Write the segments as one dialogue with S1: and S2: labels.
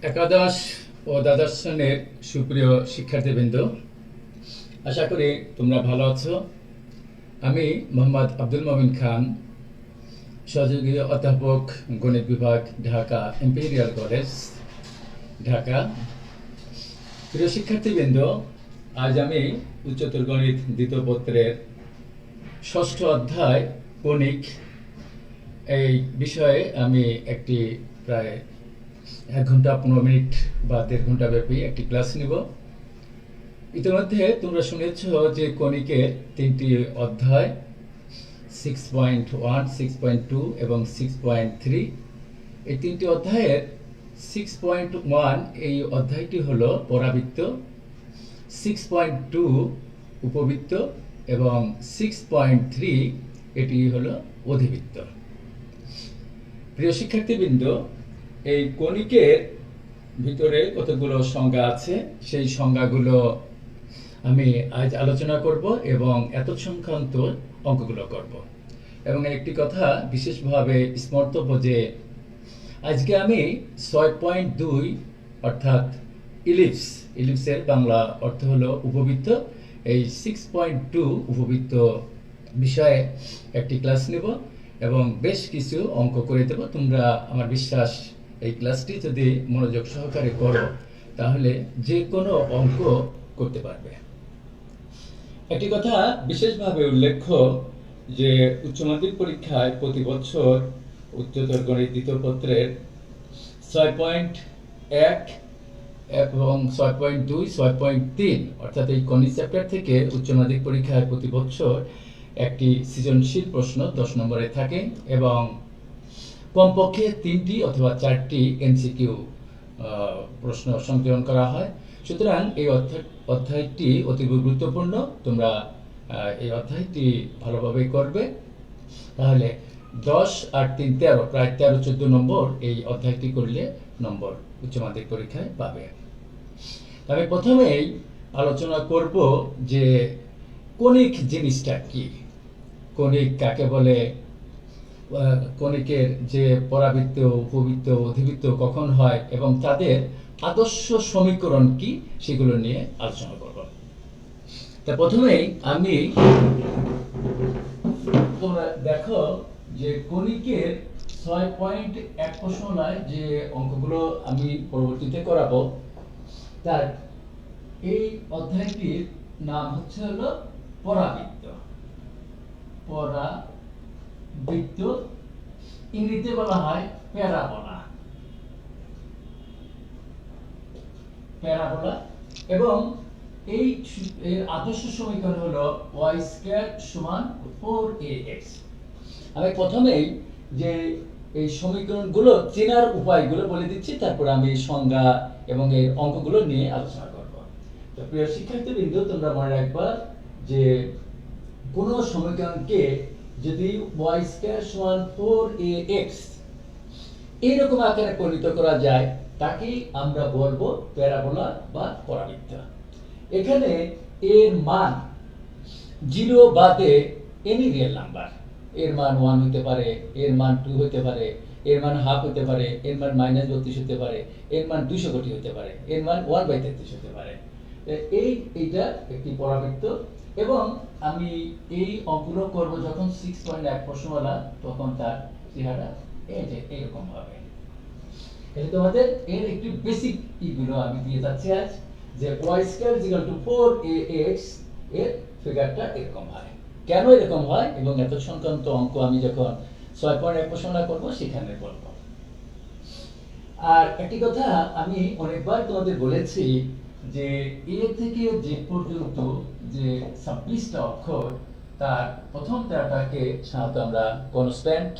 S1: একাদশ ও দ্বাদশ শ্রেণীর সুপ্রিয় শিক্ষার্থীবৃন্দ, আশা করি তোমরা ভালো আছো। আমি মোহাম্মদ আব্দুল মমিন খান, সহযোগী অধ্যাপক, গণিত বিভাগ, ঢাকা ইম্পেরিয়াল কলেজ, ঢাকা। প্রিয় শিক্ষার্থীবৃন্দ, আজ আমি উচ্চতর গণিত দ্বিতীয় পত্রের ষষ্ঠ অধ্যায় কণিক এই বিষয়ে আমি একটি প্রায় 1 ঘন্টা 15 মিনিট বা 1.5 ঘন্টা ব্যাপী একটি ক্লাস নিব। ইতিমধ্যে তোমরা শুনেছ যে কণিকের 3টি অধ্যায় 6.1, 6.2 এবং 6.3। এই 3টি অধ্যায়ের 6.1 এই অধ্যায়টি হলো পরাবৃত্ত, 6.2 উপবৃত্ত এবং 6.3 এটি হলো অধিবৃত্ত। প্রিয় শিক্ষার্থীবৃন্দ, এই কণিকের ভিতরে কতগুলো সংজ্ঞা আছে, সেই সংজ্ঞাগুলো আমি আজ আলোচনা করব এবং এত সংক্রান্ত অঙ্কগুলো করব। এবং একটি কথা বিশেষভাবে স্মর্তব্য যে আজকে আমি 6.2 অর্থাৎ ইলিপসের বাংলা অর্থ হলো উপবৃত্ত, এই 6.2 উপবৃত্ত বিষয়ে একটি ক্লাস নেব এবং বেশ কিছু অঙ্ক করে দেব। তোমরা, আমার বিশ্বাস, এই ক্লাসটি যদি মনোযোগ সহকারে করো তাহলে যে কোনো অঙ্ক করতে পারবে। একটি কথা বিশেষভাবে উল্লেখ্য যে উচ্চ মাধ্যমিক পরীক্ষায় প্রতি বছর উচ্চতর গণিত দ্বিতীয় পত্রের 6.1 এবং 6.2, 6.3 অর্থাৎ এই কণিক চ্যাপ্টার থেকে উচ্চ মাধ্যমিক পরীক্ষায় প্রতি বছর একটি সৃজনশীল প্রশ্ন 10 নম্বরে থাকে এবং কমপক্ষে 3টি অথবা 4টি এমসিকিউ প্রশ্ন সংকলন করা হয়। সুতরাং এই অধ্যায়টি অতীব গুরুত্বপূর্ণ। তোমরা এই অধ্যায়টি ভালোভাবে করবে, তাহলে 10 আর 3 13, প্রায় 13-14 নম্বর এই অধ্যায়টি করলে নম্বর উচ্চ মাধ্যমিক পরীক্ষায় পাবে। আমি প্রথমেই আলোচনা করব যে কণিক জিনিসটা কি, কণিক কাকে বলে, কণিকের যে পরাবৃত্ত, উপবৃত্ত, অধিবৃত্ত কখন হয় এবং তাদের আদর্শ সমীকরণ কি, সেগুলো নিয়ে আলোচনা করব। তা প্রথমেই আমি, তোমরা দেখো যে কণিকের 6.1 প্রশ্নলায় যে অঙ্কগুলো আমি পরবর্তীতে করাবো, তার এই অধ্যায়টির নাম হচ্ছে হলো পরাবৃত্ত। পরাবৃত্ত ইংরেজিতে বলা হয় প্যারাবোলা। এবং এই এর আদর্শ সমীকরণ হলো y² = 4ax। আমি প্রথমেই যে এই সমীকরণগুলো চেনার উপায়গুলো বলে দিচ্ছি, তারপর আমি সংজ্ঞা এবং এই অঙ্কগুলো নিয়ে আলোচনা করব। তো প্রিয় শিক্ষার্থীবৃন্দ, তোমরা মনে রাখবা যে কোন সমীকরণকে যদি y² = 4ax এইরকম আকারে পরিণত করা যায়, তাকেই আমরা বলবো প্যারাবোলা বা পরাবৃত্ত। এখানে এর মান 0 বাদে এনি রিয়েল নাম্বার, এর মান 1 হতে পারে, এর মান 2 হতে পারে, এর মান হাফ হতে পারে, এর মান -32 হতে পারে, এর মান 200 কোটি হতে পারে, এর মান 1/33 হতে পারে। এইটা একটি পরাবৃত্ত। এবং আমি এই অঙ্কগুলো করব যখন 6.1 প্রশ্নওয়ালা, তখন তার চেহারা এই যে এরকম হবে। এটা তোমাদের এর একটি বেসিক ইগুলো আমি দিয়ে যাচ্ছি আজ, যে y² = 4ax এর ফিগারটা এরকম হয়। কেন এরকম হয় এবং এত সংক্রান্ত অঙ্ক আমি যখন 6.1 প্রশ্নটা করব সেখানে বলব। আর একটি কথা আমি অনেকবার তোমাদের বলেছি যে এ থেকে যে পর্যন্ত যে 26টা অক্ষর, তার প্রথম 13টাকে সাধারণত আমরা কনস্ট্যান্ট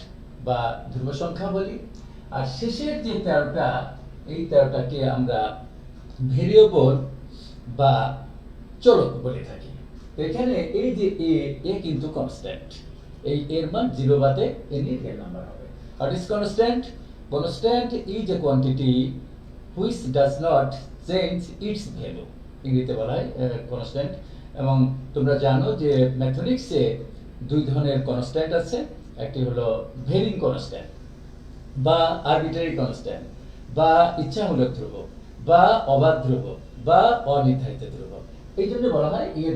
S1: বা ধ্রুব সংখ্যা বলি, আর শেষের যে 13টা, এই 13টাকে আমরা ভেরিয়েবল বা চলক বলে থাকি। তো এখানে এই যে এ কিন্তু কনস্ট্যান্ট, এই এর মান 0 বাদে এনি রিয়েল নাম্বার হবে। What is constant? Constant is a quantity which does not change its value. ইংরেজিতে বলা হয় কনস্ট্যান্ট। এবং তোমরা জানো যে ম্যাথমেটিক্সে 2 ধরনের কনস্ট্যান্ট আছে, একটি হলো ভেরিং কনস্ট্যান্ট বা আরবিটারি কনস্ট্যান্ট। বা ইচ্ছামূলক ধ্রুবক বা অবাধ ধ্রুবক বা অনির্ধারিত ধ্রুবক। এই জন্য বলা হয় এর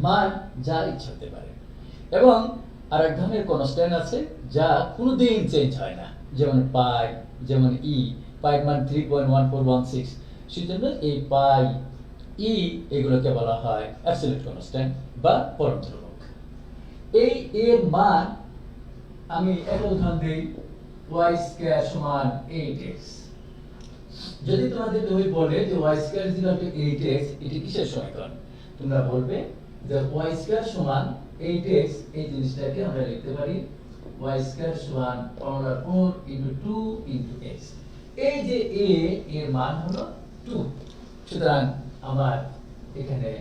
S1: মান যা ইচ্ছা হতে পারে। এবং আরেক ধরনের কনস্ট্যান্ট আছে যা কোনোদিন চেঞ্জ হয় না, যেমন পাই, যেমন ই। পাই মান 3.1416, সেজন্য এই পাই ই এগুলোকে বলা হয় অ্যাবসলিউট কনস্ট্যান্ট বা পরম ধ্রুবক। এই এর মান আমি একটা উদাহরণ দিই, y স্কয়ার সমান 8x। যদি তোমাদের কেউ বলে যে y square is equal to 8x, এটি কিসের সমীকরণ? তোমরা বলবে যে y স্কয়ার সমান 8x, এই জিনিসটাকে আমরা লিখতে পারি y স্কয়ার সমান পাওয়ার 4 2 x। এই যে a এর মান হলো 2। সুতরাং আমার এখানে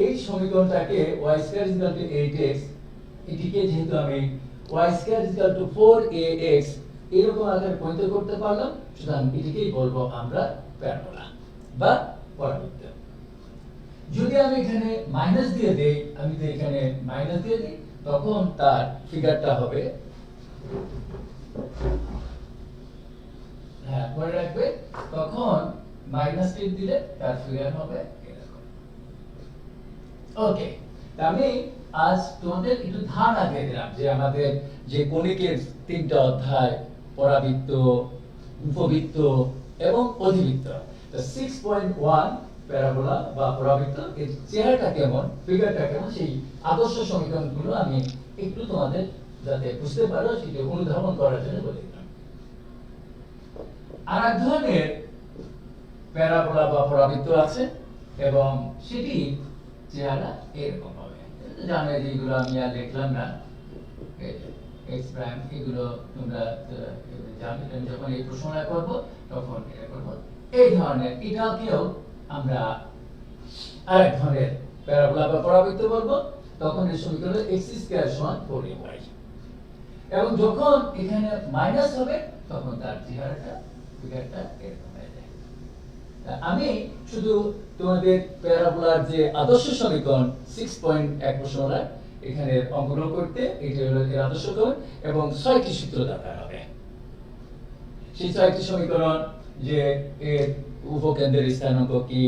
S1: এই সমীকরণটাকে y square is equal to 8x, এটিকে যেহেতু আমি y square is equal to 4ax এরকম আকারে পরিণত করতে পারলাম, সুতরাং এটিকেই বলবো আমরা প্যারাবোলা বা পরাবৃত্ত। যদি আমি এখানে মাইনাস দিয়ে দেই, আমি তো এখানে মাইনাস দিয়ে দিই, তখন তার ফিগারটা হবে, হ্যাঁ মনে রাখবে, তখন মাইনাস টিপ দিলে তার ফিগার হবে এরকম। ওকে, আমি আজ তোমাদের একটু ধারণা দিয়ে দিলাম যে আমাদের যে কণিকের তিনটা অধ্যায়, পরাবৃত্ত, উপবৃত্ত এবং অধিবৃত্ত। 6.1 প্যারাবোলা বা পরাবৃত্ত, এর চেহারাটা কেমন, ফিগারটা কেমন, সেই আদর্শ সমীকরণগুলো আমি একটু তোমাদের যাতে বুঝতে পারো সেটা অনুধাবন করার জন্য বলে দিলাম। আর এক ধরনের প্যারাবোলা বা পরাবৃত্ত আছে এবং সেটি চেহারা এরকম হবে। জানো যে এগুলো আমি আর লিখলাম না, এক্স প্রাইম এগুলো তোমরা জানো, আমি যখন এই প্রশ্নটা করব তখন এটা করব। এই ধরনের এটাকেও আমরা আরেক ধরনের প্যারাবোলা বা পরাবৃত্ত বলবো। তখন এই সমীকরণ x স্কয়ার সমান 4ay, এবং যখন এখানে মাইনাস হবে তখন তার চেহারাটা ফিগারটা এরকম হয়ে যায়। আমি শুধু তোমাদের প্যারাবোলার যে আদর্শ সমীকরণ 6.1 প্রশ্নটা এখানে অঙ্কন করতে, এটা হলো এর আদর্শ সমীকরণ এবং 6টি সূত্র দরকার হবে। সেই 6টি সমীকরণ যে এর উপকেন্দ্রের স্থানাঙ্ক কি,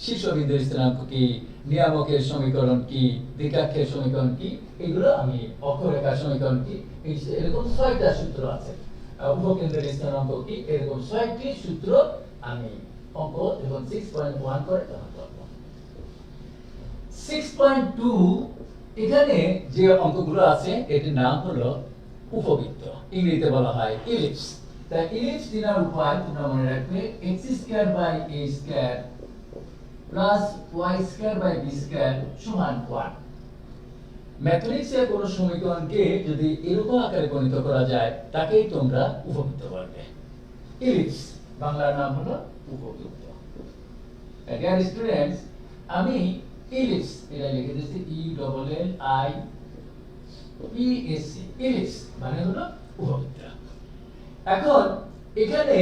S1: শীর্ষবিন্দুর স্থানাঙ্ক কি, নিয়ামকের সমীকরণ কি, দ্বিঘাক্ষের সমীকরণ কি, এগুলো আমি অক্ষরেখার সমীকরণ কি, এরকম 6টা সূত্র আছে। উপকেন্দ্রের স্থানাঙ্ক কি, এরকম 6টি সূত্র আমি অঙ্ক যখন 6.1 করে তখন করব। 6.2 এখানে যে অঙ্কগুলো আছে এটির নাম হলো উপবৃত্ত, ইংরেজিতে বলা হয় ইলিপস। তা ইলিপস চেনার উপায় তোমরা মনে রাখবে, x square by a square plus y square by b square সমান 1। ম্যাথমেটিক্সের কোন সমীকরণকে যদি এরকম আকারে গণিত করা যায় তাকেই তোমরা উপবৃত্ত বলবে। ইলিপস বাংলার নাম হলো উপবৃত্ত। ডিয়ার স্টুডেন্টস, আমি ইলিপস এটা লিখে দিয়েছি E double L I P S C, ellipse মানে হলো উপবৃত্ত। এখন এখানে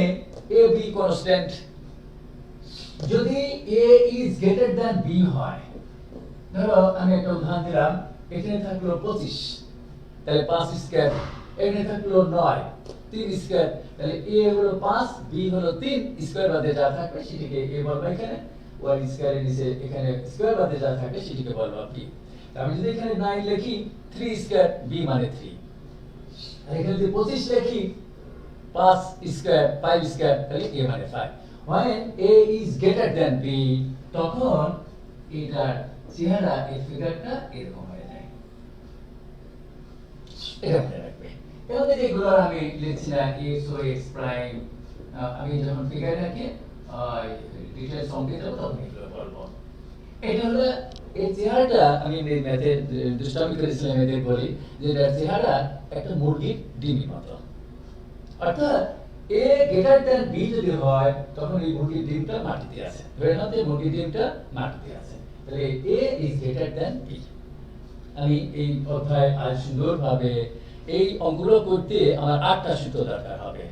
S1: a b কনস্ট্যান্ট, যদি a is greater than b হয়, ধরো আমি একটা উদাহরণ দিলাম, এখানে থাকলো 25, তাহলে 5 স্কয়ার, এখানে থাকলো 9, 3 স্কয়ার, তাহলে a হলো 5, b হলো 3, স্কয়ার বাদে যা থাকবে সেটাকে a বলবো এখানে, y স্কয়ারের নিচে এখানে স্কয়ার বাদে যা থাকবে সেটাকে বলবো b। আমি যদি এখানে 9 লিখি, 3 স্কয়ার, b মানে 3, আর এখানে যদি 25 লিখি 5 স্কয়ার, 5 স্কয়ার, তাহলে a মানে 5। when a is greater than b, তখন এটার চেহারা, এই ফিগারটা এরকম হয়ে যায়। এটা মনে রাখবে। এখানে যেগুলো আমি লিখছি না x ও x প্রাইম, আমি যখন ফিগার রাখি ডিটেইলস অঙ্কে যাব তখন এগুলো বলবো। এটা হলো এই চেহারাটা, আমি ম্যাথে দুষ্টামি করেছিলাম, এদের বলি যে এটার চেহারা একটা মুরগির ডিমের মতো। অর্থাৎ a greater than b যদি হয় তখন এই মুরগির ডিমটা মাটিতে আছে, ধরে নাও যে মুরগির ডিমটা মাটিতে আছে, তাহলে a is greater than b। আমি এই অধ্যায় আজ সুন্দরভাবে এই অঙ্কগুলো করতে আমার 8টা সূত্র দরকার হবে।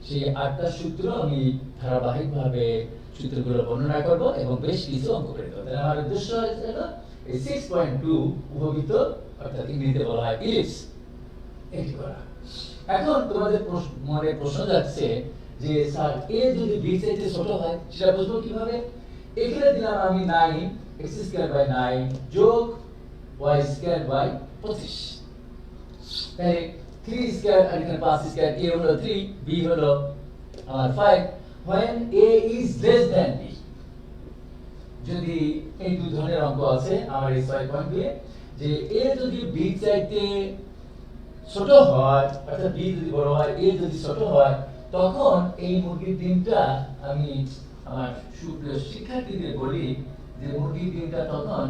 S1: সেই 8টা সূত্র আমি ধারাবাহিকভাবে সূত্রগুলো বর্ণনা করব এবং বেশ কিছু অঙ্ক করে দেবো। তাহলে আমার উদ্দেশ্য হলো এই 6.2 উপবৃত্ত, অর্থাৎ ইংরেজিতে বলা হয় ইলিপস, এটি করা। এখন তোমাদের মনে প্রশ্ন যাচ্ছে যে স্যার এ যদি বি চাইতে ছোট হয় সেটা বুঝবো কিভাবে? এখানে দিলাম আমি 9 x স্কয়ার বাই 9 যোগ y স্কয়ার বাই 25, তাহলে 3 স্কয়ার আর এখানে 5 স্কয়ার, a হলো 3, b হলো আমার 5, when a is less than b, যদি এই দুই ধরনের অঙ্ক আছে আমার এই 6 পয়েন্ট দিয়ে, যে a যদি b চাইতে ছোট হয় অর্থাৎ b যদি বড় হয় a যদি ছোট হয়, তখন এই মুরগির ডিমটা আমি আমার সুপ্রিয় শিক্ষার্থীদের বলি যে মুরগির ডিমটা তখন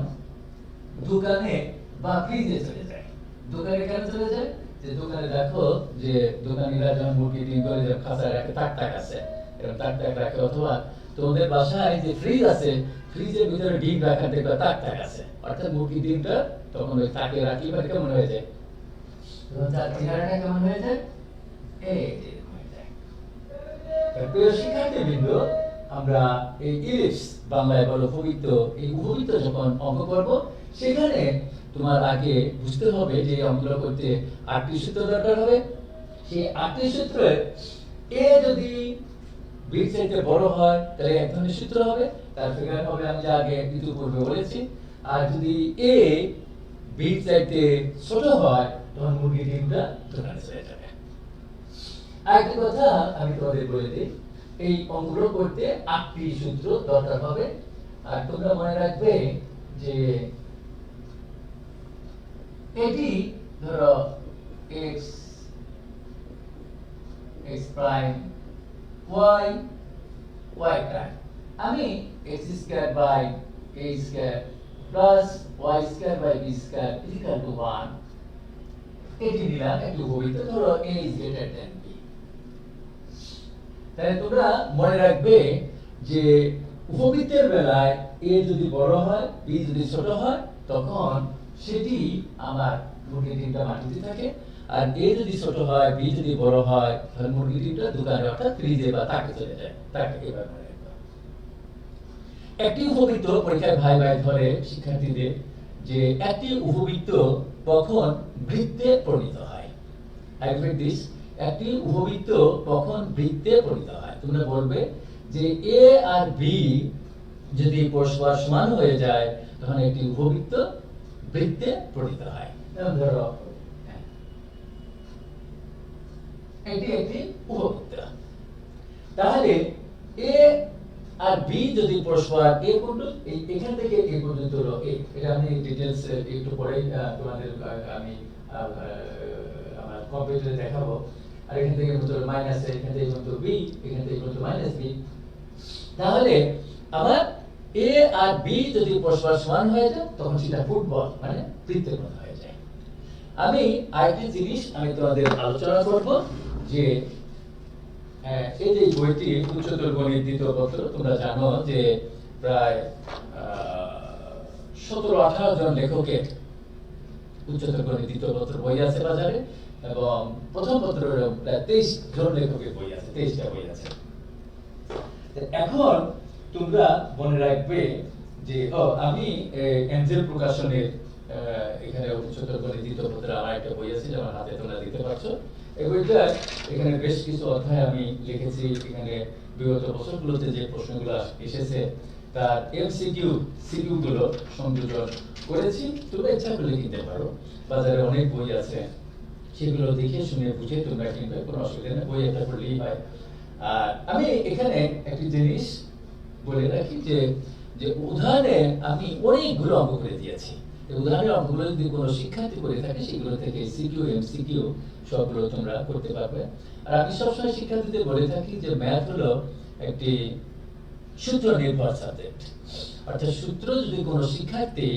S1: দোকানে বা ফ্রিজে চলে যায়। দোকানে কেন চলে যায়? যে দোকানে দেখো যে দোকানিরা যখন মুরগির ডিম করে যে খাঁচায় রাখে, তাক আছে, এরকম তাক রাখে, অথবা তোমাদের বাসায় যে ফ্রিজ আছে, ফ্রিজের ভিতরে ডিম রাখার দেখবে তাক আছে, অর্থাৎ মুরগির ডিমটা তখন ওই তাকে রাখি বা কেমন হয়ে যায়, তার চেহারাটা কেমন হয়ে যায়, এই হয়ে যায়। প্রিয় শিক্ষার্থীবৃন্দ, আমরা এই ইলিপস বাংলায় বলো উপবৃত্ত, এই উপবৃত্ত যখন অঙ্ক করব সেখানে তোমার আগে বুঝতে হবে যে অঙ্কগুলো করতে 8টি সূত্র দরকার হবে। সেই 8টি সূত্রে এ যদি বি চাইতে বড় হয় তাহলে এক ধরনের সূত্র হবে, তার ফিগার হবে আমি যা আগে ইতিপূর্বে বলেছি। আর যদি এ বি চাইতে ছোট হয় তখন মুরগির ডিমটা দোকানে চলে যাবে। আরেকটি কথা আমি তোমাদের বলে দিই, এই অঙ্কগুলো করতে 8টি সূত্র দরকার হবে। আর তোমরা মনে রাখবে যে এটি ধরো x x prime y y prime, আমি x square by a square plus y square by b square equal to 1, এটি নিলাম একটু উপবৃত্ত, ধরো a is greater than b। তাহলে তোমরা মনে রাখবে যে উপবৃত্তের বেলায় a যদি বড় হয় b যদি ছোট হয় তখন সেটি আমার মুরগির ডিমটা মাটিতে থাকে, আর a যদি ছোট হয় b যদি বড় হয় তাহলে মুরগির ডিমটা দোকানে অর্থাৎ ফ্রিজে বা তাকে চলে যায়। তাকে এবার মনে রাখবে। একটি উপবৃত্ত পরীক্ষায় ভাই ভাই ধরে শিক্ষার্থীদের যে একটি উপবৃত্ত কখন বৃত্তে পরিণত হয়। I repeat this, একটি উপবৃত্ত কখন বৃত্তে পরিণত হয়। তোমরা বলবে যে a আর b যদি পরস্পর সমান হয়ে যায় তখন একটি উপবৃত্ত বৃত্তে পরিণত হয়। যেমন ধরো এটি একটি উপবৃত্ত, তাহলে a আর b যদি পরস্পর a পর্যন্ত এখান থেকে a পর্যন্ত হলো a, এটা আমি ডিটেইলস একটু পরেই তোমাদের আমি আমার কম্পিউটারে দেখাবো। আর এখান থেকে পর্যন্ত মাইনাস a, এখান থেকে পর্যন্ত b, এখান থেকে পর্যন্ত মাইনাস b, তাহলে আমার a আর b যদি পরস্পর সমান হয়ে যায় তখন সেটা ফুটবল মানে বৃত্তে পরিণত হয়ে যায়। আমি আরেকটি জিনিস আমি তোমাদের আলোচনা করব যে এই যে বইটি উচ্চতর গণিত দ্বিতীয় পত্র, তোমরা জানো যে প্রায় 17-18 জন লেখকের উচ্চতর গণিত দ্বিতীয় পত্র বই আছে বাজারে, এবং প্রথম পত্রের প্রায় 23 জন লেখকের বই আছে, 23টা বই আছে। এখন তোমরা মনে রাখবে যে আমি এঞ্জেল প্রকাশনের এখানে উচ্চতর গণিত দ্বিতীয় পত্রের আমার একটা বই আছে, যেমন হাতে তোমরা দিতে পারছো। এই বইটা এখানে বেশ কিছু অধ্যায় আমি লিখেছি, এখানে বিগত বছরগুলোতে যে প্রশ্নগুলো এসেছে তার এমসিকিউ সিকিউ গুলো সংযোজন করেছি। তোমরা ইচ্ছা করলে কিনতে পারো, বাজারে অনেক বই আছে, সেগুলো দেখে শুনে বুঝে তোমরা কিনবে, কোনো অসুবিধা নেই, বই একটা করলেই হয়। আর আমি এখানে একটি জিনিস বলে রাখি যে উদাহরণে আমি অনেকগুলো অঙ্ক করে দিয়েছি। উদাহরণের অঙ্কগুলো যদি কোনো শিক্ষার্থী করে থাকে সেগুলো থেকে সিকিউ এমসিকিউ সবগুলো তোমরা করতে পারবে। আর আমি সবসময় শিক্ষার্থীদের বলে থাকি যে ম্যাথ হলো একটি সূত্র নির্ভর সাবজেক্ট, অর্থাৎ সূত্র যদি কোনো শিক্ষার্থী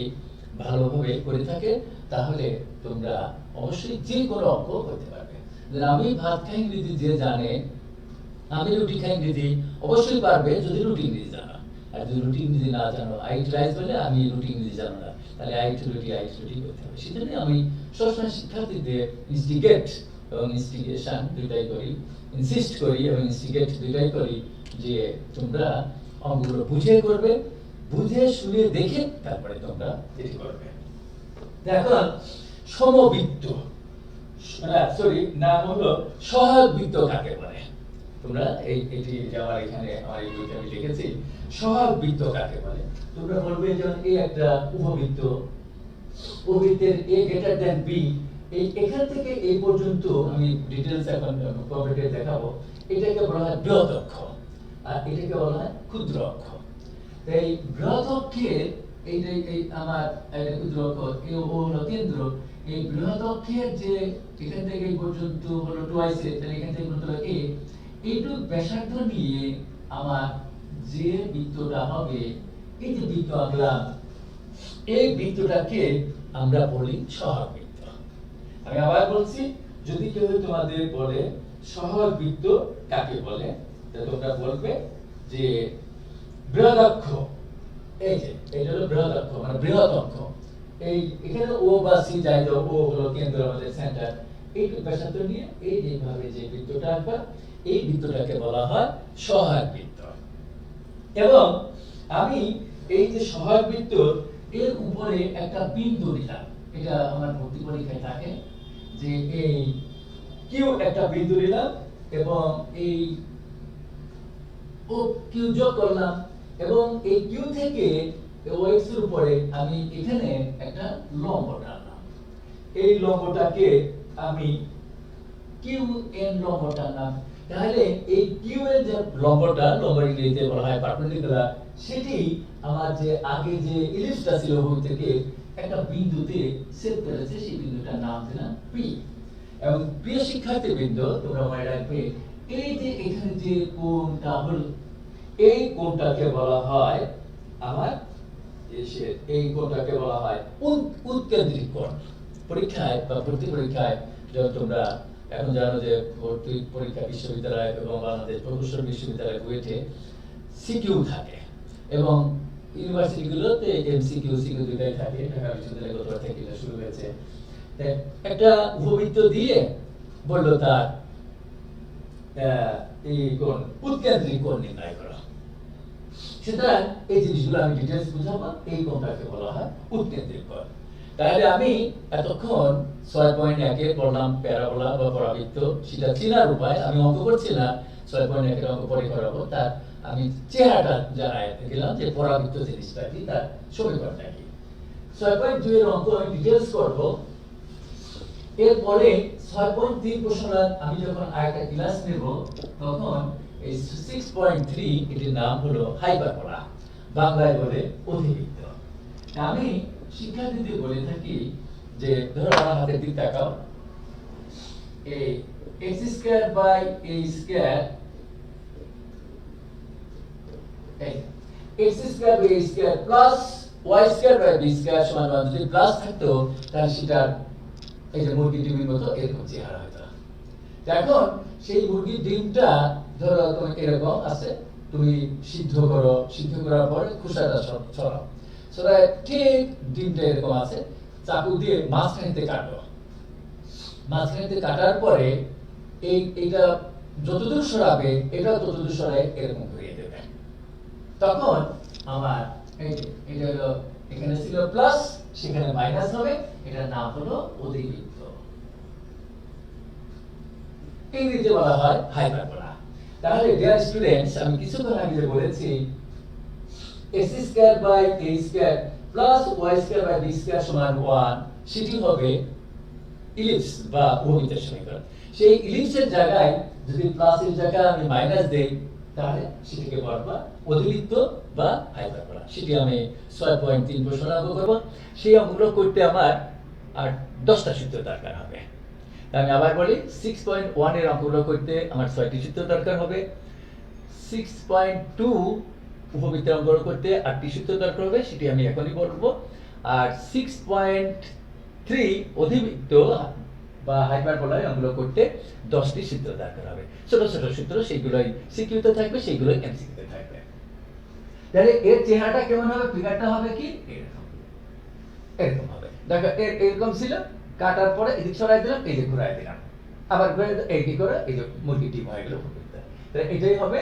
S1: ভালোভাবে করে থাকে তাহলে তোমরা অবশ্যই যে কোনো অঙ্ক করতে পারবে। আমি ভাত খাই ইংরেজি যে জানে, আমি রুটি খাই ইংরেজি অবশ্যই পারবে যদি রুটি ইংরেজি জানো। আর যদি রুটি ইংরেজি না জানো, আইট রাইস বলে আমি রুটি ইংরেজি জানো না, তাহলে আইট রুটি করতে হবে। সেজন্য আমি সবসময় শিক্ষার্থীদের ইনস্টিগেট এবং ইনস্টিগেশন দুইটাই করি, ইনসিস্ট করি এবং ইনস্টিগেট দুইটাই করি যে তোমরা অঙ্কগুলো বুঝে করবে, বুঝে শুনে দেখে তারপরে তোমরা এটি করবে। দেখো সমবৃত্ত, সরি নাম হলো সহায়ক বৃত্ত কাকে বলে। তোমরা এটি যে আমার এখানে আমার এই বইতে আমি লিখেছি সহায়ক বৃত্ত কাকে বলে। তোমরা বলবে যে এই একটা উপবৃত্ত, উপবৃত্তের a গ্রেটার দ্যান b, এখান থেকে এই পর্যন্ত আমি ডিটেইলস এখন কভারে দেখাবো। এটাকে বলা হয় বৃহৎ অক্ষ আর এটাকে বলা হয় ক্ষুদ্র অক্ষ। এই বৃহৎ অক্ষের এই আমার ক্ষুদ্র অক্ষ এই হলো কেন্দ্র। এই বৃহৎ অক্ষের যে এখান থেকে এই পর্যন্ত হলো টুয়াইস এ, তাহলে এখান থেকে পর্যন্ত a, এইটুকু ব্যাসার্ধ নিয়ে আমার যে বৃত্তটা হবে, এই যে বৃত্ত আঁকলাম, এই বৃত্তটাকে আমরা বলি সহায়ক বৃত্ত। আমি আবার বলছি, যদি কেউ তোমাদের বলে সহায়ক বৃত্ত কাকে বলে, তাহলে তোমরা বলবে যে বৃহৎ অক্ষ, এই যে এটা হলো বৃহৎ অক্ষ মানে বৃহৎ অক্ষ। এই এখানে ও বা সি যাই দাও, ও হলো কেন্দ্র আমাদের সেন্টার, এইটুকু ব্যাসার্ধ নিয়ে এই যেভাবে যে বৃত্তটা আঁকবা, এই বৃত্তটাকে বলা হয় সহায়ক বৃত্ত। এবং আমি এই যে সহায়ক বৃত্ত এর উপরে একটা বিন্দু নিলাম, এটা আমার ভর্তি পরীক্ষায় থাকে যে এই কিউ একটা বিন্দু নিলাম এবং এই ও কিউ যোগ করলাম এবং এই কিউ থেকে ও এক্স এর উপরে আমি এখানে একটা লম্ব টানলাম। এই লম্বটাকে আমি কিউ এন লম্ব টানলাম। তাহলে এই কিউ এর যে লম্বটা, লম্ব ইংরেজিতে বলা হয় পারপেন্ডিকুলার, সেটি আমার যে আগে যে ইলিপসটা ছিল ওই থেকে একটা বিন্দুতে সেট করেছে, সেই বিন্দুটার নাম দিলাম পি। এবং প্রিয় শিক্ষার্থী বৃন্দ, তোমরা মনে রাখবে এই যে এখানে যে কোণটা হলো, এই কোণটাকে বলা হয় আমার এই কোণটাকে বলা হয় উৎকেন্দ্রিক কোণ। পরীক্ষায় বা ভর্তি পরীক্ষায় যখন তোমরা এখন জানো যে ভর্তি পরীক্ষা বিশ্ববিদ্যালয় এবং বাংলাদেশ প্রকৌশল বিশ্ববিদ্যালয় বুয়েটে সিকিউ থাকে এবং ইউনিভার্সিটিগুলোতে এমসিকিউ সিকিউ দুটাই থাকে। ঢাকা বিশ্ববিদ্যালয় গতবার থেকে এটা শুরু হয়েছে। একটা উপবৃত্ত দিয়ে বললো তার এই কোণ উৎকেন্দ্রিক কোণ নির্ণয় করা। সুতরাং এই জিনিসগুলো আমি ডিটেইলস বুঝাবো। এই কোণটাকে বলা হয় উৎকেন্দ্রিক কোণ। তাহলে আমি এতক্ষণ 6.1 এ পড়লাম প্যারাবোলা বা পরাবৃত্ত, সেটা চেনার উপায়। আমি অঙ্ক করছি না, 6.1 এর অঙ্ক পরে করাবো। তার আমি চেহারাটা জানাই দিলাম যে পরাবৃত্ত জিনিসটা কি, তার সমীকরণটা কি। 6.2 এর অঙ্ক আমি ডিটেইলস করব। এরপরে 6.3 প্রশ্নটা আমি যখন আরেকটা ক্লাস নেব, তখন এই 6.3 এটির নাম হলো হাইপারবোলা, বাংলায় বলে অধিবৃত্ত। আমি শিক্ষার্থীদের বলে থাকি যে ধরো আমার হাতের দিক তাকাও, এই x square by a square, x square by a square plus y square by b square সমান 1, যদি প্লাস থাকতো তাহলে সেটা এই যে মুরগির ডিমের মতো এরকম চেহারা হতো। এখন সেই মুরগির ডিমটা ধরো তোমার এরকম আছে, তুমি সিদ্ধ করো, সিদ্ধ করার পরে খোসাটা ছড়াও, ছড়ায় ঠিক ডিমটা এরকম আছে, চাকু দিয়ে মাঝখানেতে কাটো। মাঝখানেতে কাটার পরে এইটা যতদূর সরাবে এটাও ততদূর সরাই এরকম ঘুরিয়ে দেবে। তখন আমার এই যে এটা হলো, এখানে ছিল প্লাস, সেখানে মাইনাস হবে, এটার নাম হলো অধিবৃত্ত। ইংরেজিতে বলা হয় হাইপারবোলা। তাহলে ডিয়ার স্টুডেন্টস, আমি কিছুক্ষণ আগে বলেছি x square by a square plus y square by b square সমান 1, সেটি হবে ইলিপস বা উপবৃত্তের সমীকরণ। সেই ইলিপসের জায়গায় যদি প্লাসের জায়গায় আমি মাইনাস দেই, তাহলে সেটাকে বলবো অধিবৃত্ত বা হাইপারবোলা। সেটি আমি 6.3 প্রশ্ন অঙ্ক করব। সেই অঙ্কগুলো করতে আমার আর 10টা সূত্র দরকার হবে। আমি আবার বলি, 6.1 এর অঙ্কগুলো করতে আমার 6টি সূত্র দরকার হবে। 6.2 উপবৃত্তের অঙ্কগুলো করতে 8টি সূত্র দরকার হবে, সেটি আমি এখনই বলবো। আর 6.3 অধিবৃত্ত বা হাইপারবোলার অঙ্কগুলো করতে 10টি সূত্র দরকার হবে। ছোট ছোট সূত্র, সেইগুলোই সিকিউতে থাকবে, সেইগুলোই এমসিকিউতে থাকবে। তাহলে এর চেহারাটা কেমন হবে, ফিগারটা হবে কি এরকম, এরকম হবে। দেখো এরকম ছিল, কাটার পরে এদিক সরাই দিলাম, এই যে ঘুরাই দিলাম, আবার ঘুরাই এই কি করে এই যে মুরগি ডিম হয়ে গেল। তাহলে এটাই হবে।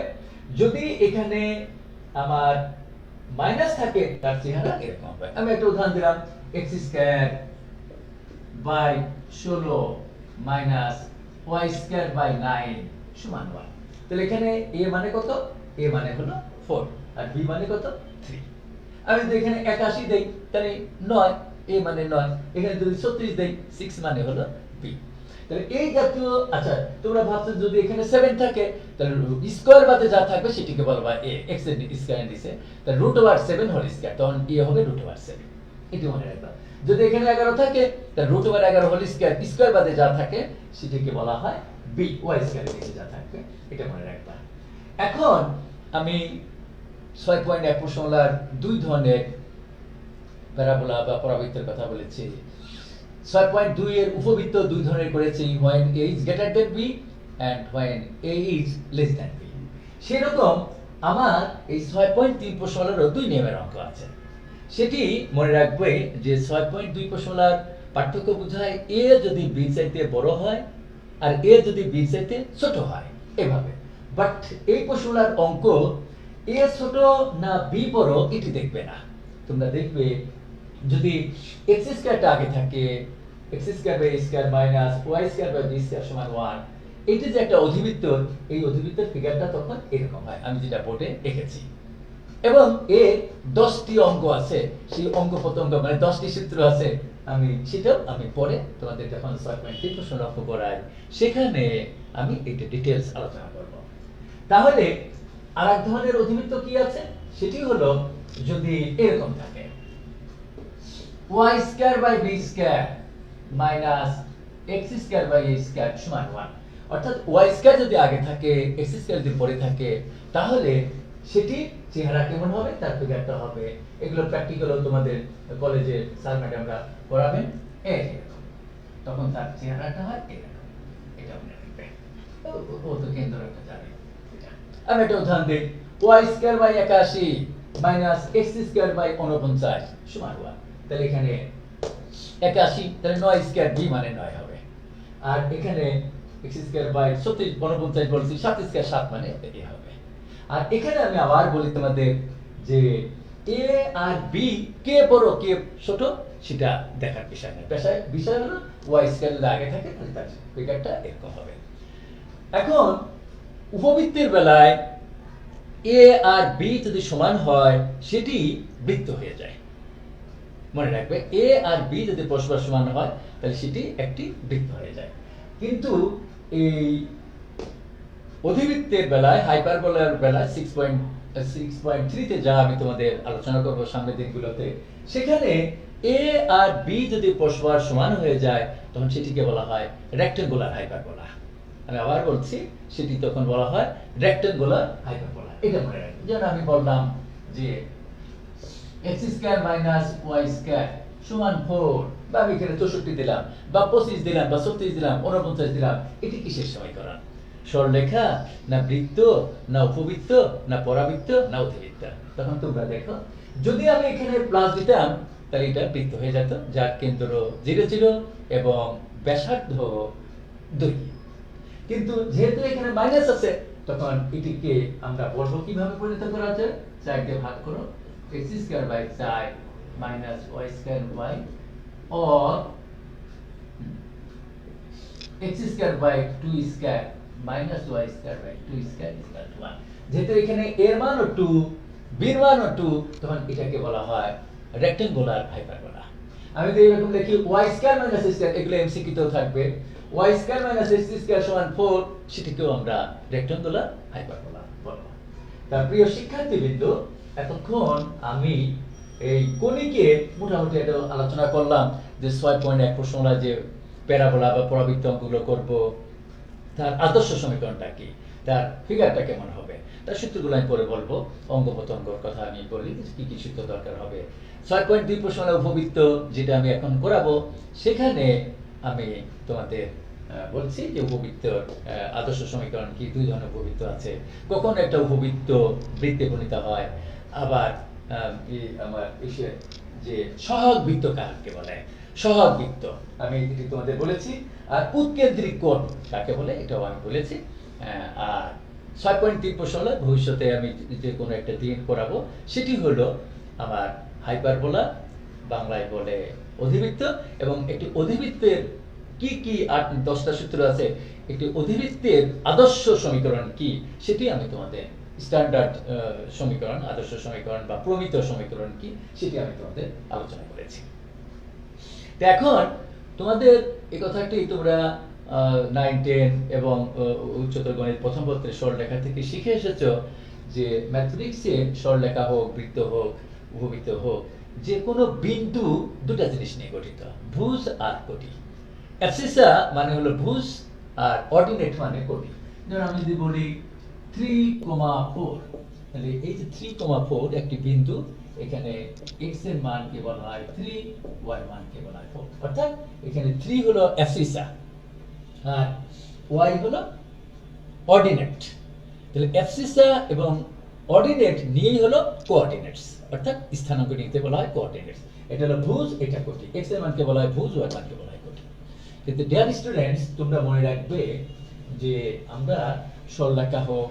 S1: যদি এখানে আমার মাইনাস থাকে, তার চেহারা এরকম হবে। আমি একটা উদাহরণ দিলাম, x square by 16 minus y square by 9 সমান 1। তাহলে এখানে a মানে কত? a মানে হলো 4 আর b মানে কত? 3। আমি যদি এখানে 81 দেই তাহলে 9, a মানে 9। এখানে যদি 36 দেই 6 মানে হলো b। তাহলে এই জাতীয়, আচ্ছা তোমরা ভাবছো যদি এখানে 7 থাকে তাহলে স্কয়ার বাদে যা থাকবে সেটিকে বলবা a, x এর স্কয়ার দিছে, তাহলে √7 হোল স্কয়ার, তখন a হবে √7। এটি মনে রাখবা। যদি এখানে 11 থাকে তাহলে √11 হোল স্কয়ার, স্কয়ার বাদে যা থাকে সেটিকে বলা হয় b, y স্কয়ারের নিচে যা থাকবে, এটা মনে রাখবা। এখন আমি 6.1 প্রশ্নমালার দুই ধরনের প্যারাবোলা বা পরাবৃত্তের কথা বলেছি। 6.2 এর উপবৃত্ত দুই ধরনের করেছি, when a is greater than b and when a is less than b। সেরকম আমার এই 6.3 প্রশ্নমালারও দুই নিয়মের অঙ্ক আছে। সেটি মনে রাখবে যে 6.2 প্রশ্নমালার পার্থক্য বোঝায় a যদি b চাইতে বড় হয় আর a যদি b চাইতে ছোট হয়, এভাবে। বাট এই প্রশ্নমালার অঙ্ক a ছোট না b বড় এটি দেখবে না। তোমরা দেখবে যদি x স্কয়ারটা আগে থাকে, x square by a square minus y square by b square সমান 1, এটি যে একটা অধিবৃত্ত, এই অধিবৃত্তের ফিগারটা তখন এরকম হয়, আমি যেটা বোর্ডে এঁকেছি। এবং এর 10টি অঙ্ক আছে, সেই অঙ্ক প্রত্যঙ্গ মানে 10টি সূত্র আছে, সেটাও আমি পরে তোমাদের যখন 6.3 প্রশ্ন লক্ষ্য করাই সেখানে আমি এটা ডিটেইলস আলোচনা করব। তাহলে আরেক ধরনের অধিবৃত্ত কি আছে? সেটি হলো যদি এরকম থাকে y square by b square minus x square by a square সমান 1, অর্থাৎ y স্কয়ার যদি আগে থাকে x স্কয়ার যদি পরে থাকে তাহলে সেটি চেহারা কেমন হবে, তার ফিগারটা হবে, এগুলো প্র্যাকটিক্যালও তোমাদের কলেজে স্যার ম্যাডামরা পড়াবেন এরকম, তখন তার চেহারাটা হয় এরকম, এটা মনে রাখবে। ও তো কেন্দ্র একটা জানে। আমি একটা উদাহরণ দিই, y square by 81 minus x square by 49 সমান 1। তাহলে এখানে 81, তাহলে 9 স্কয়ার b মানে 9 হবে। আর এখানে x স্কয়ার বাই 49 বলছি, 7 স্কয়ার 7 মানে এ হবে। আর এখানে আমি আবার বলি তোমাদের যে a আর b কে বড় কে ছোট সেটা দেখার বিষয় না, বিষয় হলো y স্কয়ার যদি আগে থাকে তাহলে তার ফিগারটা এরকম হবে। এখন উপবৃত্তের বেলায় a আর b যদি সমান হয় সেটি বৃত্ত হয়ে যায়। মনে রাখবে a আর b যদি পরস্পর সমান হয় তাহলে সেটি একটি বৃত্ত হয়ে যায়। কিন্তু এই অধিবৃত্তের বেলায়, হাইপারবোলার বেলায় 6.3 তে যা আমি তোমাদের আলোচনা করব সামনের দিনগুলোতে, সেখানে a আর b যদি পরস্পর সমান হয়ে যায় তখন সেটিকে বলা হয় রেক্ট্যাঙ্গুলার হাইপারবোলা। আমি আবার বলছি, সেটি তখন বলা হয় রেক্ট্যাঙ্গুলার হাইপারবোলা। এটা মনে রাখবে। যেমন আমি বললাম যে x square minus y square সমান 4, বা আমি এখানে 64 দিলাম বা 25 দিলাম বা 36 দিলাম 49 দিলাম, এটি কিসের সমীকরণ? সরলরেখা না বৃত্ত না উপবৃত্ত না পরাবৃত্ত না অধিবৃত্ত? তখন তোমরা দেখো, যদি আমি এখানে প্লাস দিতাম তাহলে এটা বৃত্ত হয়ে যেত, যার কেন্দ্র 0 ছিল এবং ব্যাসার্ধ 2। কিন্তু যেহেতু এখানে মাইনাস আছে তখন এটিকে আমরা বলবো কিভাবে পরিণত করা যায়? 4 দিয়ে ভাগ করো, x square by 4 minus y square y, or x square by 2 square minus y square by 2 square equal to 1। যেহেতু এখানে এর মানও 2 বির মানও 2, তখন এটাকে বলা হয় রেক্ট্যাঙ্গুলার হাইপারবোলা। আমি যদি এরকম লিখি y square minus x square, এগুলো এমসিকিউ তেও থাকবে, y square minus x square সমান 4, সেটিকেও আমরা রেক্ট্যাঙ্গুলার হাইপারবোলা বলবো। তার প্রিয় শিক্ষার্থীবৃন্দ, এতক্ষণ আমি এই কণিকের মোটামুটি এটা আলোচনা করলাম যে 6.1 প্রশ্নমালা যে প্যারাবোলা বা পরাবৃত্ত অঙ্কগুলো করব, তার আদর্শ সমীকরণটা কি, তার ফিগারটা কেমন হবে, তার সূত্রগুলো আমি পরে বলবো। অঙ্গ প্রত্যঙ্গর কথা আমি বলি কি কি সূত্র দরকার হবে। 6.2 প্রশ্নমালা উপবৃত্ত যেটা আমি এখন করাবো, সেখানে আমি তোমাদের বলছি যে উপবৃত্তর আদর্শ সমীকরণ কি, দুই ধরনের উপবৃত্ত আছে, কখন একটা উপবৃত্ত বৃত্তে পরিণত হয়, আবার আমার এসে যে সহায়ক বৃত্ত কাকে বলে, সহায়ক বৃত্ত আমি এটি তোমাদের বলেছি, আর উৎকেন্দ্রিক কোণ কাকে বলে এটাও আমি বলেছি। আর 6.3 প্রশ্নমালা ভবিষ্যতে আমি যে কোনো একটা দিন করাবো, সেটি হলো আমার হাইপারবোলা, বাংলায় বলে অধিবৃত্ত, এবং একটি অধিবৃত্তের কি কি 8-10টা সূত্র আছে একটি অধিবৃত্তের আদর্শ সমীকরণ কি সেটি আমি তোমাদের স্ট্যান্ডার্ড সমীকরণ, আদর্শ সমীকরণ বা প্রমিত সমীকরণ কি সেটি আমি তোমাদের আলোচনা করেছি। তো এখন তোমাদের এই কথাটি তোমরা 9, 10 এবং উচ্চতর গণিত প্রথম পত্রের সরলরেখা থেকে শিখে এসেছো যে ম্যাথমেটিক্সে সরলরেখা হোক, বৃত্ত হোক, উপবৃত্ত হোক, যে কোনো বিন্দু দুটা জিনিস নিয়ে গঠিত, ভুজ আর কোটি। অ্যাবসিসা মানে হলো ভুজ আর অর্ডিনেট মানে কোটি। ধরো আমি যদি বলি 3,4, তাহলে এই যে 3,4 একটি বিন্দু, এখানে x এর মানকে বলা হয় 3, y মানকে বলা হয় 4। অর্থাৎ এখানে 3 হলো অ্যাবসিসা আর y হলো অর্ডিনেট। তাহলে অ্যাবসিসা এবং অর্ডিনেট নিয়েই হলো কোঅর্ডিনেটস, অর্থাৎ স্থানাঙ্ক নিতে বলা হয় কোঅর্ডিনেটস। এটা হলো ভুজ, এটা কোটি। x এর মানকে বলা হয় ভুজ, y এর মানকে বলা হয় কোটি। কিন্তু ডিয়ার স্টুডেন্টস, তোমরা মনে রাখবে যে আমরা সরলরেখা হোক,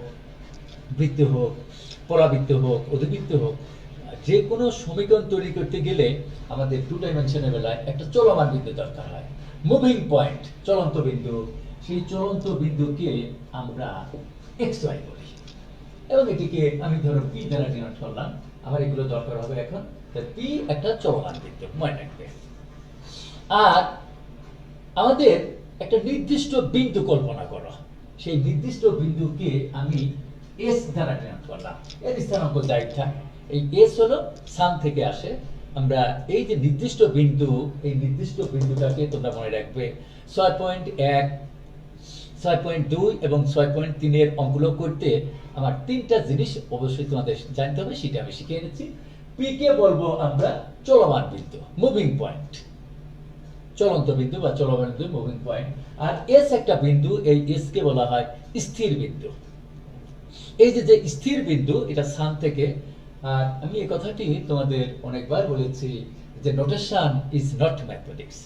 S1: বৃত্ত হোক, পরাবৃত্ত হোক, অধিবৃত্ত হোক, যে কোনো সমীকরণ তৈরি করতে গেলে আমাদের 2 ডাইমেনশনের বেলায় একটা চলমান বিন্দু দরকার হয়, মুভিং পয়েন্ট, চলন্ত বিন্দু। সেই চলন্ত বিন্দুকে আমরা xy বলি এবং এটিকে আমি ধরো p দ্বারা ডিনোট করলাম। আমার এগুলো দরকার হবে এখন। p একটা চলমান বিন্দু, মনে রাখবে। আর আমাদের একটা নির্দিষ্ট বিন্দু কল্পনা করো, সেই নির্দিষ্ট বিন্দুকে আমি s দ্বারা ডিনোট করলাম। এর স্থানাঙ্ক যাই থাক, এই s হলো স্থান থেকে আসে। আমরা এই যে নির্দিষ্ট বিন্দু, এই নির্দিষ্ট বিন্দুটাকে তোমরা মনে রাখবে 6.1, 6.2 এবং 6.3 এর অঙ্কগুলো করতে আমার 3টা জিনিস অবশ্যই তোমাদের জানতে হবে, সেটা আমি শিখিয়ে নিচ্ছি। p কে বলবো আমরা চলমান বিন্দু, মুভিং পয়েন্ট, চলন্ত বিন্দু বা চলমান বিন্দু, মুভিং পয়েন্ট। আর s একটা বিন্দু, এই s কে বলা হয় স্থির বিন্দু। এই যে স্থির বিন্দু, এটা স্থান থেকে। আর আমি এই কথাটি তোমাদের অনেকবার বলেছি যে নোটেশন ইজ নট ম্যাথমেটিক্স।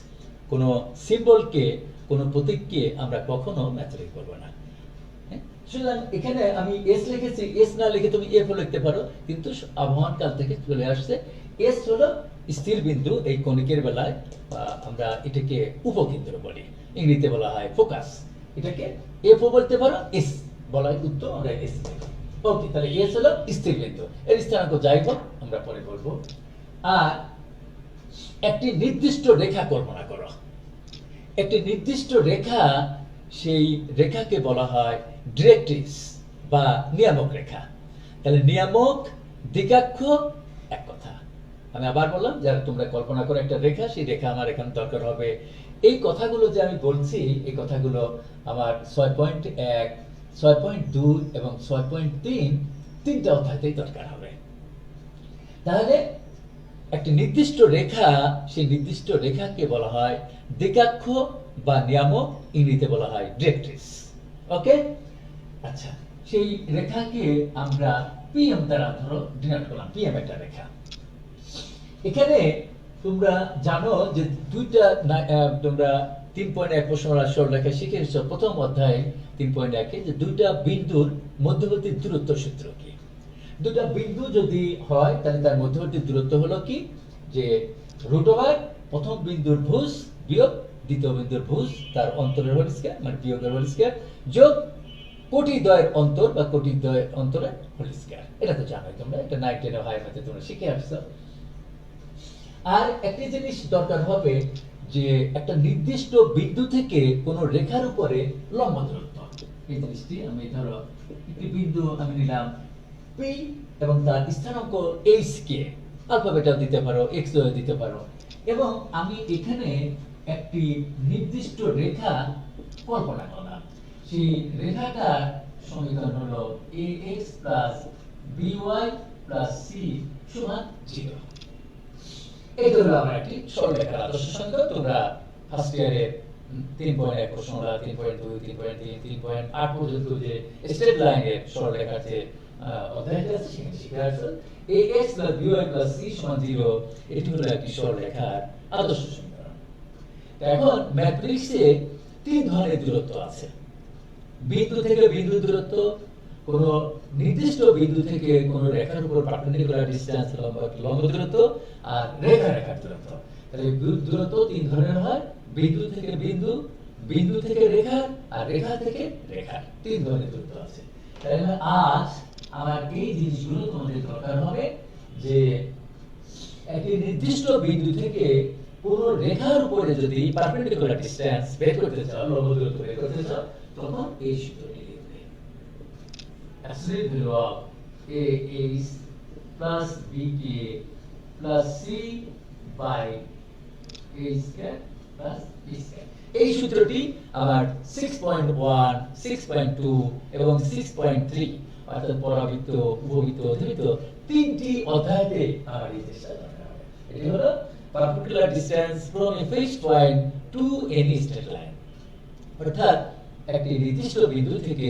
S1: কোনো সিম্বলকে, কোনো প্রতীককে আমরা কখনো ম্যাথমেটিক্স করব না। সুতরাং এখানে আমি s লিখেছি, s না লিখে তুমি f লিখতে পারো, কিন্তু আবহাওয়ার কাল থেকে চলে আসছে s হলো স্থির বিন্দু। এই কণিকের বেলায় আমরা এটাকে উপকেন্দ্র বলি, ইংরেজিতে বলা হয় ফোকাস। এটাকে f বলতে পারো, s বলা হয় উত্তর, আমরা s লিখি। ওকে, তাহলে s হলো স্থির বিন্দু। এর স্থানাঙ্ক যাই হোক আমরা পরে বলবো। আর একটি নির্দিষ্ট রেখা কল্পনা করো, একটি নির্দিষ্ট রেখা, সেই রেখাকে বলা হয় ডিরেক্ট্রিক্স বা নিয়ামক রেখা। তাহলে নিয়ামক, দিকাক্ষ এক কথা। আমি আবার বললাম, যারা তোমরা কল্পনা করো একটা রেখা, সেই রেখা আমার এখানে দরকার হবে। এই কথাগুলো যে আমি বলছি, এই কথাগুলো আমার 6.1, 6.2 এবং 6.3 তিনটা অধ্যায়তেই দরকার হবে। তাহলে একটি নির্দিষ্ট রেখা, সেই নির্দিষ্ট রেখাকে বলা হয় দিকাক্ষ বা নিয়ামক, ইংরেজিতে বলা হয় ডিরেক্ট্রিক্স। ওকে, আচ্ছা, সেই রেখাকে আমরা PM দ্বারা ধরো ডিনোট করলাম, PM একটা রেখা। এখানে তোমরা জানো যে দুইটা, তোমরা 3.1 প্রশ্নমালা সরলরেখা শিখে এসেছো প্রথম অধ্যায়ে 3.1-এ, যে দুইটা বিন্দুর মধ্যবর্তী দূরত্ব সূত্র কি। দুটা বিন্দু যদি হয় তাহলে তার মধ্যবর্তী দূরত্ব হলো কি, যে √, প্রথম বিন্দুর ভুজ বিয়োগ দ্বিতীয় বিন্দুর ভুজ, তার অন্তরের হোল স্কয়ার মানে বিয়োগের হোল স্কয়ার, যোগ কোটিদ্বয়ের অন্তর বা কোটিদ্বয়ের অন্তরের হোল স্কয়ার। এটা তো জানোই তোমরা, এটা 9, 10 হায়ার ম্যাথে তোমরা শিখে আসছো। আর একটি জিনিস দরকার হবে যে একটা নির্দিষ্ট বিন্দু থেকে কোন রেখার উপরে লম্ব দূরত্ব। এই জিনিসটি আমি ধরো একটি বিন্দু আমি নিলাম P এবং তার স্থানাঙ্ক h কে আলফাবেটাও দিতে পারো, x দিতে পারো, এবং আমি এখানে একটি নির্দিষ্ট রেখা কল্পনা করলাম। সেই রেখাটার সমীকরণ হলো ax by c সমান 0। এটা হলো আমার একটি সরলরেখার আদর্শ সংখ্যা। তোমরা ফার্স্ট ইয়ারে 3.1 প্রশ্নটা, 3.2, 3.3, 3.8 পর্যন্ত যে স্ট্রেট লাইনের সরলরেখার যে অধ্যায়টা আছে সেখানে শিখে আসছো। ax by c সমান 0, এটি হলো একটি সরলরেখার আদর্শ সমীকরণ। এখন ম্যাট্রিক্সে 3 ধরনের দূরত্ব আছে। বিন্দু থেকে বিন্দু দূরত্ব, কোন নির্দিষ্ট বিন্দু থেকে কোন রেখার উপর পারপেন্ডিকুলার ডিসটেন্স লম্ব দূরত্ব, আর রেখার দূরত্ব। তাহলে দূরত্ব 3 ধরনের হয়, বিন্দু থেকে বিন্দু, বিন্দু থেকে রেখার আর রেখা থেকে রেখার 3 ধরনের দূরত্ব আছে। তাহলে আজ আমার এই জিনিসগুলো তোমাদের দরকার হবে যে একটি নির্দিষ্ট বিন্দু থেকে পুরো রেখার উপরে যদি পারপেন্ডিকুলার ডিসটেন্স বের করতে চাও, লম্ব দূরত্ব বের করতে চাও, তখন এই সূত্রটি লিখবে। absolute value of a is plus bk plus c by a square plus b square। এই সূত্রটি আমার 6.1, 6.2 এবং 6.3 অর্থাৎ পরাবৃত্ত, উপবৃত্ত, অধিবৃত্ত তিনটি অধ্যায়তে আমার এই চেষ্টা করা হবে। এটি হলো perpendicular distance from a fixed point to any straight line। অর্থাৎ একটি নির্দিষ্ট বিন্দু থেকে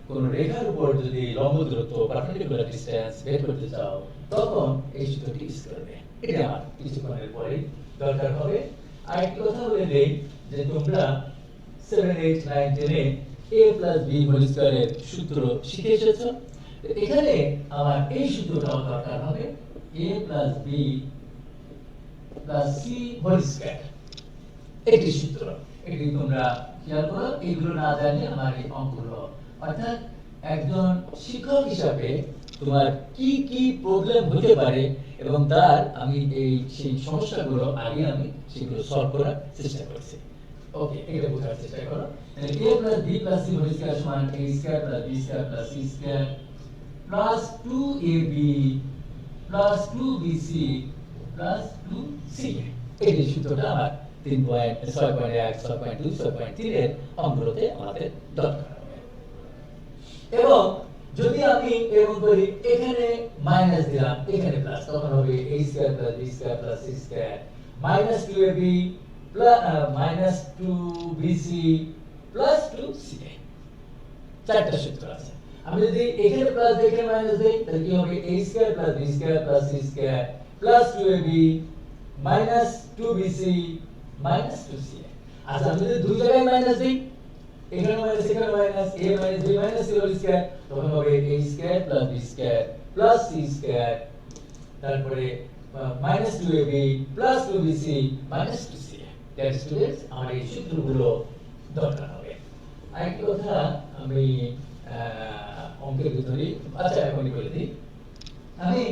S1: কোন রেখার উপর যদি লম্ব দূরত্ব perpendicular distance বের করতে চাও, তখন এই সূত্রটি ইউজ করবে। এটা আমার কিছুক্ষণের পরে দরকার হবে। আর একটি কথা বলে দেই যে তোমরা 7, 8, 9, 10 এ a plus b whole square এর সূত্র শিখে এসেছো। এখানে আমার এই সূত্রটাও দরকার হবে, a plus b plus c whole square। এটি সূত্র, এটি তোমরা খেয়াল করো। এগুলো না জানলে আমার এই অঙ্কগুলো, অর্থাৎ একজন শিক্ষক হিসাবে তোমার কি কি প্রবলেম হতে পারে এবং তার আমি সেই সমস্যাগুলো আগে আমি সেগুলো সলভ করার চেষ্টা করছি। ওকে, এটা বোঝার চেষ্টা করো। তাহলে a plus b plus c whole square সমান a square plus b square plus c square plus 2ab plus 2bc plus 2ca। এই যে সূত্রটা আমার 6.1, 6.2, 6.3 এর অঙ্কগুলোতে আমাদের দরকার হবে। এবং যদি আমি এরকম করি, এখানে মাইনাস দিলাম, এখানে প্লাস, তখন হবে a square plus b square plus c square minus 2ab plus minus 2bc plus 2ca। চারটা সূত্র আছে। আমি যদি এখানে প্লাস দিয়ে এখানে মাইনাস দেই, তাহলে কি হবে a square plus b square plus c square plus 2ab minus 2bc minus 2ca। আচ্ছা, আমি যদি দুই জায়গায় মাইনাস দিই, এখানে মাইনাস এখানে minus, a minus b minus c whole square, তখন হবে a square plus b square plus c square, তারপরে minus 2ab plus 2bc minus 2ca। That students, আমার এই সূত্রগুলো দরকার হবে। আরেকটা কথা আমি অঙ্কের ভিতরে, আচ্ছা এখনই বলে দিই। আমি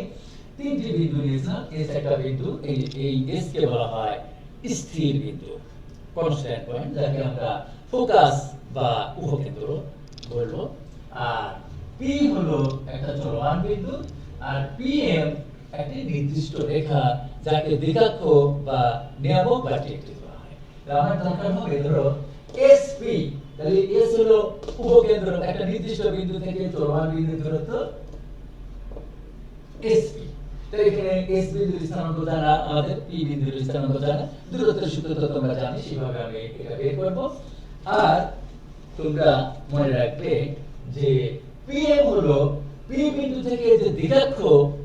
S1: তিনটি বিন্দু নিয়েছিলাম। এস একটা বিন্দু, এই এস কে বলা হয় স্থির বিন্দু, কনস্ট্যান্ট পয়েন্ট, যাকে আমরা ফোকাস বা উপকেন্দ্র বলবো। আর পি হলো একটা চলমান বিন্দু, আর পিএম একটি নির্দিষ্ট রেখা, যাকে দ্বিঘাক্ষ বা নিয়ামক বা ট্রিয়েক্টিভ বলা হয়। আমার দরকার হবে ধরো এসপি, তাহলে এস হলো উপকেন্দ্র, একটা নির্দিষ্ট বিন্দু থেকে চলমান বিন্দুর দূরত্ব এসপি। তাহলে এখানে এস বিন্দুর স্থানাঙ্ক জানা, আমাদের পি বিন্দুর স্থানাঙ্ক জানা, দূরত্বের সূত্র তো তোমরা জানো, সেভাবে আমি এটা বের করব। আর তোমরা মনে রাখবে যে পিএম হলো পি বিন্দু থেকে যে দ্বিঘাক্ষ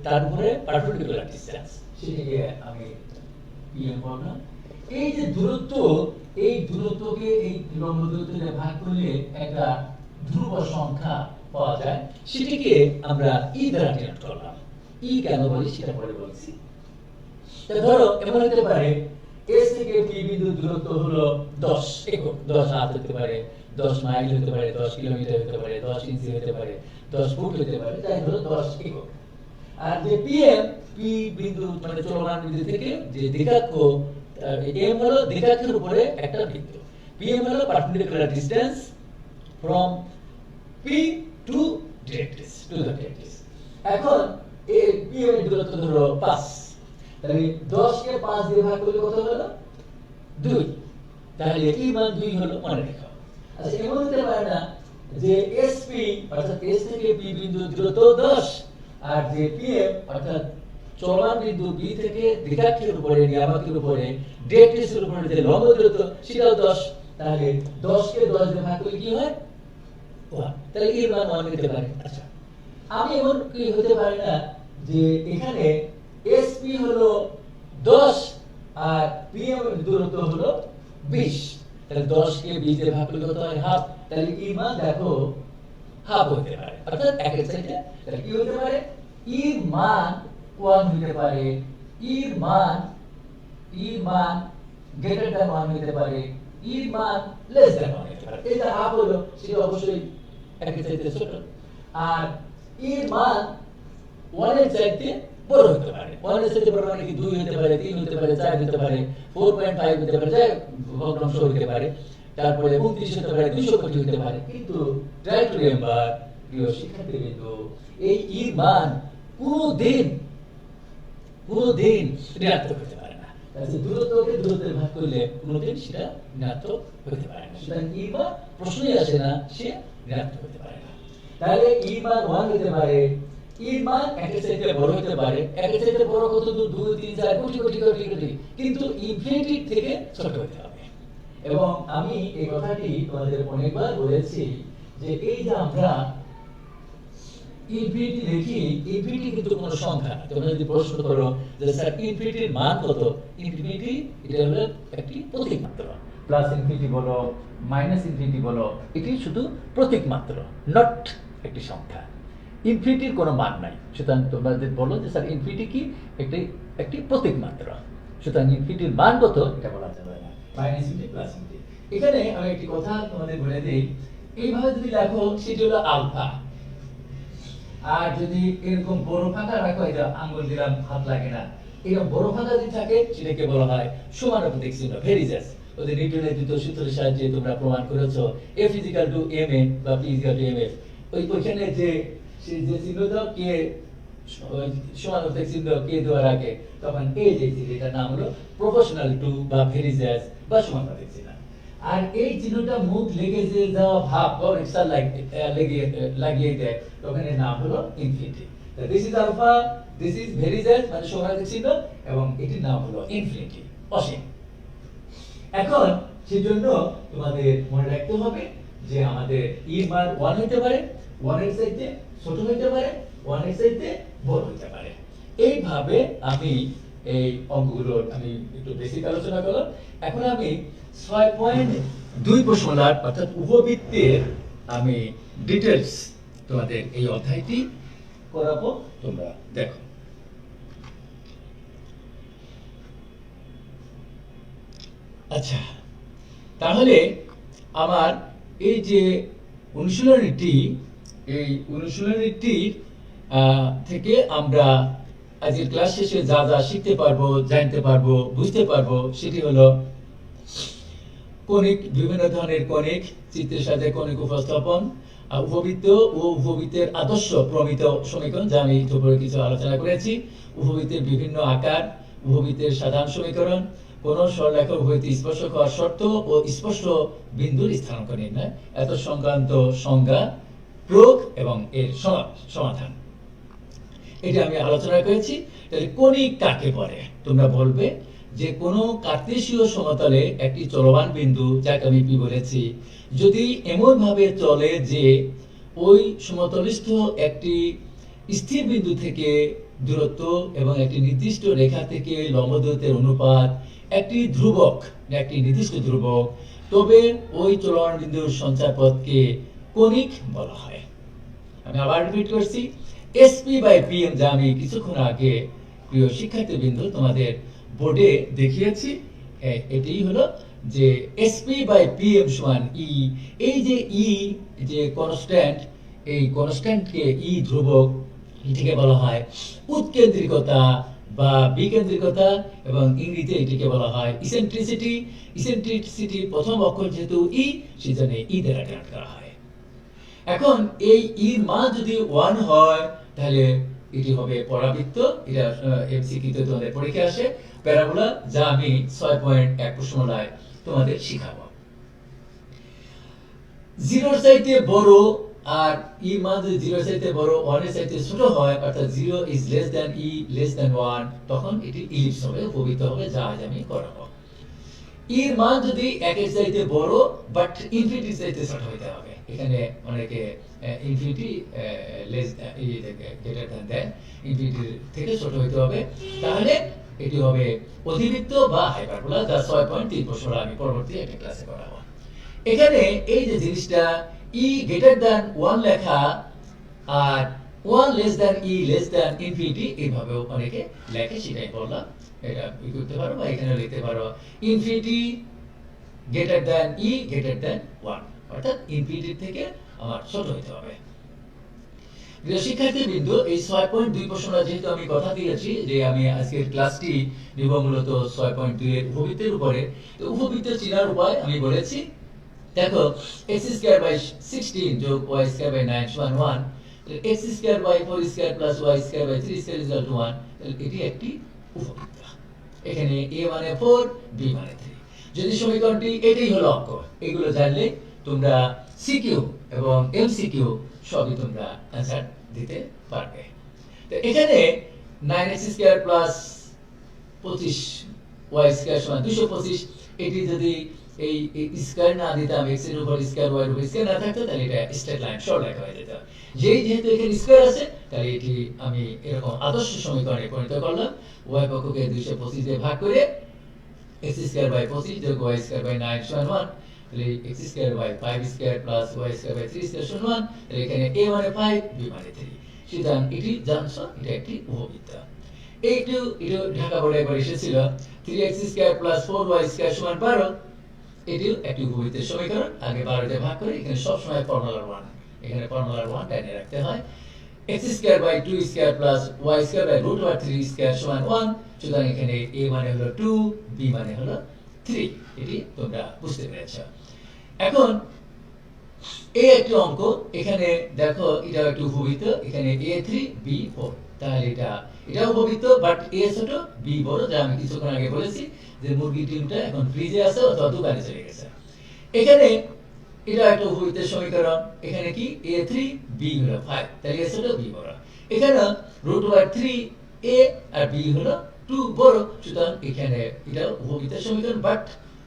S1: তার উপরে পারপেন্ডিকুলার ডিসটেন্স, সেটাকে আমি পিএম বললাম। এই যে দূরত্ব, এই দূরত্বকে এই লম্ব দূরত্বে ভাগ করলে একটা ধ্রুব সংখ্যা পাওয়া যায়, সেটিকে আমরা ই দ্বারা ডিনোট করলাম। ই কেন বলি সেটা পরে বলছি। ধরো এমন হতে পারে এস থেকে পি বিন্দুর দূরত্ব হলো 10 একক, 10 হাত হতে পারে, 10 মাইল হতে পারে, 10 কিলোমিটার হতে পারে, 10 ইঞ্চি হতে পারে, 10 ফুট হতে পারে, যাই হলো 10 একক। আর যে পিএম, পি বিন্দু মানে চলমান বিন্দু থেকে যে দ্বিঘাক্ষ, এম হলো দ্বিঘাক্ষের উপরে একটা বিন্দু, পিএম হলো perpendicular distance from P to directrix, to the directrix. এখন এই পিএম এর দূরত্ব ধরো 5, তাহলে 10 কে 5 দিয়ে ভাগ করলে কত হলো? 2। তাহলে এই মান 2 হলো, মনে রাখো। আচ্ছা, এমন হতে পারে না যে এসপি অর্থাৎ এস থেকে পি বিন্দুর দূরত্ব 10, আর যে পিএম অর্থাৎ চলমান বিন্দু বি থেকে দ্বিঘাক্ষের উপরে, নিয়ামকের উপরে, ডিরেক্ট্রিক্সের উপরে যে লম্ব দূরত্ব সেটাও 10। তাহলে 10 কে 10 দিয়ে ভাগ করলে কি হয়? 1। তাহলে এর মান 1 হতে পারে। আচ্ছা, আমি এমন কি হতে পারে না যে এখানে এসপি হলো 10 আর পিএম এর দূরত্ব হলো 20, তাহলে 10 কে 20 দিয়ে ভাগ করলে কত হয়? হাফ। তাহলে এর মান দেখো হাফ হতে পারে, অর্থাৎ এক সাইডে। তাহলে কি হতে পারে? এর মান 1 হতে পারে, এর মান গ্রেটার দ্যান 1 হতে পারে, এর মান লেস দ্যান 1 হতে পারে। এটা হাফ হলো, সেটা অবশ্যই একের চাইতে ছোট। আর এর মান 1 এর চাইতে বড় হতে পারে। 1 এর চাইতে বড় মানে কি 2 হতে পারে, 3 হতে পারে, 4 হতে পারে, 4.5 হতে পারে, যাই ভগ্নাংশ হতে পারে। তারপরে 29 হতে পারে, 200 কোটি হতে পারে। কিন্তু ট্রাই টু রিমেম্বার, প্রিয় শিক্ষার্থীবৃন্দ, এই এর মান কোনদিন ঋণাত্মক হতে পারে না। তাহলে দূরত্বকে দূরত্বে ভাগ করলে কোনদিন সেটা ঋণাত্মক হতে পারে না। সুতরাং এর মান প্রশ্নই আসে না, সে ঋণাত্মক হতে পারে না। তাহলে এর মান 1 হতে পারে, এর মান একের চাইতে বড় হতে পারে। একের চাইতে বড় কত দূর? 2, 3, 4 কোটি কোটি কোটি কোটি, কিন্তু ইনফিনিটি থেকে ছোট হতে হবে। এবং আমি এই কথাটি তোমাদের অনেকবার বলেছি যে এই যে আমরা ইনফিনিটি দেখি, ইনফিনিটি কিন্তু কোনো সংখ্যা না। তোমরা যদি প্রশ্ন করো যে স্যার ইনফিনিটির মান কত, ইনফিনিটি এটা হলো একটি প্রতীক মাত্র। প্লাস ইনফিনিটি বলো, মাইনাস ইনফিনিটি বলো, এটি শুধু প্রতীক মাত্র, নট একটি সংখ্যা। ইনফিনিটির কোনো মান নাই। সুতরাং তোমরা যদি বলো যে স্যার ইনফিনিটি কি, একটি প্রতীক মাত্র, সুতরাং ইনফিনিটির মান কত এটা বলা যাবে না। Minus infinity, plus infinity. এখানে আমি একটি কথা তোমাদের বলে দিই, এইভাবে যদি লেখো সেটি হলো আলফা। আর যদি এরকম বড় ফাঁকা রাখো, এটা আঙ্গুল দিলাম, হাত লাগে না, এরকম বড় ফাঁকা যদি থাকে সেটাকে বলা হয় সমানুপাতিক চিহ্ন, ভেরিজেস। ওদের নিউটনের দ্বিতীয় সূত্রের সাহায্যে তোমরা প্রমাণ করেছো F = ma বা P = mf। ওইখানে যে চিহ্ন দাও, কে সমানুপাতিক চিহ্ন কে দেওয়ার আগে, তখন এই যে এটার নাম হলো প্রপোর্শনাল টু বা ভেরিজেস বা সমানুপাতিক চিহ্ন। আর এই চিহ্নটা মুখ লেগে যে যাওয়া ভাব এক্সট্রা লাগিয়ে দেয়, তখন এর নাম হলো infinity. This is alpha, this is varies as মানে সমানুপাতিক চিহ্ন, এবং এটির নাম হলো ইনফিনিটি, অসীম। এখন সেজন্য তোমাদের মনে রাখতে হবে যে আমাদের এর মান 1 হতে পারে, 1 এর চাইতে ছোট হতে পারে, 1 এর চাইতে বড় হতে পারে। এইভাবে আমি এই অঙ্কগুলোর আমি একটু বেসিক আলোচনা করলাম। এখন আমি 6.2 প্রশ্নমালার অর্থাৎ উপবৃত্তের আমি ডিটেইলস তোমাদের এই অধ্যায়টি করাবো, তোমরা দেখো। আচ্ছা, তাহলে আমার এই যে অনুশীলনীটি থেকে আমরা আজকের ক্লাস শেষে যা যা শিখতে পারবো, জানতে পারবো, বুঝতে পারবো, সেটি হলো কণিক, বিভিন্ন ধরনের কণিক, চিত্রের সাথে কণিক উপস্থাপন, উপবৃত্ত ও উপবৃত্তের আদর্শ প্রমিত সমীকরণ, যা আমি উপরে কিছু আলোচনা করেছি, উপবৃত্তের বিভিন্ন আকার, উপবৃত্তের সাধারণ সমীকরণ, কোন সরলরেখা উপবৃত্তে স্পর্শক হওয়ার শর্ত ও স্পষ্ট বিন্দুর স্থানাঙ্ক নির্ণয়, এত সংক্রান্ত সংজ্ঞা, প্রয়োগ এবং এর সমাধান, এটা আমি আলোচনা করেছি। তাহলে কণিক কাকে বলে? তোমরা বলবে যে কোনো কার্তেশীয় সমতলে একটি চলমান বিন্দু, যাকে আমি পি বলেছি, যদি এমন ভাবে চলে যে ওই সমতলস্থ একটি স্থির বিন্দু থেকে দূরত্ব এবং একটি নির্দিষ্ট রেখা থেকে লম্ব দূরত্বের অনুপাত একটি ধ্রুবক, একটি নির্দিষ্ট ধ্রুবক, তবে ওই চলমান বিন্দুর সঞ্চারপথকে কণিক বলা হয়। আমি আবার রিপিট করছি, SP/PM, যা আমি কিছুক্ষণ আগে প্রিয় শিক্ষার্থীবৃন্দ তোমাদের বোর্ডে দেখিয়েছি, এটাই হলো যে SP/PM সমান E। এই যে E যে কনস্ট্যান্ট, এই কনস্ট্যান্টকে E ধ্রুবক, এটিকে বলা হয় উৎকেন্দ্রিকতা বা বিকেন্দ্রিকতা, এবং ইংরেজিতে এটিকে বলা হয় ইসেন্ট্রিসিটি। ইসেন্ট্রিসিটির প্রথম অক্ষর যেহেতু E, সেজন্য E দ্বারা ডিনোট করা হয়। এখন এই এর মান যদি 1 হয়, তাহলে এটি হবে পরাবৃত্ত। এটা এমসিকিউতে তোমাদের পরীক্ষা আসে, প্যারাবোলা, যা আমি 6.1 প্রশ্নমালায় তোমাদের শিখাবো। 0 এর চাইতে বড় আর এর মান যদি 0 এর চাইতে বড়, 1 এর চাইতে ছোট হয়, অর্থাৎ 0 is less than E less than 1, তখন এটি ইলিপস হবে, উপবৃত্ত হবে, যা আজ আমি করাবো। এর মান যদি 1 এর চাইতে বড় বাট ইনফিনিটির চাইতে ছোট হতে হবে। এখানে অনেকে ইনফিনিটি লেস গ্রেটার দ্যান দেন, ইনফিনিটির থেকে ছোট হতে হবে, তাহলে এটি হবে অধিবৃত্ত বা হাইপারবোলা, যা 6.3 প্রশ্নমালা আমি পরবর্তী একটা ক্লাসে করাবো। এখানে এই যে জিনিসটা E greater than 1 লেখা আর 1 less than E less than infinity, এইভাবেও অনেকে লেখে, সেটাই বললাম। এটা করতে পারো বা এখানে লিখতে পারো ইনফিনিটি গ্রেটার দ্যান ই গ্রেটার দ্যান 1, অর্থাৎ ইনফিনিটি থেকে আমার ছোট হতে হবে। প্রিয় শিক্ষার্থীবৃন্দ, এই 6.2 প্রশ্নটা যেহেতু আমি কথা দিয়েছি যে আমি আজকের ক্লাসটি নিব মূলত 6.2 এর উপবৃত্তের উপরে, তো উপবৃত্ত চেনার উপায় আমি বলেছি। দেখো, x²/16 যোগ y²/9 সমান 1, x²/4² plus y²/3² equal to 1, এটি একটি উপবৃত্ত। এখানে a মানে 4, b মানে 3। যদি সমীকরণটি এটাই হলো অঙ্ক, এগুলো জানলে তোমরা সিকিউ এবং এমসিকিউ সবই তোমরা অ্যান্সার দিতে পারবে। তো এখানে 9x² প্লাস 25y² সমান 225, এটি যদি এই স্কয়ার না দিতাম, x এর উপর স্কয়ার y এর উপর স্কয়ার না থাকতো, তাহলে এটা স্ট্রেট লাইন সরলরেখা হয়ে যেত। যেহেতু এখানে স্কয়ার আছে, তাহলে এটি আমি এরকম আদর্শ সমীকরণে পরিণত করলাম। y পক্ষকে 225 দিয়ে ভাগ করে x²/25 যোগ y²/9 সমান 1, তাহলে x²/5² প্লাস y²/3² সমান 1, তাহলে এখানে a মানে 5, b মানে 3। সুতরাং এটি জানছো, এটা একটি উপবৃত্ত। এইটু ঢাকা বোর্ডে একবার এসেছিল, 3x² প্লাস 4y² সমান 12, এটিও একটি উপবৃত্তের সমীকরণ। আগে 12 দিয়ে ভাগ করে, এখানে সবসময় ফর্মুলা 1, এখানে ফর্মুলা 1 টাইনে রাখতে হয়। x²/2² প্লাস y²/√3² সমান 1, সুতরাং এখানে a মানে হলো 2, b মানে হলো 3। এটি তোমরা বুঝতে পেরেছ। এখন এই একটি অঙ্ক, এখানে দেখো এটা একটি উপবৃত্ত, এখানে a3 b4, তাহলে এটা উপবৃত্ত, বাট a ছোট b বড়, যা আমি কিছুক্ষণ আগে বলেছি যে মুরগির ডিমটা এখন ফ্রিজে আছে অথবা দোকানে চলে গেছে। এখানে এটা একটা উপবৃত্তের সমীকরণ। এখানে কি a3 b হলো 5, তাহলে a ছোট b বড়। এখানে √3 a আর b হলো 2 বড়, সুতরাং এখানে এটা উপবৃত্তের সমীকরণ। বাট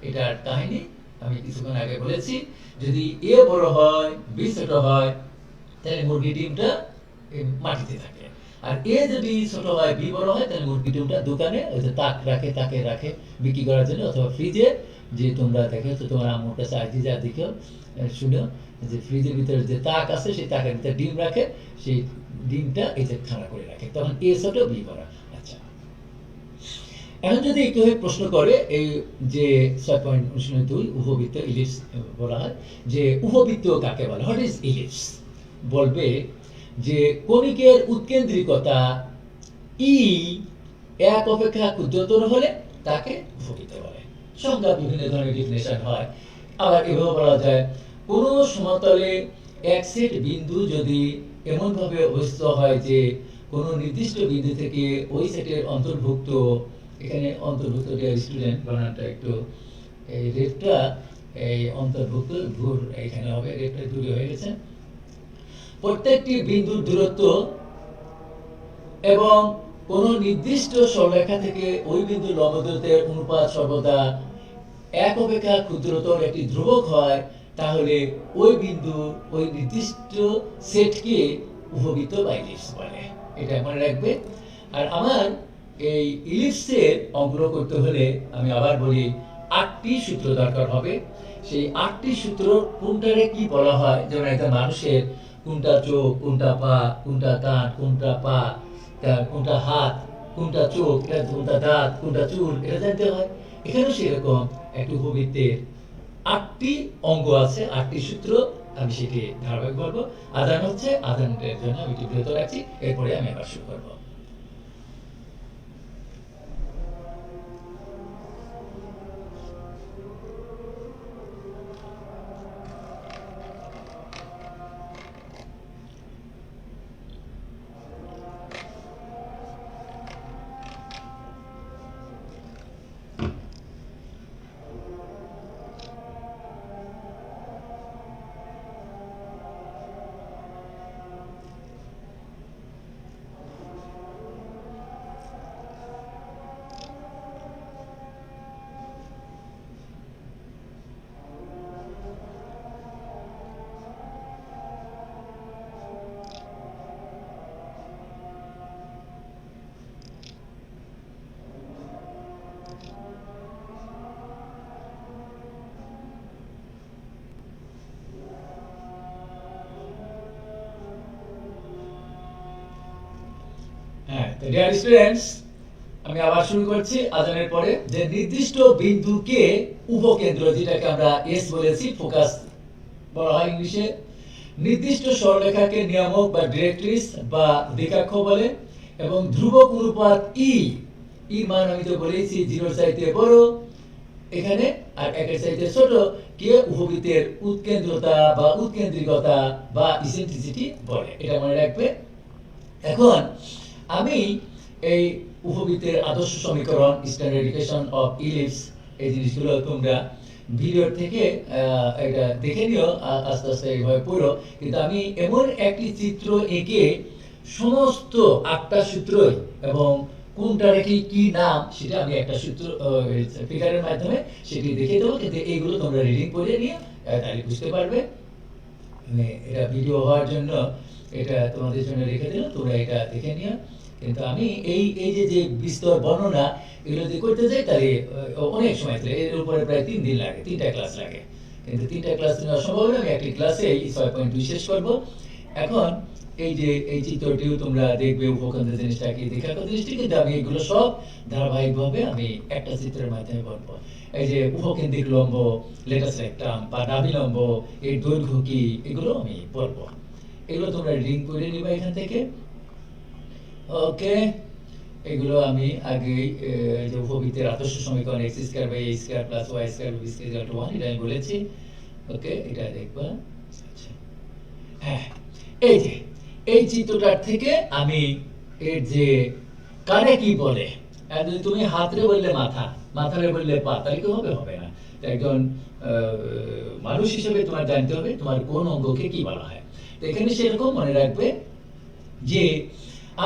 S1: এটার কাহিনী আমি কিছুক্ষণ আগে বলেছি, যদি a বড় হয় b ছোট হয়, তাহলে মুরগি ডিমটা মাটিতে থাকে। আর a যদি ছোট হয় b বড় হয়, তাহলে মুরগি ডিমটা দোকানে ওই যে তাকে রাখে বিক্রি করার জন্য, অথবা ফ্রিজে, যে তোমরা দেখো তো তোমার আম্মুর কাছে আইজি যা দেখো শুনো যে ফ্রিজের ভিতরে যে তাক আছে, সেই তাকের ভিতরে ডিম রাখে, সেই ডিমটা এই যে খাড়া করে রাখে, তখন a ছোট b বড়। আচ্ছা, এখন যদি কেউ প্রশ্ন করে এই যে 6.2 উপবৃত্ত ইলিপস বলা হয়, যে উপবৃত্ত কাকে বলে, হোয়াট ইজ ইলিপস, বলবে যে কণিকের উৎকেন্দ্রিকতা ই 1 অপেক্ষা ক্ষুদ্রতর হলে তাকে উপবৃত্ত বলে। সংজ্ঞা বিভিন্ন ধরনের ডেফিনেশন হয়। আবার এভাবে বলা যায়, কোন সমতলে এক সেট বিন্দু যদি এমন ভাবে অবস্থিত হয় যে কোন নির্দিষ্ট বিন্দু থেকে ওই সেটের অন্তর্ভুক্ত, এখানে অন্তর্ভুক্ত স্টুডেন্ট বানানটা একটু এই রেটটা এই অন্তর্ভুক্ত দূর এখানে হবে, রেটটা দূরে হয়ে গেছে। প্রত্যেকটি বিন্দুর দূরত্ব এবং কোন নির্দিষ্ট সরলরেখা থেকে ওই বিন্দুর লম্ব দূরত্বের অনুপাত সর্বদা 1 অপেক্ষা ক্ষুদ্রতর একটি ধ্রুবক হয়, তাহলে ওই বিন্দু ওই নির্দিষ্ট সেটকে উপবৃত্ত বা ইলিপস বলে। এটা মনে রাখবে। আর আমার এই ইলিপসের অঙ্ক করতে হলে আমি আবার বলি 8টি সূত্র দরকার হবে। সেই 8টি সূত্র কোনটারে কি বলা হয়, যেমন একটা মানুষের কোনটা চোখ, কোনটা পা, কোনটা কান, কোনটা পা, কোনটা হাত, কোনটা চোখ, কোনটা দাঁত, কোনটা চুল, এটা জানতে হয়। এখানেও সেরকম একটি উপবৃত্তের 8টি অঙ্গ আছে, 8টি সূত্র, আমি সেটি ধারাবাহিক বলবো। আদান হচ্ছে, আদানের জন্য আমি একটু বিরত রাখছি, এরপরে আমি আবার শুরু করবো। ডিয়ার স্টুডেন্টস, আমি আবার শুরু করছি আজানের পরে, যে নির্দিষ্ট বিন্দুকে উপকেন্দ্র, যেটাকে আমরা এস বলেছি, ফোকাস বলা হয় ইংলিশে, নির্দিষ্ট সরলরেখাকে নিয়ামক বা ডিরেক্ট্রিক্স বা দিকাক্ষ বলে, এবং ধ্রুবক অনুপাত ই মান আমি তো বলেছি 0 চাইতে বড় এখানে আর 1 চাইতে ছোট কে উপবৃত্তের উৎকেন্দ্রতা বা উৎকেন্দ্রিকতা বা ইসেন্ট্রিসিটি বলে, এটা মনে রাখবে। এখন আমি এই উপবৃত্তের আদর্শ সমীকরণ, স্ট্যান্ডার্ড ইকুয়েশন অফ ইলিপস, এই জিনিসগুলো তোমরা ভিডিও থেকে এটা দেখে নিও, আস্তে আস্তে এইভাবে পড়ো। কিন্তু আমি এমন একটি চিত্র এঁকে সমস্ত 8টা সূত্রই এবং কোনটা রেখে কি নাম সেটা আমি একটা সূত্র ফিগারের মাধ্যমে সেটি দেখে দেবো, কিন্তু এইগুলো তোমরা রিডিং করে নিয়ে তাহলে বুঝতে পারবে। মানে এটা ভিডিও হওয়ার জন্য এটা তোমাদের জন্য রেখে দিলাম, তোমরা এটা দেখে নিও। কিন্তু আমি এই যে বিস্তর বর্ণনা এগুলো যদি করতে যাই তাহলে অনেক সময় লাগে, এর উপরে প্রায় 3 দিন লাগে, 3টা ক্লাস লাগে। কিন্তু 3টা ক্লাস নেওয়া সম্ভব না, আমি একটি ক্লাসে এই 6.2 শেষ করবো। এখন এই যে এই চিত্রটিও তোমরা দেখবে, উপকেন্দ্র জিনিসটা কি, দেখার জিনিসটি, কিন্তু আমি এগুলো সব ধারাবাহিকভাবে আমি একটা চিত্রের মাধ্যমে বলবো। এই যে উপকেন্দ্রিক লম্ব, লেটাস রেক্টাম বা নাভি লম্ব, এর দৈর্ঘ্য কি, এগুলো আমি বলবো। এগুলো তোমরা রিডিং করে নিবা এখান থেকে। ওকে, এগুলো আমি আগে যে উপবৃত্তের আদর্শ সমীকরণ x square by a square plus y square b square equal to 1 এটা আমি বলেছি। ওকে, এটা দেখবা। আচ্ছা, হ্যাঁ, এই যে এই চিত্রটার থেকে আমি এর যে কারে কি বলে, আর যদি তুমি হাতরে বললে মাথা, মাথারে বললে পা, তাহলে কি হবে? হবে না। একজন মানুষ হিসেবে তোমার জানতে হবে তোমার কোন অঙ্গকে কি বলা হয়। তো এখানে সেরকম মনে রাখবে যে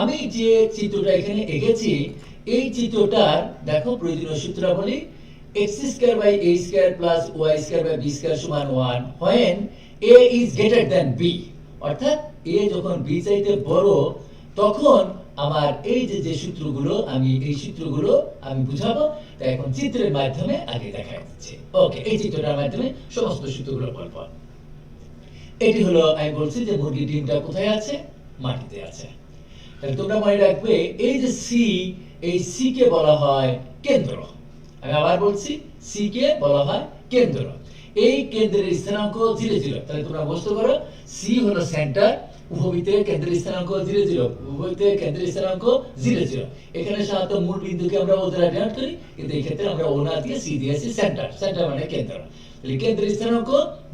S1: আমি যে চিত্রটা এখানে এঁকেছি, এই চিত্রটার দেখো প্রয়োজনীয় সূত্রাবলী x square by a square plus y square by b square সমান 1 when a is greater than b, অর্থাৎ a যখন b চাইতে বড় তখন আমার এই যে সূত্রগুলো, আমি এই সূত্রগুলো আমি বুঝাবো। তাই এখন চিত্রের মাধ্যমে আগে দেখা যাচ্ছে। ওকে, এই চিত্রটার মাধ্যমে সমস্ত সূত্রগুলো বলবো। এটি হলো, আমি বলছি যে মুরগির ডিমটা কোথায় আছে? মাটিতে আছে। তাহলে তোমরা মনে রাখবে এই যে সি, এই সি কে বলা হয় কেন্দ্র। আমি আবার বলছি, সি কে বলা হয় কেন্দ্র। এই কেন্দ্রের স্থানাঙ্ক 0 0। তাহলে তোমরা বুঝতে পারো সি হলো সেন্টার, উপবৃত্তের কেন্দ্রের স্থানাঙ্ক 0 0, উপবৃত্তের কেন্দ্রের স্থানাঙ্ক 0 0। এখানে সাধারণত মূল বিন্দুকে আমরা ও দ্বারা ডিনোট করি, কিন্তু এই ক্ষেত্রে আমরা ও না দিয়ে সি দিয়েছি সেন্টার, সেন্টার মানে কেন্দ্র। তাহলে কেন্দ্রের স্থানাঙ্ক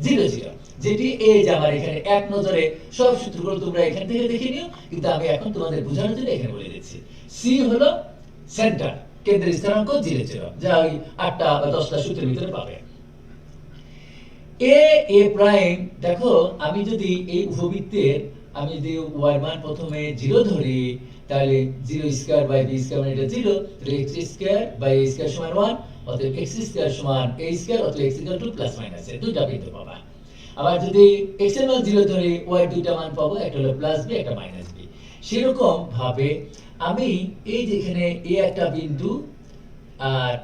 S1: 0 0, যেটি এই যে আমার এখানে এক নজরে সব সূত্রগুলো তোমরা এখান থেকে দেখে নিও, কিন্তু আমি এখন তোমাদের বোঝানোর জন্য এখানে বলে দিচ্ছি। সি হলো সেন্টার, কেন্দ্রের স্থানাঙ্ক 0 0, যা ওই 8টা বা 10টা সূত্রের ভিতরে পাবে। এ প্রাইম, দেখো আমি যদি এই উপবৃত্তের আমি যদি y মান প্রথমে 0 ধরি, তাহলে 0 স্কয়ার বাই b স্কয়ার মানে এটা 0, তাহলে x square by a square সমান 1, অতএব x স্কয়ার সমান a স্কয়ার, অতএব x equal to plus minus এর দুইটা বিন্দু পাবা। আবার যদি x এর মান 0 ধরি, y এর দুইটা মান পাবো, একটা হলো প্লাস b, একটা মাইনাস b। সেরকম ভাবে আমি এই যে এখানে a একটা বিন্দু আর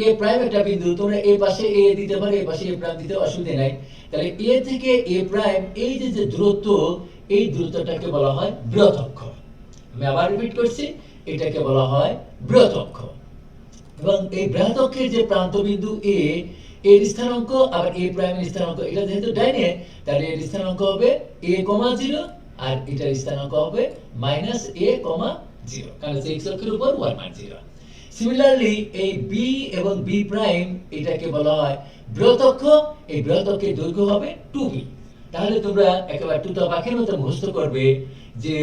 S1: a প্রাইম একটা বিন্দু, তোমরা এই পাশে a দিতে পারো, এই পাশে a প্রাইম দিতে অসুবিধা নাই। তাহলে a থেকে a প্রাইম এই যে দূরত্ব, এই দূরত্বটাকে বলা হয় বৃহৎ অক্ষ। আমি আবার রিপিট করছি, এটাকে বলা হয় বৃহৎ অক্ষ। এবং এই বৃহৎ অক্ষের যে প্রান্ত বিন্দু a, এর স্থানাঙ্ক আবার a প্রাইমের স্থানাঙ্ক, এটা যেহেতু ডাইনে, তাহলে এর স্থানাঙ্ক হবে a, 0, আর এটার স্থানাঙ্ক হবে -a, 0, কারণ x অক্ষের উপর y মান 0। সিমিলারলি এই b এবং b প্রাইম, এটাকে বলা হয় বৃহৎ অক্ষ। এই বৃহৎ অক্ষের দৈর্ঘ্য হবে 2b। তাহলে তোমরা একেবারে টুটা পাখির মতো মুখস্থ করবে যে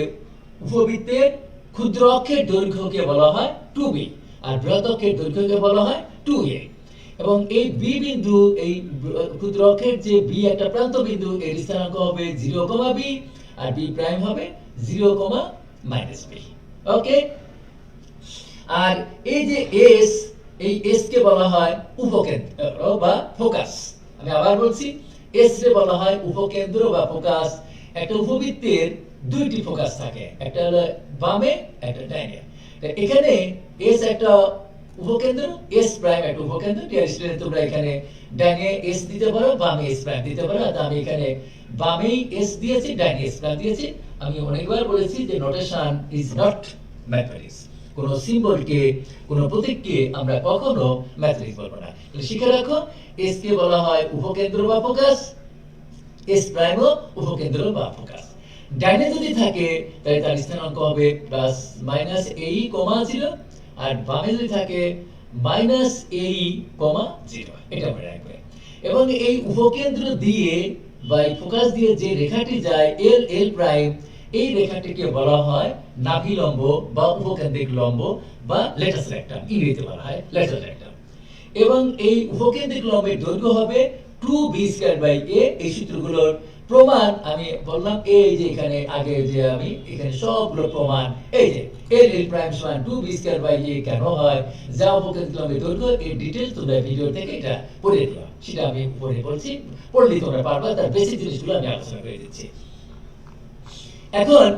S1: উপবৃত্তের ক্ষুদ্র অক্ষের দৈর্ঘ্যকে বলা হয় 2b, আর বৃহৎ অক্ষের দৈর্ঘ্যকে বলা হয় 2a। এবং এই b বিন্দু, এই ক্ষুদ্র অক্ষের যে b একটা প্রান্ত বিন্দু, এর স্থানাঙ্ক হবে 0, b, আর b প্রাইম হবে 0, -b। ওকে, আর এই যে s, এই s কে বলা হয় উপকেন্দ্র বা ফোকাস। আমি আবার বলছি, s রে বলা হয় উপকেন্দ্র বা ফোকাস। একটা উপবৃত্তের দুইটি ফোকাস থাকে, একটা হলো বামে, একটা ডাইনে। এখানে s একটা উপকেন্দ্র, s প্রাইম একটা উপকেন্দ্র। ডিয়ার স্টুডেন্ট, তোমরা এখানে ডাইনে s দিতে পারো, বামে s প্রাইম দিতে পারো। আমি এখানে বামেই s দিয়েছি, ডাইনে s প্রাইম দিয়েছি। আমি অনেকবার বলেছি যে নোটেশন ইজ নট ম্যাথমেটিক্স। কোনো সিম্বলকে, কোনো প্রতীককে আমরা কখনো ম্যাথমেটিক্স বলবো না। শিখে রাখো, এস কে বলা হয় উপকেন্দ্র বা ফোকাস, এস প্রাইমও উপকেন্দ্র বা ফোকাস। ডাইনে যদি থাকে তাহলে তার স্থানাঙ্ক হবে প্লাস মাইনাস এই কমা 0, আর বামে যদি থাকে মাইনাস এই কমা 0, এটা মনে রাখবে। এবং এই উপকেন্দ্র দিয়ে বা এই ফোকাস দিয়ে যে রেখাটি যায় এল এল প্রাইম, এই রেখাটিকে বলা হয় নাভিলম্ব বা উপকেন্দ্রিক লম্ব বা লেটাস রেক্টাম, ইংরেজিতে বলা হয় লেটাস রেক্টাম। এবং এই উপকেন্দ্রিক লম্বের দৈর্ঘ্য হবে 2b²a। এই সূত্রগুলোর প্রমাণ আমি বললাম, এই যে এখানে আগে যে আমি এখানে সবগুলো প্রমাণ, এই যে এল এল প্রাইম সমান 2b²a কেন হয়, যা উপকেন্দ্রিক লম্বের দৈর্ঘ্য, এই ডিটেইলস তোমরা ভিডিও থেকে এটা পড়ে দিও, সেটা আমি পড়ে বলছি, পড়লেই তোমরা পারবা। তার বেসিক জিনিসগুলো আমি আলোচনা করে দিচ্ছি। এখন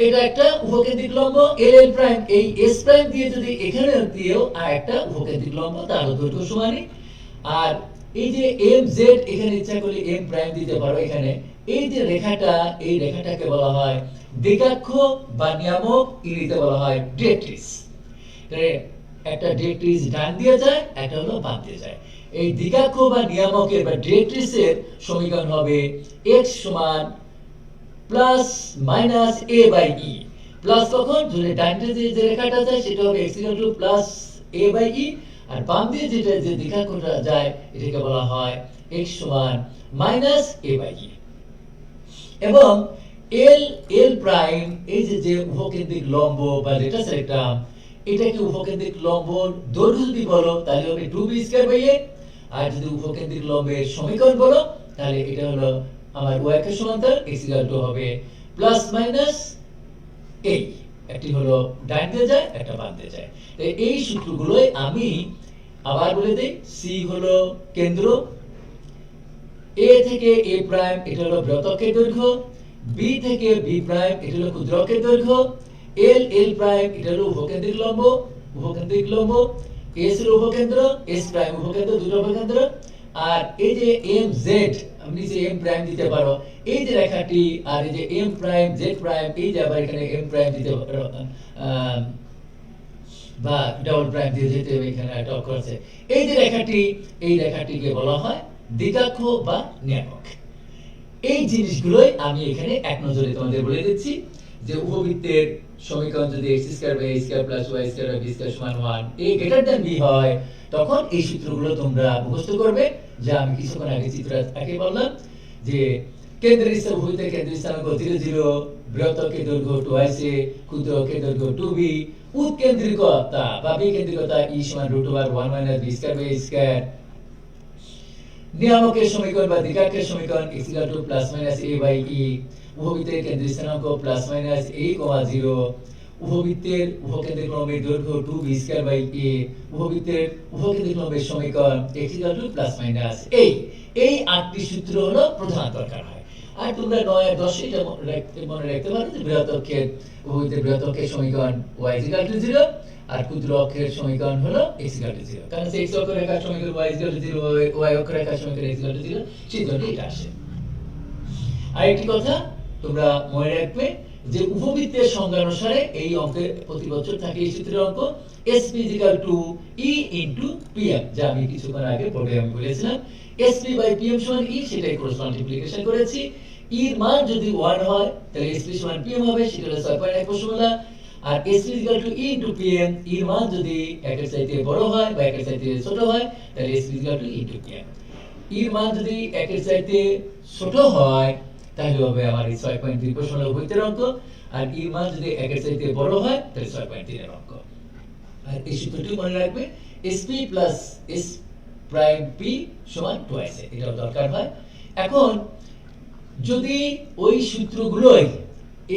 S1: এটা একটা উপকেন্দ্রিক লম্ব এল এল প্রাইম, এই এস প্রাইম দিয়ে যদি এখানে দিয়েও আর একটা উপকেন্দ্রিক লম্ব, তার দৈর্ঘ্য সমানই। আর এই যে এম জেড, এখানে ইচ্ছা করলে এম প্রাইম দিতে পারো এখানে। এই যে রেখাটা, এই রেখাটাকে বলা হয় দিগাক্ষ বা নিয়ামক, ইংরেজিতে বলা হয় ডিরেক্ট্রিস। একটা ডিরেক্ট্রিস ডান দিয়ে যায়, একটা হলো বাম দিয়ে যায়। এই দিগাক্ষ বা নিয়ামকের বা ডিরেক্ট্রিসের সমীকরণ হবে x সমান plus minus a by e। Plus কখন, যদি ডান দিকে যে রেখাটা যায় সেটা হবে x equal to plus a by e, আর বাম দিয়ে যেটা যে দিগাক্ষটা যায় এটাকে বলা হয় x সমান মাইনাস a বাই e। এবং l l প্রাইম, এই যে উপকেন্দ্রিক লম্ব বা লেটাস রেক্টাম, এটাকে উপকেন্দ্রিক লম্বর দৈর্ঘ্য যদি বলো তাহলে হবে 2b²a। আর যদি উপকেন্দ্রিক লম্বের সমীকরণ বলো তাহলে এটা হলো আমার y এর সমান্তরাল, x ইকুয়াল টু হবে প্লাস মাইনাস a। একটি হলো ডান দিয়ে যায়, একটা বাম দিয়ে যায়। তাই এই সূত্রগুলোই আমি আবার বলে দেই। c হলো কেন্দ্র, a থেকে a প্রাইম এটা হলো বৃত্তকের দৈর্ঘ্য, b থেকে b প্রাইম এটা হলো ক্ষুদ্রকের দৈর্ঘ্য, l l প্রাইম এটা হলো উপকেন্দ্রিক লম্ব, উপকেন্দ্রিক লম্ব, s হলো উপকেন্দ্র, s প্রাইম উপকেন্দ্র, দুটো উপকেন্দ্র। আর এই যে m z, আপনি যে m প্রাইম দিতে পারো, এই যে রেখাটি, আর এই যে m প্রাইম z প্রাইম, এই যে আবার এখানে m প্রাইম দিতে পারো, বা ডাবল প্রাইম দিয়ে যেতে হবে, এখানে একটা অক্ষর আছে। এই যে রেখাটি, এই রেখাটিকে বলা হয় দিগাক্ষ বা নিয়ামক। এই জিনিসগুলোই আমি এখানে এক নজরে তোমাদের বলে দিচ্ছি, যে উপবৃত্তের সমীকরণ যদি x² + y² + b² = 1, a greater b হয়, তখন এই সূত্রগুলো তোমরা মুখস্থ করবে। যা আমি কিছুক্ষণ আগে চিত্র একে বললাম, যে কেন্দ্রের স্থান উপবৃত্তের কেন্দ্রের স্থানাঙ্ক 0 0, বৃত্তকের দৈর্ঘ্য 2a, ক্ষুদ্রকের দৈর্ঘ্য 2b, উৎকেন্দ্রিকতা বা বিকেন্দ্রিকতা e = √1 - b²/a², নিয়ামকের সমীকরণ বা দিগাক্ষের সমীকরণ x = +-a/e, উপবৃত্তের কেন্দ্রের স্থানাঙ্ক +-a, 0, উপবৃত্তের উপকেন্দ্রিক লম্বের দৈর্ঘ্য 2b²/a, উপবৃত্তের উপকেন্দ্রিক লম্বের সমীকরণ x = +-a। এই 8টি সূত্র হলো প্রধান দরকার হয়। আর তোমরা 9 আর 10 এটা মনে রাখতে পারো, যে বৃহত্তকের উপবৃত্তের বৃহত্তকের সমীকরণ y = 0, আর ক্ষুদ্র অক্ষের সমীকরণ হলো x = 0। কারণ x অক্ষরেখার সমীকরণ y = 0, y অক্ষরেখার সমীকরণ x = 0, সেজন্য এটা আসে। আরেকটি কথা তোমরা মনে রাখবে, যে উপবৃত্তের সংজ্ঞা অনুসারে এই অঙ্কের প্রতি বছর থাকে এই সূত্রের অঙ্ক SP = E × PM, যা আমি কিছুক্ষণ আগে পড়ে আমি বলেছিলাম। SP/PM = E, সেটাই ক্রস মাল্টিপ্লিকেশন করেছি। E এর মান যদি 1 হয় তাহলে SP = PM হবে, সেটা হলো 6.1 ফর্মুলা। আর SP = E × PM, এর মান যদি 1 এর চাইতে বড় হয় বা 1 এর চাইতে ছোট হয় তাহলে SP = E × PM। এর মান যদি 1 এর চাইতে ছোট হয় তাহলে হবে আমার এই 6.3 ফর্মুলা উপবৃত্তের অঙ্ক, আর এর মান যদি 1 এর চাইতে বড় হয় তাহলে 6.3 এর অঙ্ক। আর এই সূত্রটি মনে রাখবে, SP + S'(P) = 2a, এটা দরকার হয়। এখন যদি ওই সূত্রগুলোই,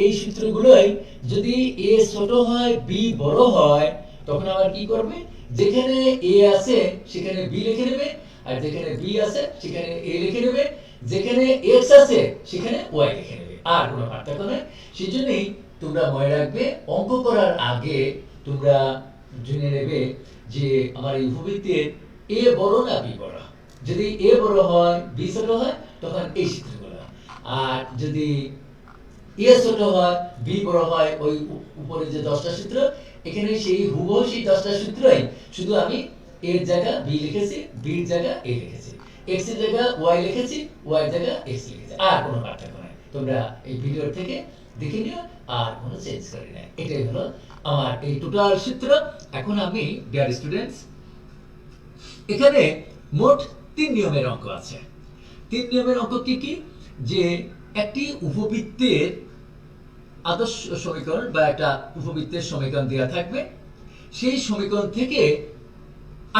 S1: এই সূত্রগুলোই যদি a ছোট হয় b বড় হয়, তখন আবার কি করবে, যেখানে a আছে সেখানে b লিখে নেবে, আর যেখানে b আছে সেখানে a লিখে নেবে, যেখানে x আছে সেখানে y লিখে নেবে, আর কোনো পার্থক্য নেই। সেজন্যই তোমরা মনে রাখবে, অঙ্ক করার আগে তোমরা জেনে নেবে যে আমার এই উপবৃত্তের a বড় না b বড়। যদি a বড় হয় b ছোট হয় তখন এই সূত্রগুলো, আর যদি এ ছোট হয়, বি বড় হয়, ওই উপরে যে 10টা সূত্র, এখানে সেই হুবহু সেই 10টা সূত্রই, শুধু আমি এর জায়গা বি লিখেছি, বির জায়গা এ লিখেছি, এক্স এর জায়গা ওয়াই লিখেছি, ওয়াই এর জায়গা এক্স লিখেছি, আর কোনো পার্থক্য নাই। তোমরা এই ভিডিও থেকে দেখে নিও, আর কোনো চেঞ্জ করি না। এটাই হলো আমার এই টোটাল সূত্র। এখন আমি ডিয়ার স্টুডেন্টস, এখানে মোট 3 নিয়মের অঙ্ক আছে। 3 নিয়মের অঙ্ক কি কি? যে একটি উপবৃত্তের আদর্শ সমীকরণ বা একটা উপবৃত্তের সমীকরণ দেওয়া থাকবে, সেই সমীকরণ থেকে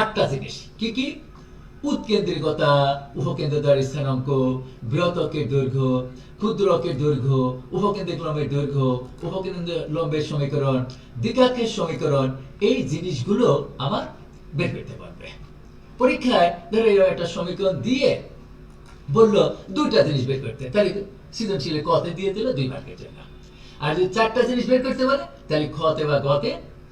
S1: 8টা জিনিস কি কি? উৎকেন্দ্রিকতা, উপকেন্দ্রদ্বয়ের স্থানাঙ্ক, বৃহৎকের দৈর্ঘ্য, ক্ষুদ্রকের দৈর্ঘ্য, উপকেন্দ্রিক লম্বের দৈর্ঘ্য, উপকেন্দ্রিক লম্বের সমীকরণ, দ্বিঘাক্ষের সমীকরণ, এই জিনিসগুলো আমার বের করতে পারবে। পরীক্ষায় ধরো এরকম একটা সমীকরণ দিয়ে বললো 2টা জিনিস বের করতে, তাহলে সৃজনশীলে কতে দিয়ে দিল 2 মার্কের জন্য। আর যদি 4টা জিনিস বের করতে পারে, তাহলে খতে বা গতে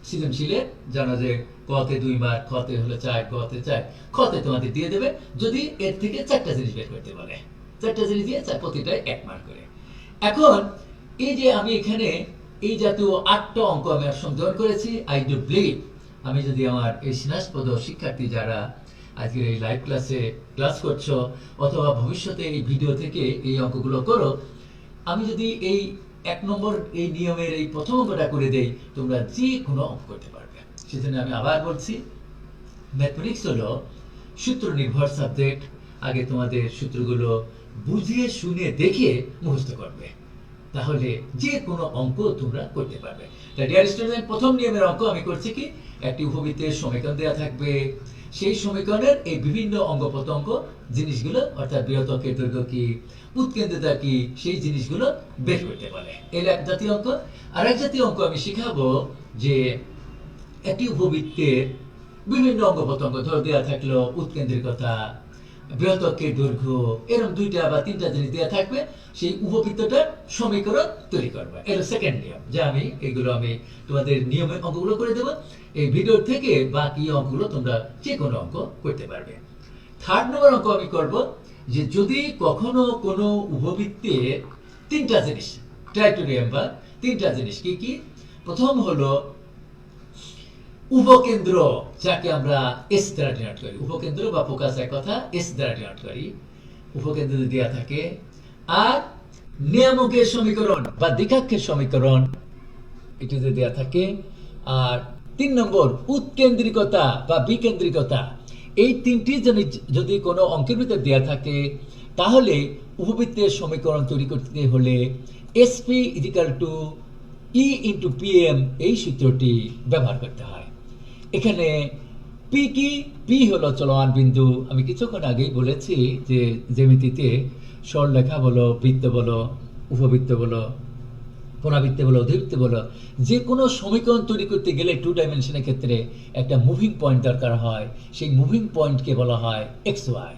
S1: সৃজনশীলে জানো যে কতে 2 মার্ক, খতে হলো 4, গতে 4, খতে তোমাদের দিয়ে দেবে যদি এর থেকে 4টা জিনিস বের করতে বলে। 4টা জিনিস দিয়ে প্রতিটায় 1 মার্ক করে। এখন এই যে আমি এখানে এই জাতীয় 8টা অঙ্ক আমি সংযোজন করেছি, আই ডু বিলিভ আমি যদি আমার এই স্নাতক শিক্ষার্থী যারা আজকের এই লাইভ ক্লাসে ক্লাস করছো, অথবা ভবিষ্যতে এই ভিডিও থেকে এই অঙ্কগুলো করো, আমি যদি এই 1 নম্বর এই নিয়মের এই প্রথম অঙ্কটা করে দেই, তোমরা যে কোনো অঙ্ক করতে পারবে। সেজন্য আমি আবার বলছি, ম্যাথমেটিক্স হলো সূত্র নির্ভর সাবজেক্ট। আগে তোমাদের সূত্রগুলো বুঝিয়ে শুনে দেখে মুখস্থ করবে, তাহলে যে কোনো অঙ্ক তোমরা করতে পারবে। তাই ডিয়ার স্টুডেন্ট, প্রথম নিয়মের অঙ্ক আমি করছি কি, একটি উপবৃত্তের সমীকরণ দেওয়া থাকবে, সেই সমীকরণের এই বিভিন্ন অঙ্গ প্রত্যঙ্গ জিনিসগুলো, অর্থাৎ বৃহৎকের দৈর্ঘ্য কি, উৎকেন্দ্রিতা কি, সেই জিনিসগুলো বের করতে বলে। এর এক জাতীয় অঙ্ক। আর এক জাতীয় অঙ্ক আমি শিখাবো যে একটি উপবৃত্তের বিভিন্ন অঙ্গ প্রত্যঙ্গ ধর দেওয়া থাকলো, উৎকেন্দ্রিকতা, বৃহৎকের দৈর্ঘ্য, এরকম 2টা বা 3টা জিনিস দেওয়া থাকবে, সেই উপবৃত্তটার সমীকরণ তৈরি করবে। এর সেকেন্ড নিয়ম, যে আমি এগুলো আমি তোমাদের নিয়মের অঙ্কগুলো করে দেবো। এই ভিডিও থেকে বাকি অঙ্কগুলো তোমরা যে কোনো অঙ্ক করতে পারবে। থার্ড নম্বর অঙ্ক আমি করব যে যদি কখনো কোনো উপবৃত্তের 3টা জিনিস, ট্রাই টু রিমেম্বার 3টা জিনিস কি কি? প্রথম হলো উপকেন্দ্র, যাকে আমরা এস দ্বারা ডিনোট করি, উপকেন্দ্র বা ফোকাস এক কথা, এস দ্বারা ডিনোট করি, উপকেন্দ্র দেওয়া থাকে। আর নিয়ামকের সমীকরণ বা দ্বিঘাক্ষের সমীকরণ, এটা যদি দেওয়া থাকে। আর 3 নম্বর উৎকেন্দ্রিকতা বা বিকেন্দ্রিকতা, এই 3টি জিনিস যদি কোনো অঙ্কের ভিতরে দেওয়া থাকে, তাহলে উপবৃত্তের সমীকরণ তৈরি করতে হলে এসপি ইজিক্যাল টু ই ইন্টু পিএম, এই সূত্রটি ব্যবহার করতে হয়। এখানে পি কি? পি হলো চলমান বিন্দু। আমি কিছুক্ষণ আগেই বলেছি যে জ্যামিতিতে সরলরেখা বলো, বৃত্ত বলো, উপবৃত্ত বলো, পুনরাবৃত্ত বলো, অধিবৃত্ত বলো, যে কোনো সমীকরণ তৈরি করতে গেলে 2 ডাইমেনশনের ক্ষেত্রে একটা মুভিং পয়েন্ট দরকার হয়। সেই মুভিং পয়েন্টকে বলা হয় এক্স ওয়াই।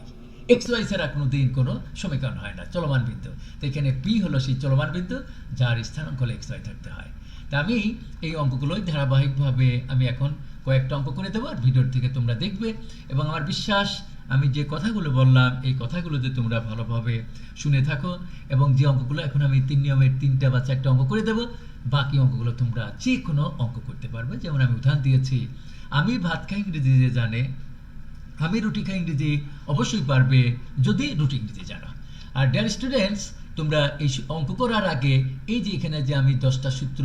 S1: এক্স ওয়াই ছাড়া কোনোদিন কোনো সমীকরণ হয় না, চলমান বিন্দু। তো এখানে পি হলো সেই চলমান বিন্দু, যার স্থানাঙ্ক হলো এক্স ওয়াই থাকতে হয়। তা আমি এই অঙ্কগুলোই ধারাবাহিকভাবে আমি এখন কয়েকটা অঙ্ক করে দেবো, আর ভিডিওর থেকে তোমরা দেখবে। এবং আমার বিশ্বাস, আমি যে কথাগুলো বললাম এই কথাগুলো যে তোমরা ভালোভাবে শুনে থাকো, এবং যে অঙ্কগুলো এখন আমি 3 নিয়মের 3টা বা 4টা অঙ্ক করে দেবো, বাকি অঙ্কগুলো তোমরা যে কোনো অঙ্ক করতে পারবে। যেমন আমি উদাহরণ দিয়েছি, আমি ভাত খাই ইংরেজি যে জানে, আমি রুটি খাই ইংরেজি অবশ্যই পারবে যদি রুটি ইংরেজি জানো। আর ডিয়ার স্টুডেন্টস, তোমরা এই অঙ্ক করার আগে এই যে এখানে যে আমি 10টা সূত্র,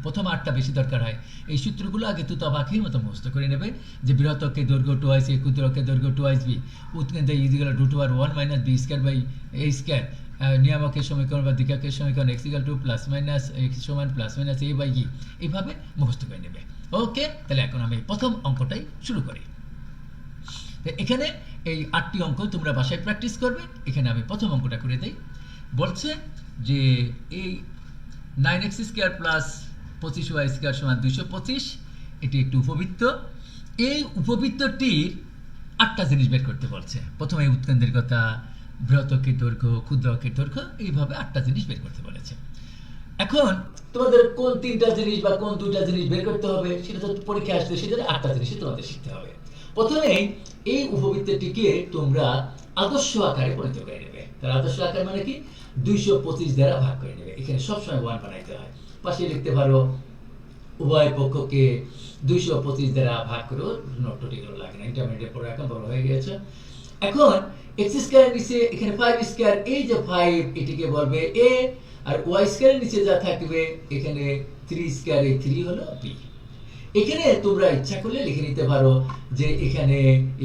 S1: প্রথম 8টা বেশি দরকার হয়, এই সূত্রগুলো আগে তো পাখির মতো মুখস্থ করে নেবে। যে বৃহৎকের দৈর্ঘ্য 2 a, ক্ষুদ্রকের দৈর্ঘ্য 2 b, উৎকেন্দ্র is equal to √1 - b square by a square, নিয়ামকের সমীকরণ বা দ্বিঘাক্ষের সমীকরণ x = +- x সমান +- a বাই e, এইভাবে মুখস্থ করে নেবে। ওকে, তাহলে এখন আমি প্রথম অঙ্কটাই শুরু করি। এখানে এই 8টি অঙ্ক তোমরা বাসায় প্র্যাকটিস করবে। এখানে আমি প্রথম অঙ্কটা করে দেই। বলছে যে এই 9x² + 25y² = 225, এটি একটি উপবৃত্ত। এই উপবৃত্তটির 8টা জিনিস বের করতে বলছে। প্রথমে উৎকেন্দ্রিকতা, বৃহৎকের দৈর্ঘ্য, ক্ষুদ্রকের দৈর্ঘ্য, এইভাবে 8টা জিনিস বের করতে বলেছে। এখন তোমাদের কোন 3টা জিনিস বা কোন 2টা জিনিস বের করতে হবে সেটা তো পরীক্ষা আসবে, সেটা 8টা জিনিস তোমাদের শিখতে হবে। প্রথমে এই উপবৃত্তটিকে তোমরা আদর্শ আকারে পরিণত করে নেবে। তাহলে আদর্শ আকার মানে কি 225 দ্বারা ভাগ করে নেবে। এখানে সবসময় 1 বানাইতে হয়। পাশে লিখতে পারো উভয় পক্ষকে 225 দ্বারা ভাগ করো, নোট টোটিগুলো লাগে না, ইন্টারমিডিয়েট পড়ে এখন বড় হয়ে গেছে। এখন x স্কয়ার নিচে এখানে 5 স্কয়ার, এই যে 5 এটিকে বলবে a, আর y স্কয়ার নিচে যা থাকবে এখানে 3 স্কয়ার, এই 3 হলো b। এখানে তোমরা ইচ্ছা করলে লিখে নিতে পারো যে এখানে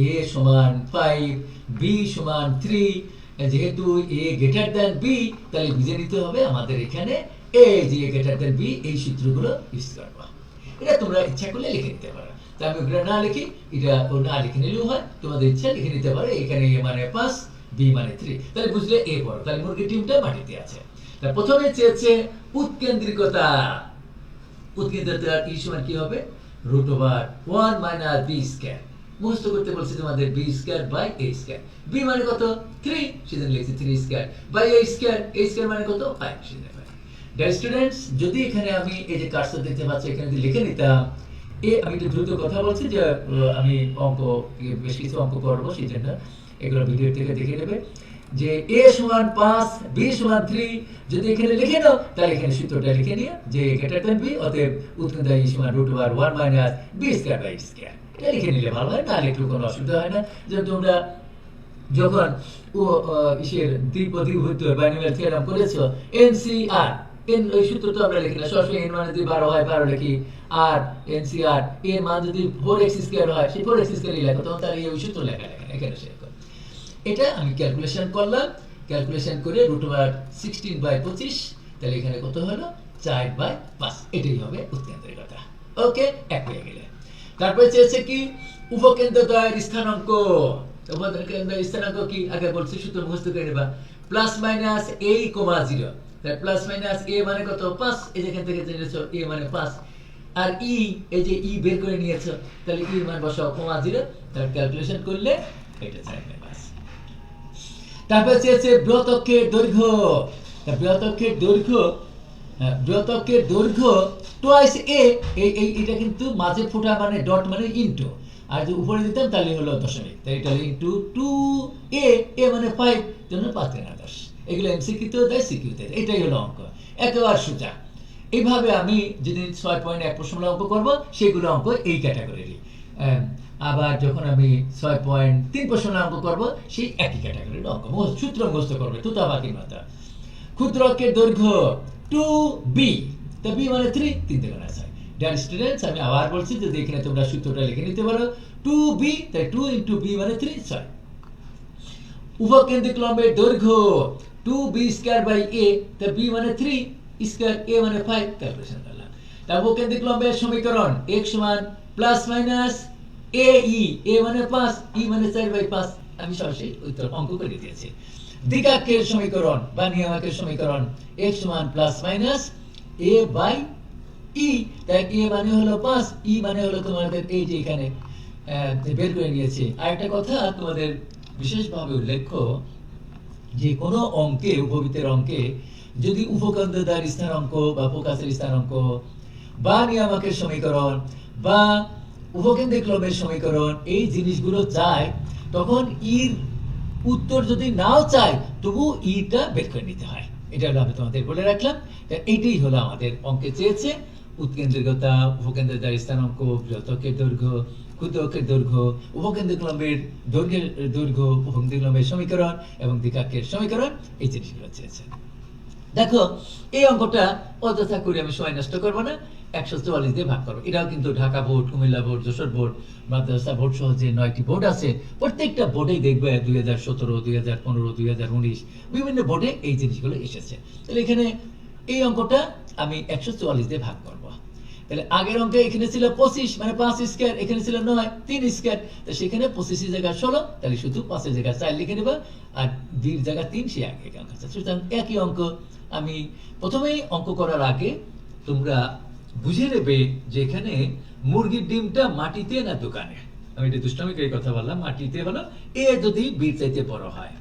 S1: a সমান 5, b সমান 3, যেহেতু a গ্রেটার দ্যান b তাহলে বুঝে নিতে হবে আমাদের এখানে a যে গ্রেটার দ্যান b, এই সূত্রগুলো ইউজ করবা। এটা তোমরা ইচ্ছা করলে লিখে নিতে পারো। তাই আমি ওগুলো না লিখি, এটা না লিখে নিলেও হয়, তোমাদের ইচ্ছা লিখে নিতে পারো। এখানে a মানে 5, b মানে 3, তাহলে বুঝলে a পড়ো। তাহলে মুরগির ডিমটা মাটিতে আছে। তাহলে প্রথমে চেয়েছে উৎকেন্দ্রিকতা। উৎকেন্দ্রিকতা কি সমান কি হবে? √1 - b স্কয়ার। মুখস্থ করতে বলছি তোমাদের b square by a square. b মানে কত? 3, সেজন্য লিখছি 3 square by a square. a square মানে কত? 5, সেজন্য 5। ডিয়ার স্টুডেন্টস, যদি এখানে আমি এই যে কার্সর দেখতে পাচ্ছি, এখানে যদি লিখে নিতাম আমি একটু দ্রুত কথা বলছি যে আমি অঙ্ক বেশ কিছু অঙ্ক করবো, সেই জন্য এগুলো ভিডিও থেকে দেখে নেবে যে a সমান 5, b সমান 3 যদি এখানে লিখে নাও তাহলে এখানে সূত্রটা লিখে নিও যে গ্রেটার দ্যান b, অতএব উৎকেন্দ্র e সমান √1 - b স্কয়ার বাই স্কয়ার। এটা লিখে নিলে ভালো হয়, না লিখলেও কোনো অসুবিধা হয় না। যেমন তোমরা যখন দ্বিপদীভূত বাইনোমিয়াল থিওরেম করেছো, NCR ওই সূত্রটা আমরা লিখি না, সরাসরি n মানে যদি 12 হয় 12 লিখি, আর NCR এর মান যদি 4x স্কয়ার হয় সেই 4x স্কয়ারই লেখো, তখন তার এই সূত্র লেখা এখানে সেরকম। এটা আমি ক্যালকুলেশন করলাম, ক্যালকুলেশন করে √16/25, তাহলে এখানে কত হলো? 4/5। এটাই হবে উৎকেন্দ্রিকতা। ওকে, এক হয়ে গেলে। তারপরে চেয়েছে কি? উপকেন্দ্রদ্বয়ের স্থানাঙ্ক। উপকেন্দ্রদ্বয়ের স্থানাঙ্ক কি? আগে বলছি, সূত্র মুখস্থ করে নেবা। +- a, 0। তাহলে +- a মানে কত? 5। এই যেখান থেকে জেনেছো a মানে 5, আর e, এই যে e বের করে নিয়েছো, তাহলে e মান বসাও, 0। তাহলে ক্যালকুলেশন করলে এটা 4/5। তারপর চেয়েছে বৃহৎঅক্ষের দৈর্ঘ্য। বৃহৎঅক্ষের দৈর্ঘ্য, বৃহৎঅক্ষের দৈর্ঘ্য টুয়াইস a, এটা কিন্তু মাঝে ফোঁটা মানে ডট মানে ইনটু, আর যদি উপরে দিতাম তাহলে হলো দশমিক, তাই এটা ইনটু 2a, a মানে 5, জন্য 5 × 10। এগুলো এমসিকিউতে দেয়, সিকিউতে দেয়। এটাই হলো অঙ্ক, একেবারে সোজা। এইভাবে আমি যদি 6.1 প্রশ্নমূলক অঙ্ক করব, সেগুলো অঙ্ক এই ক্যাটাগরিরই। আবার যখন আমি 6.3 প্রশ্নমূলক অঙ্ক করব, সেই একই ক্যাটাগরির অঙ্ক। সূত্র মুখস্থ করবে, তুতাবাকির মতো। ক্ষুদ্র অক্ষের দৈর্ঘ্য 2b, তা b মানে 3, 3 থেকে 9 হয়। ডিয়ার স্টুডেন্টস, আমি আবার বলছি যদি এখানে তোমরা সূত্রটা লিখে নিতে পারো, 2b, তাই 2 × b মানে 3, 6। উপকেন্দ্রিক লম্বের দৈর্ঘ্য 2b স্কয়ার বাই a, তা b মানে 3 স্কয়ার, a মানে 5, ক্যালকুলেশন করলাম। তা উপকেন্দ্রিক লম্বের সমীকরণ x সমান +- ae, a মানে 5, e মানে 4/5। আমি সরাসরি উত্তর অঙ্ক করে দিয়েছি। দ্বিঘাক্ষের সমীকরণ বা নিয়ামকের সমীকরণ x সমান +- a বাই e, তাই a মানে হলো 5, e মানে হলো তোমাদের এই যে এখানে বের করে নিয়েছি। আর একটা কথা তোমাদের বিশেষভাবে উল্লেখ্য, যে কোনো অঙ্কে, উপবৃত্তের অঙ্কে যদি উপকেন্দ্রদ্বয়ের স্থানাঙ্ক বা ফোকাসের স্থানাঙ্ক বা নিয়ামকের সমীকরণ বা উপকেন্দ্রিক লম্বের সমীকরণ এই জিনিসগুলো চায়, তখন ইর উত্তর যদি নাও চায় তবু ইটা বের করে নিতে হয়। এটা আমি তোমাদের বলে রাখলাম। এইটাই হলো আমাদের অঙ্কে চেয়েছে। উৎকেন্দ্রিকতা, উপকেন্দ্রদ্বয়ের স্থানাঙ্ক, বৃহৎঅক্ষের দৈর্ঘ্য, ক্ষুদ্র অক্ষের দৈর্ঘ্য, উপকেন্দ্রিক লম্বের দৈর্ঘ্য, উপকেন্দ্রিক লম্বের সমীকরণ এবং দ্বিঘাক্ষের সমীকরণ, এই জিনিসগুলো চেয়েছে। দেখো, এই অঙ্কটা অযথা করে আমি সময় নষ্ট করবো না, 144 দিয়ে ভাগ করবো। এটাও কিন্তু Dhaka board, Comilla board, Jessore board, Madrasa board সহ যে 9টি বোর্ড আছে, প্রত্যেকটা বোর্ডেই দেখবে 2017, 2015, 2019 বিভিন্ন বোর্ডে এই জিনিসগুলো এসেছে। তাহলে এখানে এই অঙ্কটা আমি 144 দিয়ে ভাগ করব। তাহলে আগের অঙ্কে এখানে ছিল 25 মানে 5 স্কয়ার, এখানে ছিল 9, 3 স্কয়ার, তো সেখানে 25 এর জায়গায় 16, তাহলে শুধু 5 এর জায়গায় 4 লিখে নেবা, আর 2 এর জায়গায় 3, সে একই অঙ্ক আছে। সুতরাং একই অঙ্ক। আমি প্রথমেই অঙ্ক করার আগে তোমরা বুঝে নেবে যে এখানে মুরগির ডিমটা মাটিতে না দোকানে। আমি এটা দুষ্টামি করে কথা বললাম, মাটিতে হলো এ যদি বীর চাইতে বড় হয়,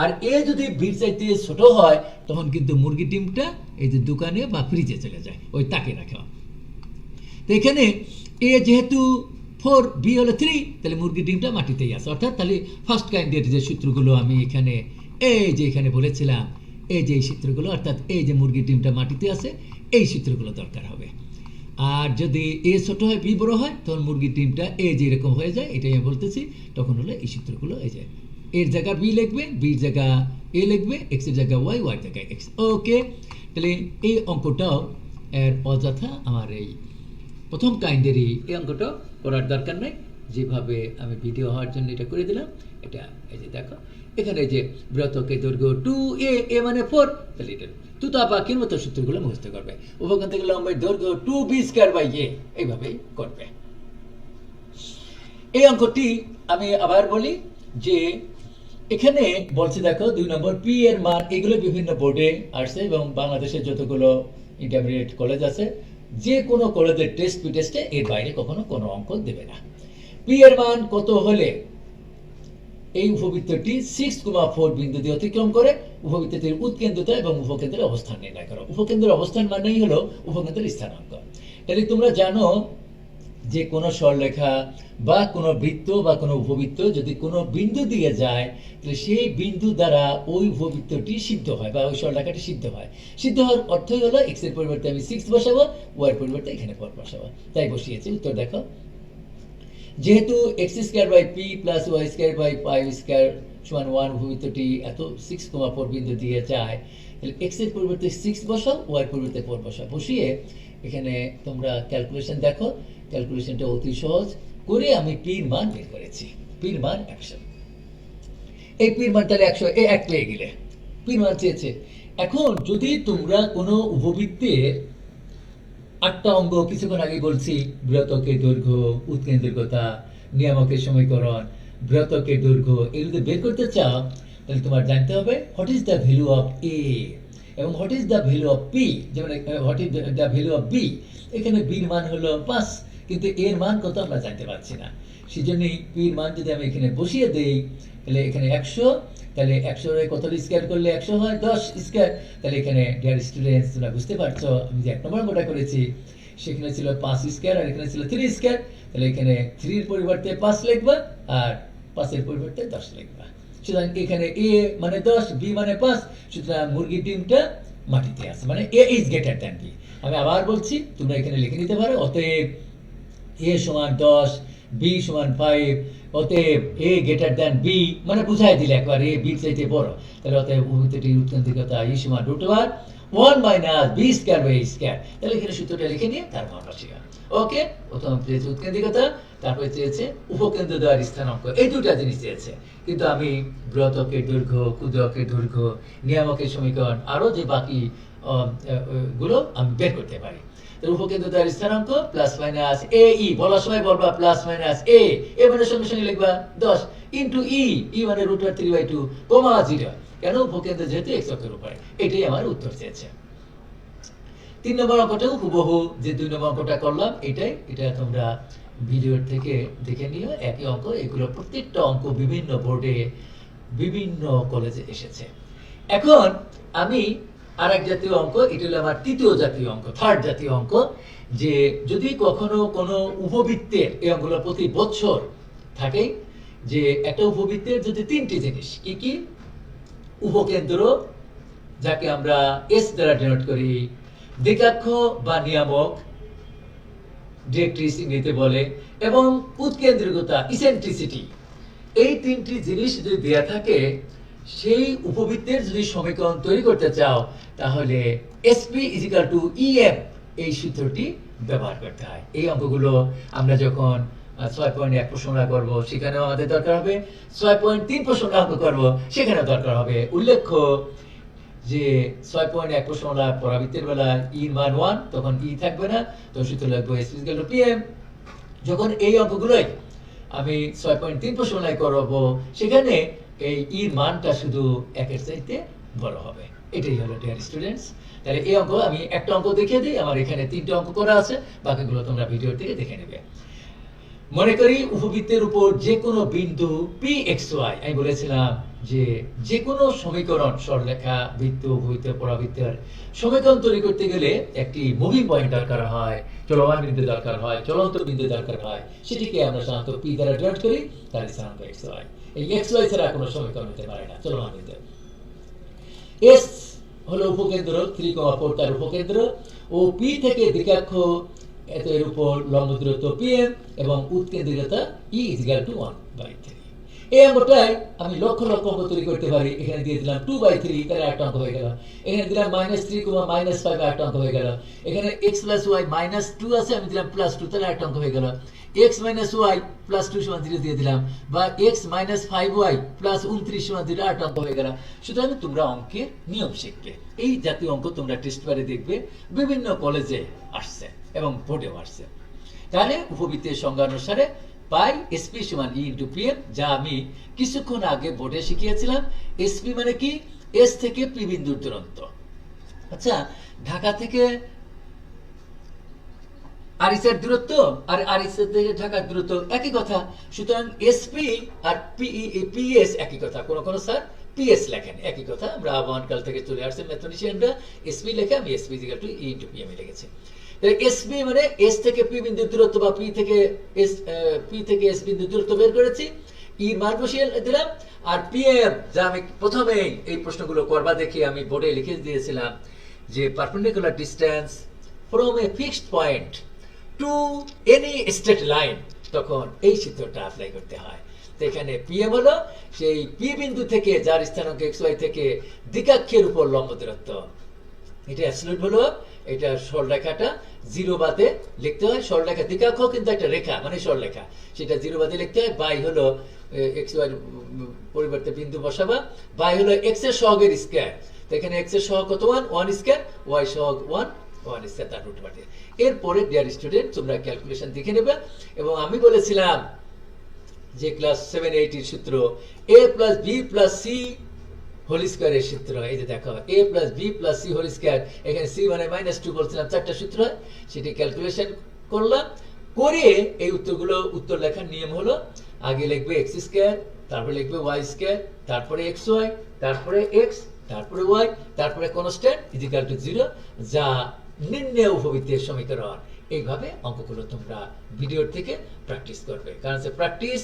S1: আর এ যদি বীর চাইতে ছোট হয়, তখন কিন্তু মুরগির ডিমটা এই যে দোকানে বা ফ্রিজে চলে যায়, ওই তাকে রাখা। তো এখানে এ যেহেতু 4b হলো 3, তাহলে মুরগির ডিমটা মাটিতেই আছে। অর্থাৎ তাহলে ফার্স্ট কাইন্ডের যে সূত্রগুলো আমি এখানে এখানে বলেছিলাম, এই যে এই সূত্রগুলো, অর্থাৎ এই যে মুরগির ডিমটা মাটিতে আছে, এই সূত্রগুলো দরকার হবে। আর যদি এ ছোট হয় বি বড় হয়, তখন মুরগির ডিমটা যে এরকম হয়ে যায়, এটাই আমি বলতেছি। তখন হলো এই সূত্রগুলো এই যে এর জায়গা বি লিখবে, বির জায়গা এ লিখবে, এক্স এর জায়গা ওয়াই, ওয়াই জায়গায় এক্স। ওকে, তাহলে এই অঙ্কটাও এর অযথা আমার এই প্রথম কাইন্ডেরই এই অঙ্কটা করার দরকার নেই। যেভাবে আমি ভিডিও হওয়ার জন্য এটা করে দিলাম, এটা এই যে দেখো এখানে যে বৃহত্তকের দৈর্ঘ্য 2a, a মানে 4, তাহলে এটা তুতা পাখির মতো সূত্রগুলো মুখস্থ করবে। উপকেন্দ্রিক লম্বের দৈর্ঘ্য 2b²/a, এইভাবেই করবে। এই অঙ্কটি আমি আবার বলি যে এখানে বলছে দেখো 2 নম্বর পি এর মান, এগুলো বিভিন্ন বোর্ডে আসছে এবং বাংলাদেশের যতগুলো ইন্টারমিডিয়েট কলেজ আছে, যে কোনো কলেজের টেস্ট টেস্টে এর বাইরে কখনো কোনো অঙ্ক দেবে না। পি এর মান কত হলে এই উপবৃত্তটি 6,4 বিন্দু দিয়ে অতিক্রম করে উপবৃত্তটির উৎকেন্দ্রতা এবং উপকেন্দ্রের অবস্থান নির্ণয় করো। উপকেন্দ্রের অবস্থান মানেই হলো উপকেন্দ্রের স্থানাঙ্ক। তাহলে তোমরা জানো যে কোনো সরলরেখা বা কোনো বৃত্ত বা কোনো উপবৃত্ত যদি কোনো বিন্দু দিয়ে যায়, তাহলে সেই বিন্দু দ্বারা ওই উপবৃত্তটি সিদ্ধ হয় বা ওই সরলরেখাটি সিদ্ধ হয়। সিদ্ধ হওয়ার অর্থই হলো এক্স এর পরিবর্তে আমি 6 বসাবো, ওয়াই এর পরিবর্তে এখানে 4 বসাবো। তাই বসিয়েছি। উত্তর দেখো, যেহেতু x² p প্লাস y² সমান 1 উপবৃত্তটি এত 6,4 বিন্দু দিয়ে যায়, তাহলে x এর পরিবর্তে 6 বসাও, y এর পরিবর্তে 4 বসাও। বসিয়ে এখানে তোমরা ক্যালকুলেশন দেখো, ক্যালকুলেশনটা অতি সহজ করে আমি p এর মান বের করেছি। p এর মান 100। এই p এর মান তাহলে 100, এই 1 পেয়ে গেলে p এর মান চেয়েছে। এখন যদি তোমরা কোনো উপবৃত্তের 8টা অঙ্গ কিছুক্ষণ আগে বলছি, বৃহত্তকের দৈর্ঘ্য, উৎকেন্দ্রিকতা, নিয়ামকের সমীকরণ, বৃহত্তকের দৈর্ঘ্য, এগুলো বের করতে চাও, তাহলে তোমার জানতে হবে what is the value of a এবং what is the value of p, যেমন what is the value of b. এখানে বির মান হলো 5, কিন্তু এর মান কত আমরা জানতে পারছি না। সেজন্যই পির মান যদি আমি এখানে বসিয়ে দেই, তাহলে এখানে 100, তাহলে 100 এর কত স্কয়ার করলে 100 হয় 10 স্কয়ার। তাহলে এখানে ডিয়ার স্টুডেন্টস তোমরা বুঝতে পারছো আমি যে 1 নম্বর অঙ্কটা করেছি সেখানে ছিল 5 স্কয়ার আর এখানে ছিল 3 স্কয়ার। তাহলে এখানে 3 এর পরিবর্তে 5 লিখবা আর 5 এর পরিবর্তে 10 লিখবা। সুতরাং এখানে a মানে 10, b মানে 5, সুতরাং মুরগির ডিমটা মাটিতে আছে, মানে a is greater than b। আমি আবার বলছি, তোমরা এখানে লিখে নিতে পারো, অতএব a সমান 10, b সমান 5, অতএব a গ্রেটার দ্যান b, মানে বুঝাই দিলে একবার a b চাইতে বড়। তাহলে অতএব উপবৃত্তটির উৎকেন্দ্রিকতা e সমান √1 minus b square by square. তাহলে এখানে সূত্রটা লিখে নিয়ে তার মান বসিয়ে। ওকে, প্রথম চেয়েছে উৎকেন্দ্রিকতা, তারপরে চেয়েছে উপকেন্দ্র দ্বয়ের স্থানাঙ্ক, এই দুটো জিনিস চেয়েছে। কিন্তু আমি বৃহত্তকের দৈর্ঘ্য, ক্ষুদ্রকের দৈর্ঘ্য, নিয়ামকের সমীকরণ, আরো যে বাকি গুলো আমি বের করতে পারি। উপকেন্দ্র দ্বয়ের স্থানাঙ্ক প্লাস মাইনাস এ ই, বলার সময় বলবা প্লাস মাইনাস এ, এ মানে সঙ্গে সঙ্গে লিখবা 10 ইন্টু ই, ই মানে √3/2 কমা 0, কেন উপকেন্দ্র যেহেতু x অক্ষের উপরে। এটাই আমার উত্তর চেয়েছে। 3 নম্বর অঙ্কটাও হুবহু যে 2 নম্বর অঙ্কটা করলাম এটাই, এটা তোমরা ভিডিও থেকে দেখে নিও। একই অঙ্ক, এগুলো প্রত্যেকটা অঙ্ক বিভিন্ন বোর্ডে বিভিন্ন কলেজে এসেছে। এখন আমি আরেক জাতীয় অঙ্ক, এটা হলো আমার তৃতীয় জাতীয় অঙ্ক, থার্ড জাতীয় অঙ্ক, যে যদি কখনো কোনো উপবৃত্তের, এই অঙ্কগুলো প্রতি বছর থাকে, যে একটা উপবৃত্তের যদি 3টি জিনিস, কি কি? উপকেন্দ্র, যাকে আমরা এস দ্বারা ডিনোট করি, দ্বিকাক্ষ বা নিয়ামক, ডিরেক্ট্রিক্স ইংরেজিতে বলে, এবং উৎকেন্দ্রিকতা, ইসেন্ট্রিসিটি, এই 3টি জিনিস যদি দেয়া থাকে, সেই উপবৃত্তের যদি সমীকরণ তৈরি করতে চাও, তাহলে SP = EF এই সূত্রটি ব্যবহার করতে হয়। এই অঙ্কগুলো আমরা যখন 6.1 প্রশ্নটা করব সেখানেও আমাদের দরকার হবে, 6.3 প্রশ্নটা অঙ্ক করব সেখানেও দরকার হবে। উল্লেখ্য যে 6.1 প্রশ্নটা পরাবৃত্তের বেলা ই মান 1, তখন ই থাকবে না, তো সূত্র লিখবো SP = PM। যখন এই অঙ্কগুলোই আমি 6.3 প্রশ্নটাই করব, সেখানে এই ই মানটা শুধু 1-এর চাইতে বড় হবে। এটাই হলো ডিয়ার স্টুডেন্টস। তাহলে এই অঙ্ক আমি একটা অঙ্ক দেখিয়ে দিই, আমার এখানে 3টে অঙ্ক করা আছে, বাকিগুলো তোমরা ভিডিও থেকে দেখে নেবে। মনে করি উপবৃত্তের উপর যে কোনো বিন্দু পি এক্স ওয়াই, আমি বলেছিলাম যে যে কোনো সমীকরণ, সরলরেখা, বৃত্ত, উপবৃত্ত, পরাবৃত্তের সমীকরণ তৈরি করতে গেলে একটি মুভিং পয়েন্ট দরকার হয়, চলমান বিন্দু দরকার হয়, চলন্ত বিন্দু দরকার হয়। সেটিকে আমরা সাধারণত পি দ্বারা ডিনোট করি, তার স্থানাঙ্ক এক্স ওয়াই। এই এক্স ওয়াই ছাড়া কোনো সমীকরণ হতে পারে না চলমান বিন্দু। এস হলো উপকেন্দ্র, 3,4 তার উপকেন্দ্র, ও পি থেকে দিকাক্ষ এত এর উপর লম্ব দূরত্ব পিএম এবং উৎকেন্দ্রিকতা ই ইকুয়াল টু 1/3। এই অঙ্কটাই আমি লক্ষ লক্ষ অঙ্ক তৈরি করতে পারি। এখানে দিয়ে দিলাম 2/3, তাহলে একটা অঙ্ক হয়ে গেল। এখানে দিলাম -3, -5, একটা অঙ্ক হয়ে গেল। এখানে x + y -2 আছে, আমি দিলাম +2, তাহলে একটা অঙ্ক হয়ে গেল। x - y + 2 = 0 দিয়ে দিলাম, বা x - 5y + 29 = 0, একটা অঙ্ক হয়ে গেল। সুতরাং তোমরা অঙ্কে নিয়ম শিখবে। এই জাতীয় অঙ্ক তোমরা টেস্ট পেপারে দেখবে, বিভিন্ন কলেজে আসছে এবং বোর্ডেও আসছে। তাহলে উপবৃত্তের সংজ্ঞা অনুসারে পাই এসপি সমান ই ইন্টু পিএম, যা আমি কিছুক্ষণ আগে বোর্ডে শিখিয়েছিলাম। এসপি মানে কি? এস থেকে পি বিন্দুর দূরত্ব। আচ্ছা, ঢাকা থেকে আরিসের দূরত্ব আর আরিসের থেকে ঢাকার দূরত্ব একই কথা। সুতরাং এসপি আর পিএস একই কথা। কোন কোন স্যার পিএস লেখেন, একই কথা। আমরা আবহাওয়ান কাল থেকে চলে আসছে ম্যাথমেটিশিয়ানরা এসপি লেখে, আমি SP equal to E into PM লিখেছি। এসপি মানে এস থেকে পি বিন্দুর দূরত্ব, বা পি থেকে এস বিন্দুর দূরত্ব বের করেছি, ইর মান বসিয়ে দিলাম। আর পিএম, যা আমি প্রথমে এই প্রশ্নগুলো করবা দেখি আমি বোর্ডে লিখে দিয়েছিলাম, যে perpendicular distance from a fixed point to any straight line, তখন এই সূত্রটা অ্যাপ্লাই করতে হয়। তো এখানে পিএম হলো সেই পি বিন্দু থেকে, যার স্থানাঙ্ক এক্স ওয়াই থেকে দিকাক্ষের উপর লম্ব দূরত্ব। এটা অ্যাবসলিউট হলো, এটা সরলরেখাটা 0 বাদে লিখতে হয়। সরলরেখা দিকাক্ষ কিন্তু একটা রেখা, মানে সরলরেখা, সেটা 0 বাদে লিখতে হয়। বাই হলো এক্স ওয়াই পরিবর্তে বিন্দু বসাবা, বাই হলো এক্স এর সহগের স্কয়ার। তো এখানে এক্স এর সহগ কত? 1 স্কয়ার, ওয়াই সহগ 1 স্কয়ার, তার রুট বাদে। এরপরে ডিয়ার স্টুডেন্ট, তোমরা ক্যালকুলেশন দেখে নেবে। এবং আমি বলেছিলাম যে ক্লাস 7-8 এর সূত্র a + b + c হোল স্কয়ারের সূত্র। এই যে দেখো, a + b + c whole square, এখানে c মানে -2 বলছিলাম, 4টা সূত্র হয়। সেটি ক্যালকুলেশন করলাম, করে এই উত্তরগুলো, উত্তর লেখার নিয়ম হলো আগে লিখবে x স্কয়ার, তারপরে লিখবে y স্কয়ার, তারপরে xy, তারপরে x, তারপরে y, তারপরে কনস্ট্যান্ট ইকুয়াল টু 0, যা নির্ণেয় উপবৃত্তের সমীকরণ। এইভাবে অঙ্কগুলো তোমরা ভিডিওর থেকে প্র্যাকটিস করবে, কারণ practice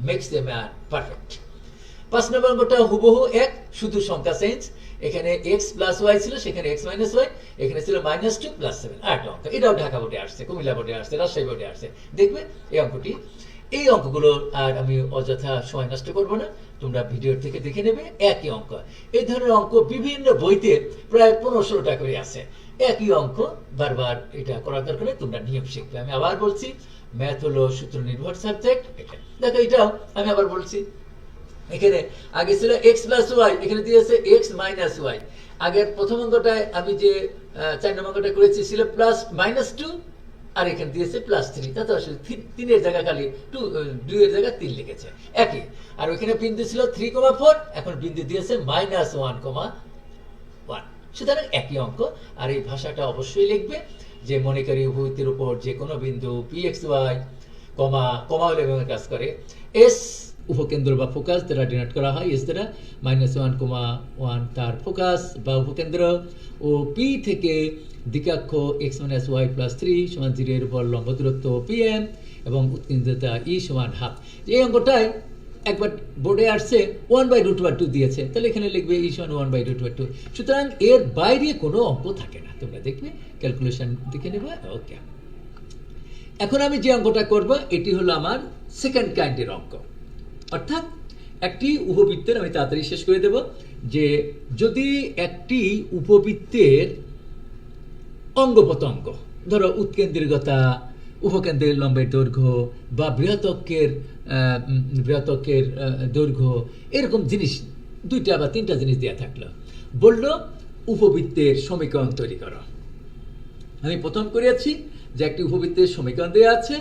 S1: makes a man perfect. 5 number অঙ্কটা হুবহু এক, শুধু সংখ্যা চেঞ্জ। এখানে x + y ছিল, সেখানে x - y, এখানে ছিল -2 + 7, আরেকটা অঙ্ক। এটাও ঢাকা বোর্ডে আসছে, কুমিল্লা বোর্ডে আসছে, রাজশাহী বোর্ডে আসছে। দেখবে এই অঙ্কটি। এই অঙ্কগুলো আর আমি অযথা সময় নষ্ট করব না, তোমরা ভিডিওর থেকে দেখে নেবে। একই অঙ্ক, এই ধরনের অঙ্ক বিভিন্ন বইতে প্রায় 15-16টা করে আছে। একই অঙ্ক বারবার এটা করার দরকার নেই, তোমরা নিয়ম শিখবে। আমি আবার বলছি, ম্যাথ হলো সূত্র নির্ভর সাবজেক্ট। এটা দেখো, এটাও আমি আবার বলছি, এখানে আগে ছিল x + y, এখানে দিয়েছে x - y। আগের প্রথম অঙ্কটায় আমি যে 4 নম্বর অঙ্কটা করেছি ছিল +-2, আর এখানে দিয়েছে +3। তাতে আসলে 3 এর জায়গা খালি 2 এর জায়গা 3 লিখেছে, একই। আর ওখানে বিন্দু ছিল 3,4, এখন বিন্দু দিয়েছে -1,1। সুতরাং একই অঙ্ক। আর এই ভাষাটা অবশ্যই লিখবে, যে মনে করি উপবৃত্তের উপর যে কোনো বিন্দু pxy, কমা হলে এবং কাজ করে, s উপকেন্দ্র বা ফোকাস দ্বারা ডিনোট করা হয়, এস দ্বারা, -1,1 তার ফোকাস বা উপকেন্দ্র, ও পি থেকে দিকাক্ষ x - y + 3 = 0 এর উপর লম্ব দূরত্ব pm এবং উৎকেন্দ্রিকতা e = ½ এই অঙ্কটাই একবার বোর্ডে আসছে 1/√2 দিয়েছে, তাহলে এখানে লিখবে e = 1/√2। সুতরাং এর বাইরে কোনো অঙ্ক থাকে না, তোমরা দেখবে, ক্যালকুলেশন দেখে নেবে। ওকে, এখন আমি যে অঙ্কটা করব, এটি হলো আমার সেকেন্ড কাইন্ডের অঙ্ক। অর্থাৎ একটি উপবৃত্তের, আমি তাড়াতাড়ি শেষ করে দেব, যে যদি একটি উপবৃত্তের অঙ্গ প্রত্যঙ্গ, ধরো উৎকেন্দ্রিকতা, উপকেন্দ্রের লম্বের দৈর্ঘ্য, বা বৃহত্তকের দৈর্ঘ্য, এরকম জিনিস 2টা বা 3টা জিনিস দেওয়া থাকলো, বলল উপবৃত্তের সমীকরণ তৈরি করো। আমি প্রথম করেছি যে একটি উপবৃত্তের সমীকরণ দেওয়া আছে,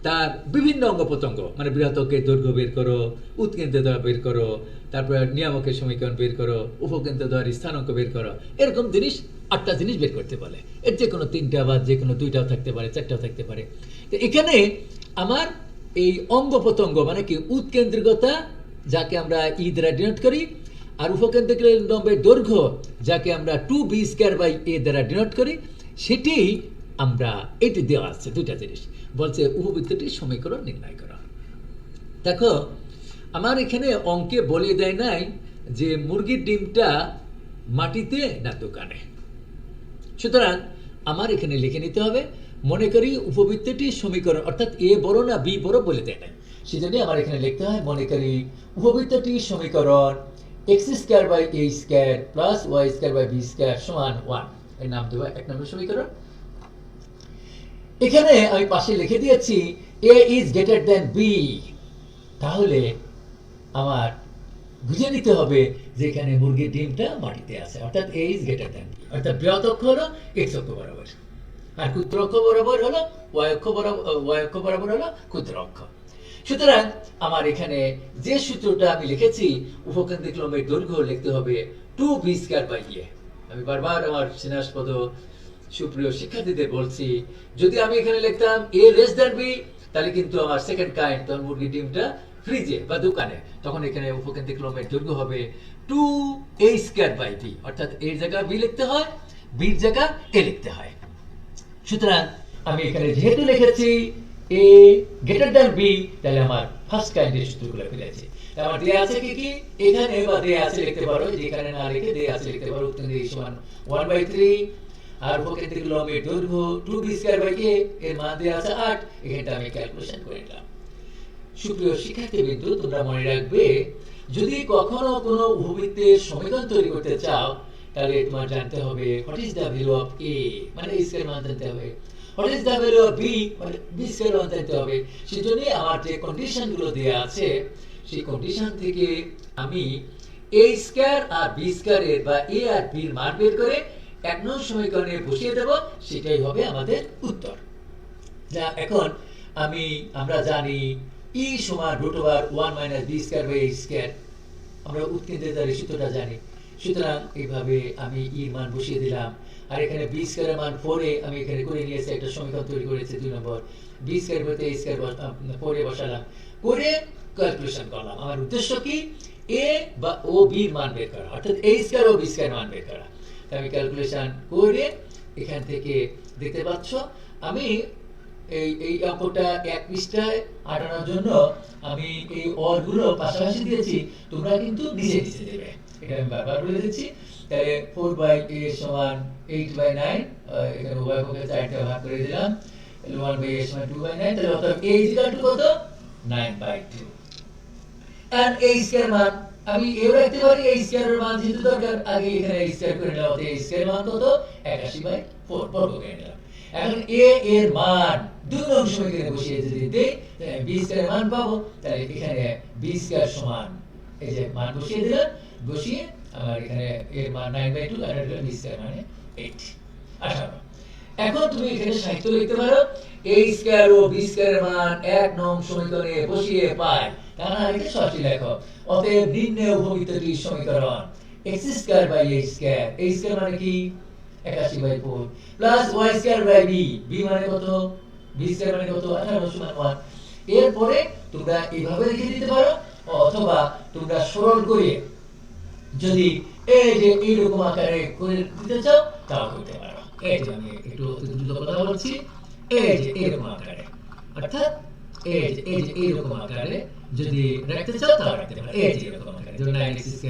S1: তার বিভিন্ন অঙ্গ প্রত্যঙ্গ, মানে বৃহত্তকের দৈর্ঘ্য বের করো, উৎকেন্দ্রদ্বয় বের করো, তারপরে নিয়ামকের সমীকরণ বের করো, উপকেন্দ্রদ্বয়ের স্থানাঙ্ক বের করো, এরকম জিনিস 8টা জিনিস বের করতে বলে। এর যে কোনো 3টা বা যে কোনো 2টাও থাকতে পারে, 4টাও থাকতে পারে। তো এখানে আমার এই অঙ্গ প্রত্যঙ্গ মানে কি উৎকেন্দ্রিকতা যাকে আমরা ই দ্বারা ডিনোট করি, আর উপকেন্দ্রিক লম্বের দৈর্ঘ্য যাকে আমরা 2b² a দ্বারা ডিনোট করি, সেটি আমরা এটি দেওয়া আছে দুইটা জিনিস বলছে উপবৃত্তটির সমীকরণ নির্ণয় করা। দেখো আমার এখানে অঙ্কে বলে দেয় নাই যে মুরগির ডিমটা মাটিতে না দোকানে, সুতরাং আমার এখানে লিখে নিতে হবে। মনে করি উপবৃত্তটির সমীকরণ অর্থাৎ এ বড় না বি বড় বলে দেয় না, সেজন্য আমার এখানে লিখতে হয় মনে করি উপবৃত্তটির সমীকরণ x² + a² + y² = 1, এর নাম দেবো 1 নম্বর সমীকরণ। এখানে আমি পাশে লিখে দিয়েছি a is greater than b, তাহলে আমার বুঝে নিতে হবে যে এখানে মুরগির ডিমটা মাটিতে আছে, অর্থাৎ a is greater than b, অর্থাৎ বৃহৎ অক্ষ হলো x অক্ষ বরাবর আর ক্ষুদ্র অক্ষ বরাবর হলো y অক্ষ বরাবর হলো ক্ষুদ্র অক্ষ। সুতরাং আমার এখানে যে সূত্রটা আমি লিখেছি উপকেন্দ্রিক লম্বের দৈর্ঘ্য লিখতে হবে 2b²/a। আমি বারবার আমার স্নেহাস্পদ সুপ্রিয় শিক্ষার্থীদের বলছি, যদি আমি এখানে লিখতাম a less than b তাহলে কিন্তু আমার সেকেন্ড কাইন্ড, তখন মুরগির ডিমটা ফ্রিজে বা দোকানে, তখন এখানে উপকেন্দ্রিক লম্বের দৈর্ঘ্য হবে 2a²/b, অর্থাৎ এর জায়গা b লিখতে হয়, বির জায়গা a লিখতে হয়। সুতরাং আমি এখানে যেহেতু লিখেছি a greater than b, তাহলে আমার ফার্স্ট কাইন্ডের সূত্রগুলো ফেলেছি। আমার দেয়া আছে কি কি এখানে, বা দেয়া আছে লিখতে পারো, যেখানে না লিখে দেয়া আছে লিখতে পারো উৎকেন্দ্রিক সমান 1/3, আর উপকেন্দ্রিক লম্বের দৈর্ঘ্য 2b²/a, এর মান দেয়া আছে 8, এখানটা আমি ক্যালকুলেশন করে নিলাম। সুপ্রিয় শিক্ষার্থীবৃন্দ, তোমরা মনে রাখবে যদি কখনো কোনো উপবৃত্তের সমীকরণ তৈরি করতে চাও তাহলে তোমার জানতে হবে what is the value of a, মানে a স্কয়ার মান জানতে হবে, what is the value of b, মানে b স্কয়ার মান জানতে হবে। সেজন্য আমার যে কন্ডিশন গুলো দেয়া আছে সেই কন্ডিশন থেকে আমি a² আর b² এর বা a আর b এর মান বের করে 1 নং সমীকরণে বসিয়ে দেব, সেটাই হবে আমাদের উত্তর। যা এখন আমরা জানি e সমান √1 - b²/a², আমরা উৎকেন্দ্রিতার সূত্রটা জানি। সুতরাং এইভাবে আমি e এর মান বসিয়ে দিলাম, আর এখানে b² এর মান 4a আমি এখানে করে নিয়েছি, একটা সমীকরণ তৈরি করেছি 2 নম্বর, b² বলতে a² 4a বসালাম, করে ক্যালকুলেশন করলাম। আমার উদ্দেশ্য কি a বা ও b এর মান বের করা, অর্থাৎ a² ও b² মান বের করা। আমি ক্যালকুলেশন করে এখান থেকে দেখতে পাচ্ছ আমি এই অঙ্কটা এক পৃষ্ঠায় আটানোর জন্য আমি এই অরগুলো পাশাপাশি দিয়েছি, তোমরা কিন্তু নিচে নিচে দেবে, এটা আমি বারবার বলে দিচ্ছি। তাহলে 4/a = 8/9, এখানে উভয় পক্ষে 4টা ভাগ করে দিলাম, 1/a = 2/9, তাহলে অর্থাৎ a = কত 9/2। and a² মান আমি এও রাখতে পারি, a² এর মান যেহেতু দরকার আগে এখানে a² করে নিলাম, অর্থাৎ a² মান কত 81/4 বর্গ করে নিলাম। এখন a এর মান 2 নং সমীকরণে বসিয়ে যদি দেই তাহলে b² এর মান পাবো, তাহলে এখানে b² সমান এই যে মান বসিয়ে দিলাম, বসিয়ে আমার এখানে এর মান 9/2 আর এর b² মানে 8 18। এখন তুমি এখানে সাহিত্য লিখতে পারো a² ও b² এর মান 1 নং সমীকরণে বসিয়ে পাই, তা না লিখে সরাসরি লেখো। অতএব নিম্নে উপবৃত্তটির সমীকরণ x²/a², a² মানে কি 81/4 প্লাস y²/b, b মানে কত b² মানে কত 18 = 1। এরপরে তোমরা এইভাবে লিখে দিতে পারো, অথবা তোমরা সরল করে যদি এই যে এইরকম আকারে করে দিতে চাও তাও করতে পারো। এই যে আমি একটু দ্রুত কথা বলছি, এই যে এইরকম আকারে, অর্থাৎ এই যে এইরকম আকারে যদি রাখতে চাও তাও রাখতে পারো, এই যে এরকম আকারে, যেমন 9x²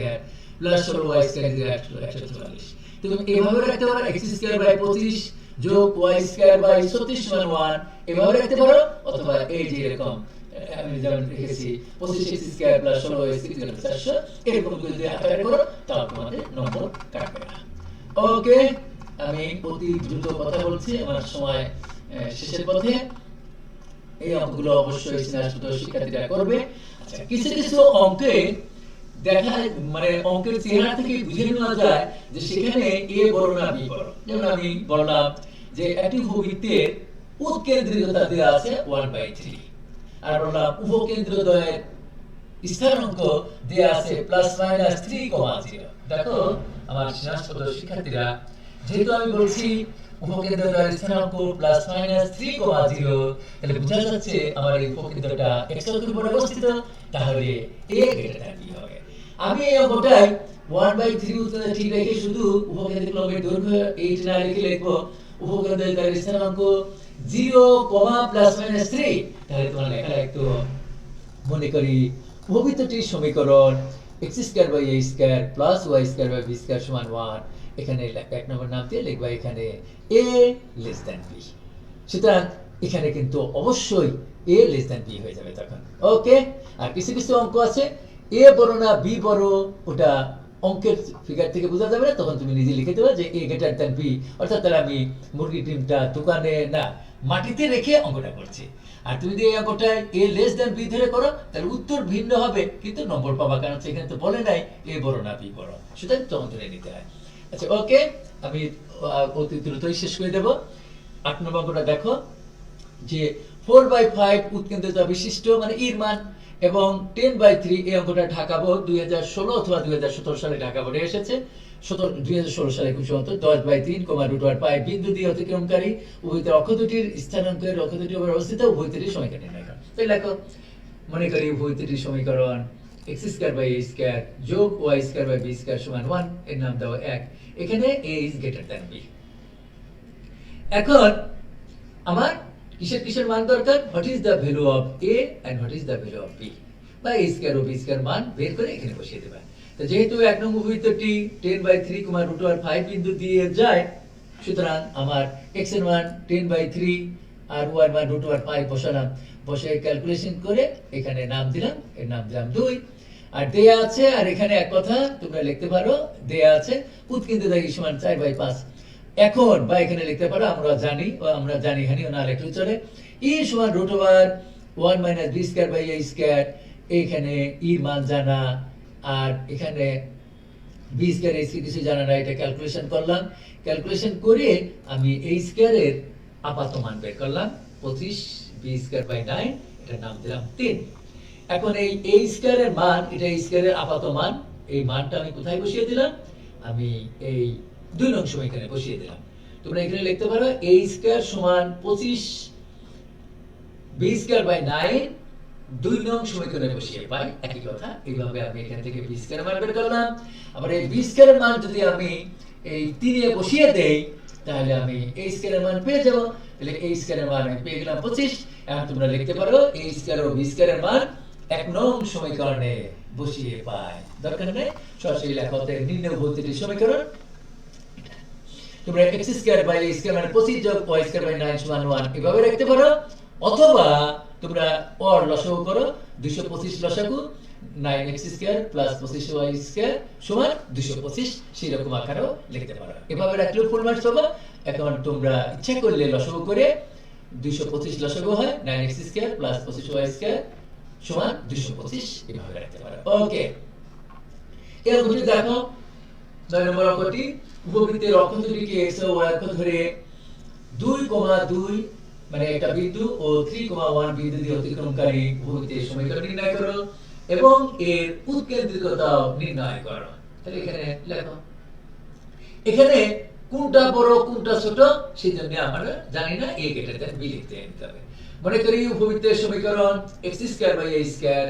S1: প্লাস 16y² 144। তুমি এভাবে রাখতে পারো x²/25 যোগ y²/36 = 1, এভাবে রাখতে পারো, অথবা এই যে এরকম আমি যেমন লিখেছি 25x² প্লাস 16y² 400, এরকম যদি আকারে করো তাও তোমাদের নম্বর কাটবে না। ওকে, আমি অতি দ্রুত কথা বলছি, আমার সময় শেষের পথে। এই অঙ্কগুলো অবশ্যই স্নাতক শিক্ষার্থীরা করবে। আচ্ছা, কিছু কিছু অঙ্কে দেখা মানে অঙ্কের চেহারা থেকে বুঝে নেওয়া যায় যে সেখানে a বড় না b বড়। যেমন আমি বললাম যে একটি উপবৃত্তের উৎকেন্দ্রিকতা দেওয়া আছে 1/3, আর বললাম উপকেন্দ্রদ্বয়ের স্থানাঙ্ক দেওয়া আছে ±3,0। দেখো আমার স্নাতক শিক্ষার্থীরা, যেহেতু আমি বলছি উপকেন্দ্রদ্বয়ের স্থানাঙ্ক প্লাস মাইনাস 3,0, তাহলে বোঝা যাচ্ছে আমার এই উপকেন্দ্রটা x অক্ষের উপর অবস্থিত, তাহলে a গ্রেটার দ্যান b হবে। আমি এই অঙ্কটাই 1/3 উত্তরে ঠিক রেখে শুধু উপকেন্দ্রিক লম্বের দৈর্ঘ্য 8 না লিখে লিখবো উপকেন্দ্রদ্বয়ের স্থানাঙ্ক 0, প্লাস মাইনাস 3, তাহলে তোমার লেখা একটু মনে করি উপবৃত্তটির সমীকরণ x² প্লাস y² সমান 1, এখানে এক নম্বর নাম দিয়ে লিখবা এখানে a লেস দ্যান b। সুতরাং এখানে কিন্তু অবশ্যই a লেস দ্যান b হয়ে যাবে তখন। ওকে, আর কিছু কিছু অঙ্ক আছে a বড় না b বড়, ওটা অঙ্কের ফিগার থেকে বোঝা যাবে না, তখন তুমি নিজে লিখে দেবে যে a গ্রেটার দ্যান b, অর্থাৎ তাহলে আমি মুরগির ডিমটা দোকানে না মাটিতে রেখে অঙ্কটা করছি। আর তুমি যদি এই অঙ্কটা a লেস দ্যান b ধরে করো তাহলে উত্তর ভিন্ন হবে, কিন্তু নম্বর পাবা, কারণ সেখানে তো বলে নাই a বড় না b বড়, সুতরাং তখন ধরে নিতে হয়। আচ্ছা ওকে, আমি অতি দ্রুতই শেষ করে দেব। 8 নম্বর অঙ্কটা দেখো যে 4/5 উৎকেন্দ্রিতা বিশিষ্ট মানে এর মান এবং 10/3, এই অঙ্কটা ঢাকা বোর্ড 2016 অথবা 2017 সালে ঢাকা বোর্ডে এসেছে। 2016 সালে খুব সম্ভবত 10/3, √5 বিন্দু দিয়ে অতিক্রমকারী উভয়তের অক্ষ দুটির স্থানাঙ্কের অক্ষ দুটির উপর অবস্থিত উভয়তের সমীকরণ নির্ণয় করো। তাই লেখো, মনে করি উভয়তের সমীকরণ x² যোগ y² সমান 1, এর নাম দাও 1, এখানে a is greater than b। এখন আমার কিসের মান দরকার, what is the value of a and what is the value of b, বা a² ও b² মান বের করে এখানে বসিয়ে দেবা। তো যেহেতু এক নম্বর উপবৃত্তটি 10/3, √5 বিন্দু দিয়ে যায়, সুতরাং আমার x এর মান 10/3 আর y এর মান √5 বসালাম, বসে ক্যালকুলেশন করে এখানে নাম দিলাম, এর নাম দিলাম 2। আর দেয়া আছে, আর এখানে এক কথা তোমরা লিখতে পারো, দেয়া আছে উৎকেন্দ্রিতা সমান 4/5। এখন বা এখানে লিখতে পারো আমরা জানি হানিও না লিখলেও চলে, e সমান √1 - b²/a², এখানে e মান জানা, আর এখানে b² কিছু জানা না, এটা ক্যালকুলেশন করলাম, ক্যালকুলেশন করে আমি a² এর আপাত মান বের করলাম 25, b²/9, এটার নাম দিলাম 3। এখন এই a² এর মান, এটা a² এর আপাত মান, এই মানটা আমি কোথায় বসিয়ে দিলাম, আমি এই 2 নং সমীকরণে বসিয়ে দিলাম। তোমরা এখানে লিখতে পারো a² সমান 25, b²/9 2 নং সমীকরণে বসিয়ে পাই, একই কথা। এইভাবে আমি এখান থেকে b² মান বের করলাম। আবার এই b² এর মান যদি আমি এই 3 এ বসিয়ে দেই তাহলে আমি a² এর মান পেয়ে যাব, তাহলে a² এর মান আমি পেয়ে গেলাম 25। এখন তোমরা লিখতে পারো a² ও b² এর মান 1 নং সমীকরণে বসিয়ে পাই, দরকার নেই সরাসরি লেখা হতে নিম্ন উভয়তির সমীকরণ। তোমরা x²/a² মানে 25 যোগ y²/9 সমান 1 এভাবে লিখতে পারো, অথবা তোমরা অর লসাগু করো, 225 লসাগু 9x² প্লাস 25y² সমান 225, সেই রকম আকারেও লিখতে পারো। এভাবে রাখলেও ফুল মার্কস পাবে। এখন তোমরা ইচ্ছা করলে লসাগু করে 225 লসাগু হয় 9x² প্লাস 25y² সমান 225, এভাবে রাখতে পারো। ওকে, এর গুলো দেখো 9 নম্বর অঙ্কটি, উপবৃত্তের অক্ষ দুটিকে x ও y অক্ষ ধরে 2,2 মানে একটা বিন্দু ও 3,1 বিন্দু দিয়ে অতিক্রমকারী উপবৃত্তের সমীকরণ নির্ণয় করো এবং এর উৎকেন্দ্রিকতা নির্ণয় করো। তাহলে এখানে লেখো, এখানে কোনটা বড় কোনটা ছোট সেজন্য আমরা জানি না, a গ্রেটার দ্যান b লিখতে হবে। মনে করি উপবৃত্তের সমীকরণ x²/a²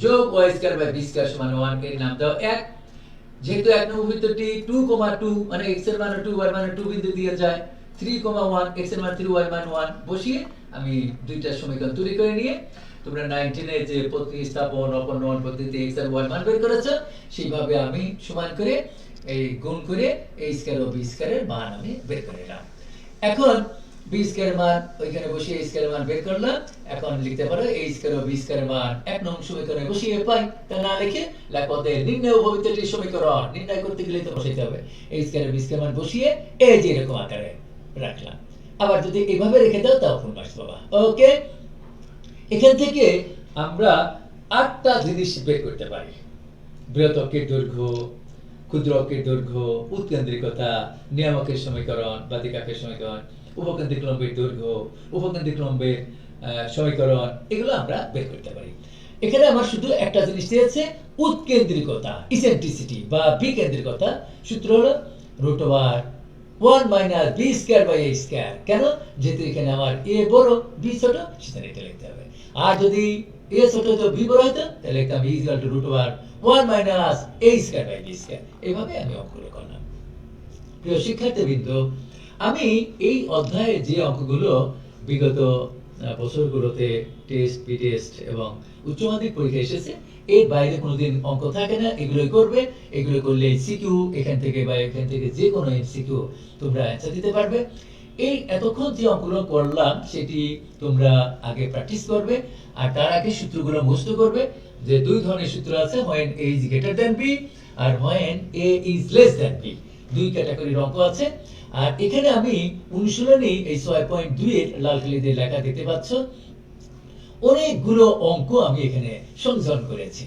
S1: যোগ y²/b² সমান 1, এর নাম দাও 1। যেহেতু এক নম্বর উপবৃত্তটি 2,2 মানে x এর মান 2 y এর মান 2 বিন্দু দিয়ে যায়, 3,1 x এর মান 3 y এর মান 1 বসিয়ে আমি দুইটা সমীকরণ তৈরি করে নিয়ে, তোমরা 19 এ যে প্রতিস্থাপন অপনয়ন পদ্ধতিতে x আর y মান বের করেছো, সেইভাবে আমি সমান করে এই গুণ করে a² ও b² এর মান আমি বের করে নিলাম। এখন b² এর মান ওইখানে বসিয়ে a² এর মান বের করলাম। এখন লিখতে পারো a² ও b² এর মান 1 নং সমীকরণে বসিয়ে পাই, তা না লিখে লেখো নিম্ন উপবৃত্তটির সমীকরণ নির্ণয় করতে গেলে তো বসাইতে হবে, a² ও b² মান বসিয়ে এই যে এরকম আকারে রাখলাম। আবার যদি এভাবে রেখে দাও তাও ফুল মার্কস পাবা। ওকে, এখান থেকে আমরা 8টা জিনিস বের করতে পারি: বৃহৎ অক্ষের দৈর্ঘ্য, ক্ষুদ্র অক্ষের দৈর্ঘ্য, উৎকেন্দ্রিকতা, নিয়ামকের সমীকরণ, বাতিকাকের সমীকরণ, উপকেন্দ্রিক লম্বের দৈর্ঘ্য, উপকেন্দ্রিক লম্বের সমীকরণ, এগুলো আমরা বের করতে পারি। এখানে আমার শুধু একটা জিনিস দিয়েছে, উৎকেন্দ্রিকতা, ইসেন্ট্রিসিটি বা বিকেন্দ্রিকতা। সূত্র হলো √1 1 minus B square by A square. কেন? যেহেতু এখানে আমার এ বড় বি ছোট, সেখানে এটা লিখতে হবে। আর যদি এ ছোট তো বি বড় হতো, তাহলে লিখতাম E equal to root over 1 minus A square by B square. এইভাবে আমি অঙ্কগুলো করলাম। প্রিয় শিক্ষার্থীবৃন্দ, আমি এই অধ্যায়ে যে অঙ্কগুলো বিগত বছরগুলোতে টেস্ট, পি টেস্ট এবং উচ্চ মাধ্যমিক পরীক্ষা এসেছে, এর বাইরে কোনোদিন অঙ্ক থাকে না, এগুলোই করবে। এগুলো করলে সিকিউ এখান থেকে বা এখান থেকে যে কোনো এমসিকিউ তোমরা অ্যান্সার দিতে পারবে। এই এতক্ষণ যে অঙ্কগুলো করলাম সেটি তোমরা আগে প্র্যাকটিস করবে, আর তার আগে সূত্রগুলো মুখস্থ করবে। যে দুই ধরনের সূত্র আছে, when a is greater than b R when a is less than b। দুই ক্যাটাগরির অঙ্ক আছে। আর এখানে আমি অনুশীলনী এই 6.2 এর লাল কালি দিয়ে লেখা দেখতে পাচ্ছ, অনেকগুলো অঙ্ক আমি এখানে সংযোজন করেছি।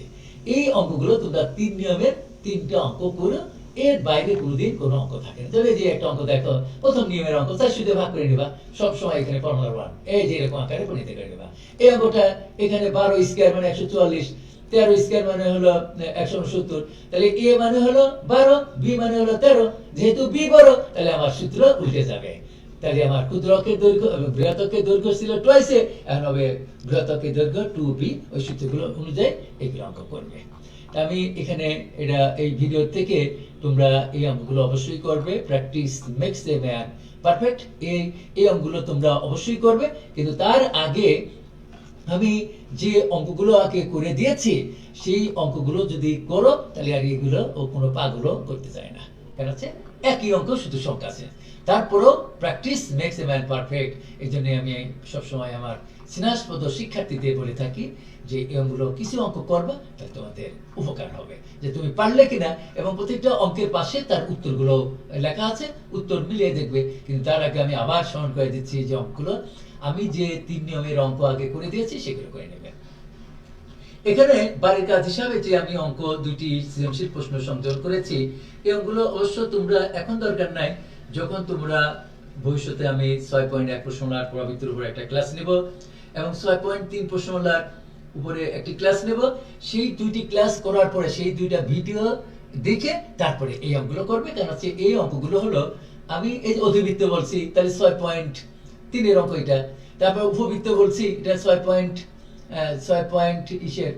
S1: এই অঙ্কগুলো তোমরা 3 নিয়মের 3টা অঙ্ক করো, এর বাইরে কোনোদিন কোনো অঙ্ক থাকে না। তবে যে একটা অঙ্ক দেখো, প্রথম নিয়মের অঙ্ক 400 দিয়ে ভাগ করে নিবা, সব সময় এখানে ফর্মুলা 1 এই যে এরকম আকারে পরিণত করে নিবা। এই অঙ্কটা এখানে 12 স্কয়ার মানে 144, 13 স্কয়ার মানে হলো 169, তাহলে এ মানে হলো 12, বি মানে হলো 13। যেহেতু বি বড়, তাহলে আমার সূত্র উল্টে যাবে। তাহলে আমার ক্ষুদ্রকের দৈর্ঘ্য এবং বৃহত্তকের দৈর্ঘ্য ছিল টুয়াইসে, এখন হবে বৃহত্তকের দৈর্ঘ্য 2b। ওই সূত্রগুলো অনুযায়ী এগুলো অঙ্ক করবে। আমি এখানে এটা এই ভিডিও থেকে তোমরা এই অঙ্কগুলো অবশ্যই করবে। Practice makes a man perfect. এই অঙ্কগুলো তোমরা অবশ্যই করবে, কিন্তু তার আগে আমি যে অঙ্কগুলো আগে করে দিয়েছি সেই অঙ্কগুলো যদি করো, তাহলে আর এগুলো ও কোনো পাগুলো করতে চায় না। কেন হচ্ছে একই অঙ্ক, শুধু সংখ্যা আছে। তারপরেও practice makes a man perfect. এই জন্য আমি সবসময় আমার স্নাতক শিক্ষার্থীদের বলে থাকি যে এই অঙ্কগুলো কিছু অঙ্ক করবা, তাহলে তোমাদের উপকার হবে। যে তুমি পারলে কিনা, এবং প্রত্যেকটা অঙ্কের পাশে তার উত্তরগুলো লেখা আছে, উত্তর মিলিয়ে দেখবে। কিন্তু তার আগে আমি আবার স্মরণ করে দিচ্ছি যে অঙ্কগুলো আমি যে 3 নিয়মের অঙ্ক আগে করে দিয়েছি সেগুলো করে নেবে। এখানে বাড়ির কাজ হিসাবে যে আমি অঙ্ক 2টি সৃজনশীল প্রশ্ন সংযোজন করেছি, এই অঙ্কগুলো অবশ্য তোমরা এখন দরকার নাই। যখন তোমরা ভবিষ্যতে আমি 6.1 প্রশ্নমালার পরাবৃত্তির উপর একটা ক্লাস নেব এবং 6.3 প্রশ্নমালার উপরে একটি ক্লাস নেব, সেই 2টি ক্লাস করার পরে সেই 2টা ভিডিও দেখে তারপরে এই অঙ্কগুলো করবে। কারণ হচ্ছে এই অঙ্কগুলো হলো, আমি এই অধিবৃত্ত বলছি, তাহলে 6.3 এর অঙ্ক এটা। তারপর উপবৃত্ত বলছি, এটা 6.2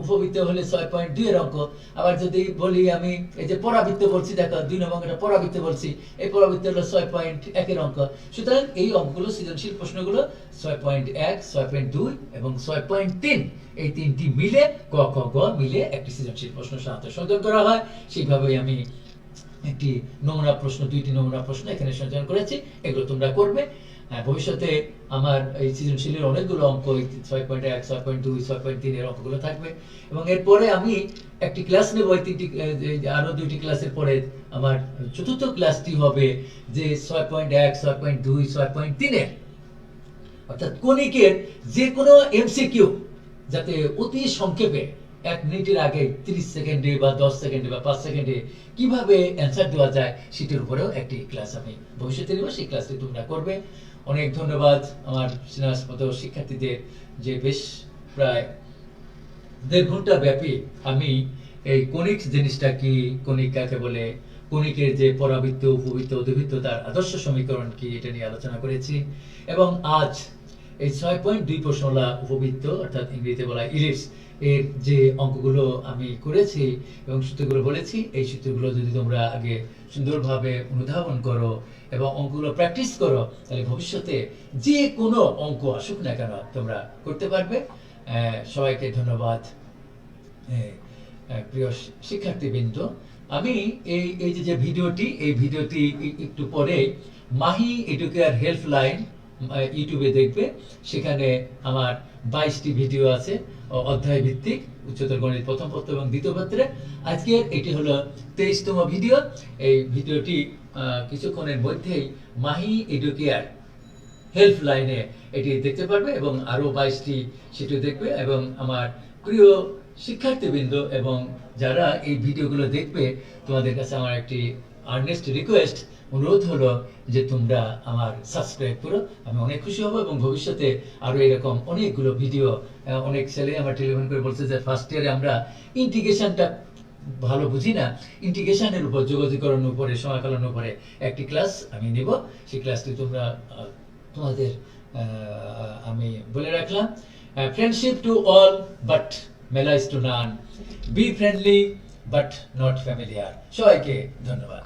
S1: উপবৃত্ত হলে 6.2 এর অঙ্ক। আবার যদি বলি আমি এই যে পরাবৃত্ত বলছি, দেখো 2 নম্বর অঙ্কটা পরাবৃত্ত বলছি, এই পরাবৃত্ত হলো 6.1 এর অঙ্ক। সুতরাং এই অঙ্কগুলো সৃজনশীল প্রশ্নগুলো 6.1, 6.2 এবং 6.3 এই 3টি মিলে ক খ গ মিলে একটি সৃজনশীল প্রশ্ন সাধারণত সংযোজন করা হয়। সেইভাবেই আমি একটি নমুনা প্রশ্ন, 2টি নমুনা প্রশ্ন এখানে সংযোজন করেছি। এগুলো তোমরা করবে। ভবিষ্যতে আমার এই সৃজনশীলের অনেকগুলো অঙ্ক 6.1, 6.2, 6.3 এর অঙ্কগুলো থাকবে। এবং এরপরে আমি একটি ক্লাস নেব, এই 3টি আরো 2টি ক্লাসের পরে আমার চতুর্থ ক্লাসটি হবে যে 6.1, 6.2, 6.3 এর, অর্থাৎ কণিকের যে কোনো এমসিকিউ যাতে অতি সংক্ষেপে 1 মিনিটের আগে 30 সেকেন্ডে বা 10 সেকেন্ডে বা 5 সেকেন্ডে কিভাবে অ্যান্সার দেওয়া যায় সেটির উপরেও একটি ক্লাস আমি ভবিষ্যতে নেব। সেই ক্লাসটি তোমরা করবে। অনেক ধন্যবাদ আমার স্নাতক শিক্ষার্থীদের, যে বেশ প্রায় 1.5 ঘন্টা ব্যাপী আমি এই কণিক জিনিসটা কি, কণিক কাকে বলে, কণিকের যে পরাবৃত্ত, উপবৃত্ত, অধিবৃত্ত তার আদর্শ সমীকরণ কি, এটা নিয়ে আলোচনা করেছি। এবং আজ এই 6.2 প্রশ্নমালা উপবৃত্ত, অর্থাৎ ইংরেজিতে বলা ইলিপস, এর যে অঙ্কগুলো আমি করেছি এবং সূত্রগুলো বলেছি, এই সূত্রগুলো যদি তোমরা আগে সুন্দরভাবে অনুধাবন করো এবং অঙ্কগুলো প্র্যাকটিস করো, তাহলে ভবিষ্যতে যে কোনো অঙ্ক আসুক না কেন তোমরা করতে পারবে। সবাইকে ধন্যবাদ। প্রিয় শিক্ষার্থীবৃন্দ, আমি এই যে ভিডিওটি, এই ভিডিওটি একটু পরে মাহি এডুকেয়ার হেল্পলাইন ইউটিউবে দেখবে। সেখানে আমার 22টি ভিডিও আছে অধ্যায় ভিত্তিক, উচ্চতর গণিত প্রথম পত্র এবং দ্বিতীয় পত্রে। আজকের এটি হলো 23তম ভিডিও। এই ভিডিওটি কিছুক্ষণের মধ্যেই মাহি এডুকেয়ার হেল্পলাইনে এটি দেখতে পারবে এবং আরো 22টি সেটি দেখবে। এবং আমার প্রিয় শিক্ষার্থীবৃন্দ এবং যারা এই ভিডিওগুলো দেখবে, তোমাদের কাছে আমার একটি আর্নেস্ট রিকোয়েস্ট, অনুরোধ হলো যে তোমরা আমার সাবস্ক্রাইব করো। আমি অনেক খুশি হব এবং ভবিষ্যতে আরো এরকম অনেকগুলো ভিডিও, অনেক ছেলে আমার টেলিফোন করে বলছে যে ফার্স্ট ইয়ারে আমরা ইন্টিগ্রেশনটা ভালো বুঝি না, ইন্টিগ্রেশনের উপর, যোগাযোগকরণের উপরে, সমাকলনের উপরে একটি ক্লাস আমি নেব। সেই ক্লাসটি তোমরা তোমাদের আমি বলে রাখলাম। Friendship to all but malice to none, be friendly but not familiar. সবাইকে ধন্যবাদ।